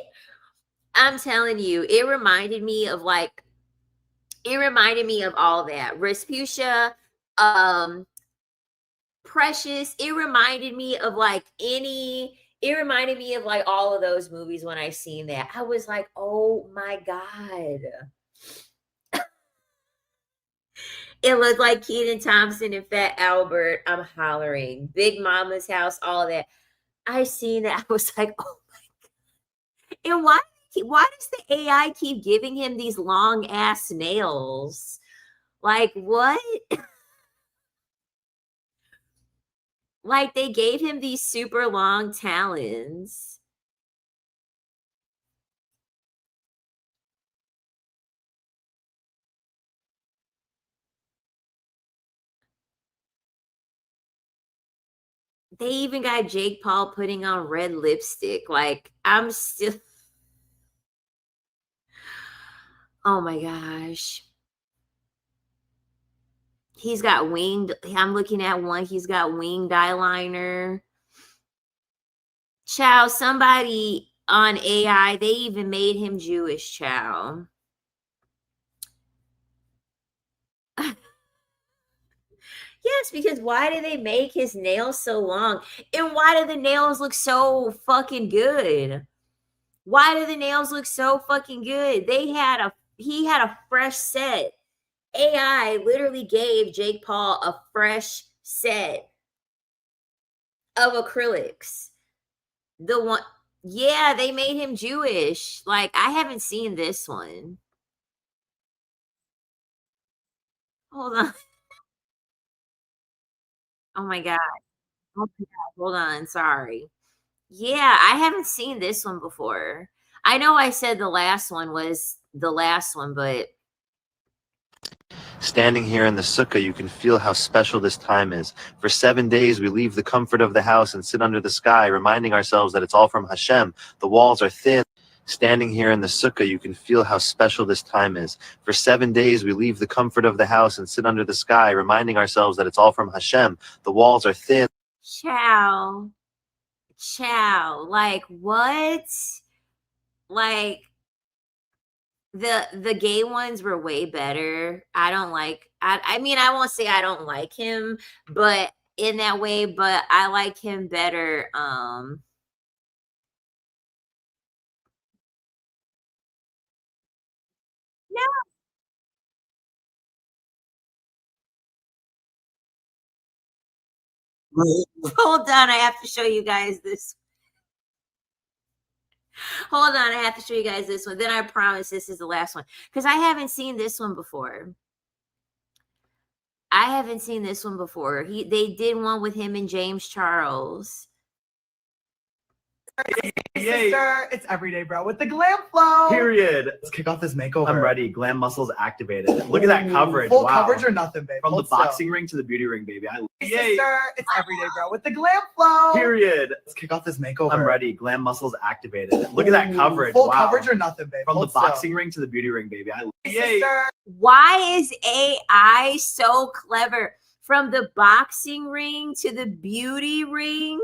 I'm telling you, it reminded me of all that. Rasputia, Precious. It reminded me of all of those movies when I seen that. I was like, oh my God. It looked like Kenan Thompson and Fat Albert. I'm hollering. Big Mama's House, all of that. I seen that. I was like, oh my God. And why does the AI keep giving him these long ass nails? Like, what? Like, they gave him these super long talons. They even got Jake Paul putting on red lipstick. Like, I'm still. Oh my gosh. He's got winged. I'm looking at one. He's got winged eyeliner. Chow, somebody on AI, they even made him Jewish, Chow. Yes, because why do they make his nails so long? And why do the nails look so fucking good? Why do the nails look so fucking good? He had a fresh set. AI literally gave Jake Paul a fresh set of acrylics. The one, yeah, they made him Jewish. Like, I haven't seen this one. Hold on. Oh my God. Oh my God. Hold on. Sorry. Yeah, I haven't seen this one before. I know I said the last one was the last one, but Standing here in the sukkah, you can feel how special this time is. For 7 days, we leave the comfort of the house and sit under the sky, reminding ourselves that it's all from Hashem. The walls are thin. Standing here in the sukkah, you can feel how special this time is. For 7 days, we leave the comfort of the house and sit under the sky, reminding ourselves that it's all from Hashem. The walls are thin. Chow. Like, what? Like, the gay ones were way better. I mean, I won't say I don't like him, but in that way, but I like him better. No. Hold on, I have to show you guys this. Hold on, I have to show you guys this one. Then I promise this is the last one because I haven't seen this one before. They did one with him and James Charles. Yay. Sister, it's everyday, bro, with the glam flow. Period. Let's kick off this makeover. I'm ready. Glam muscles activated. Look at that coverage. Full Wow. coverage or nothing, babe. From Hold the boxing ring to the beauty ring, baby. Yay. Sister, it's everyday, bro, with the glam flow. Period. Let's kick off this makeover. I'm ready. Glam muscles activated. Look at that coverage. Full Wow. coverage or nothing, babe. From the Hold still. boxing ring to the beauty ring, baby. Yay. Sister. Why is AI so clever? From the boxing ring to the beauty ring?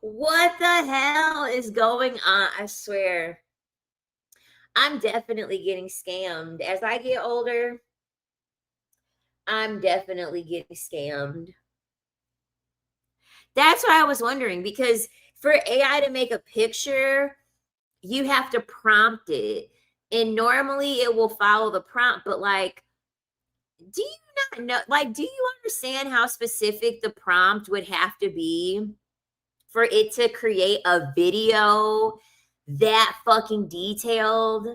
What the hell is going on? I swear. I'm definitely getting scammed. As I get older, I'm definitely getting scammed. That's what I was wondering, because for AI to make a picture, you have to prompt it. And normally it will follow the prompt, but like, do you not know, like, do you understand how specific the prompt would have to be for it to create a video that fucking detailed?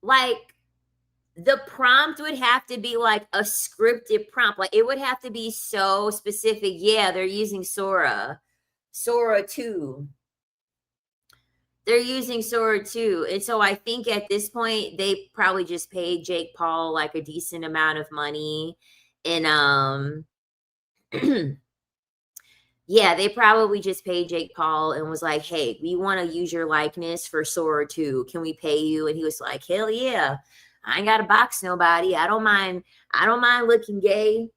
Like, the prompt would have to be like a scripted prompt. Like, it would have to be so specific. Yeah, they're using Sora 2. They're using Sora 2. And so I think at this point, they probably just paid Jake Paul like a decent amount of money. And yeah, they probably just paid Jake Paul and was like, hey, we want to use your likeness for Sora 2. Can we pay you? And he was like, hell yeah. I ain't got to box nobody. I don't mind looking gay.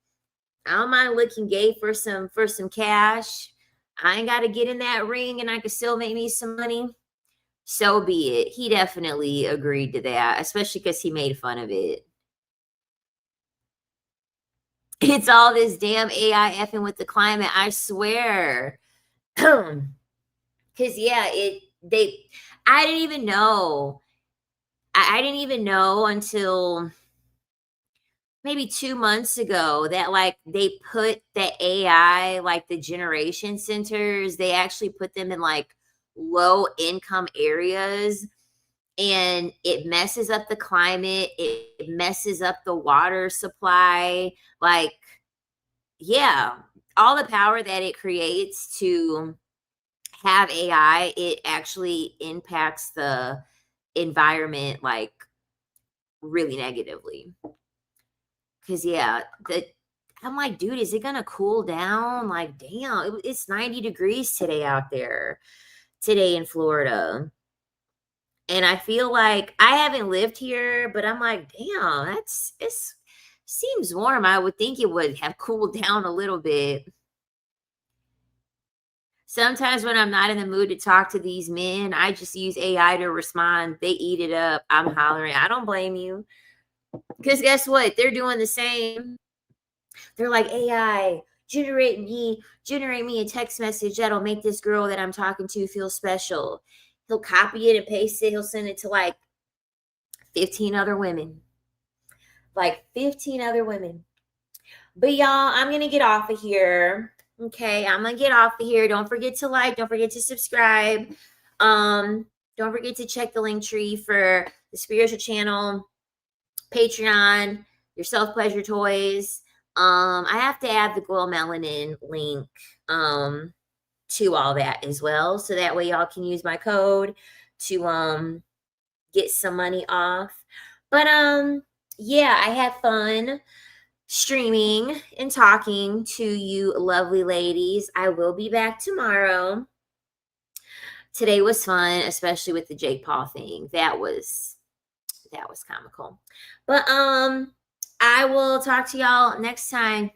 I don't mind looking gay for some cash. I ain't got to get in that ring and I can still make me some money. So be it. He definitely agreed to that, especially because he made fun of it. It's all this damn AI effing with the climate, I swear. Because, yeah, I didn't even know. I didn't even know until maybe 2 months ago that, like, they put the AI, like, the generation centers, they actually put them in, like, low income areas, and it messes up the climate. It messes up the water supply. Like, yeah, all the power that it creates to have AI, it actually impacts the environment like really negatively. Because yeah, I'm like, dude, is it gonna cool down? Like, damn, it's 90 degrees today out there, today in Florida. And I feel like I haven't lived here, but I'm like, damn, it seems warm. I would think it would have cooled down a little bit. Sometimes when I'm not in the mood to talk to these men, I just use AI to respond. They eat it up. I'm hollering. I don't blame you. Because guess what? They're doing the same. They're like, AI, generate me a text message that'll make this girl that I'm talking to feel special. He'll copy it and paste it. He'll send it to like 15 other women. Like 15 other women. But y'all, I'm going to get off of here. Okay, I'm going to get off of here. Don't forget to like. Don't forget to subscribe. Don't forget to check the link tree for the spiritual channel, Patreon, your self-pleasure toys. I have to add the Glow Melanin link to all that as well. So that way y'all can use my code to get some money off. But yeah, I had fun streaming and talking to you lovely ladies. I will be back tomorrow. Today was fun, especially with the Jake Paul thing. That was comical. But I will talk to y'all next time.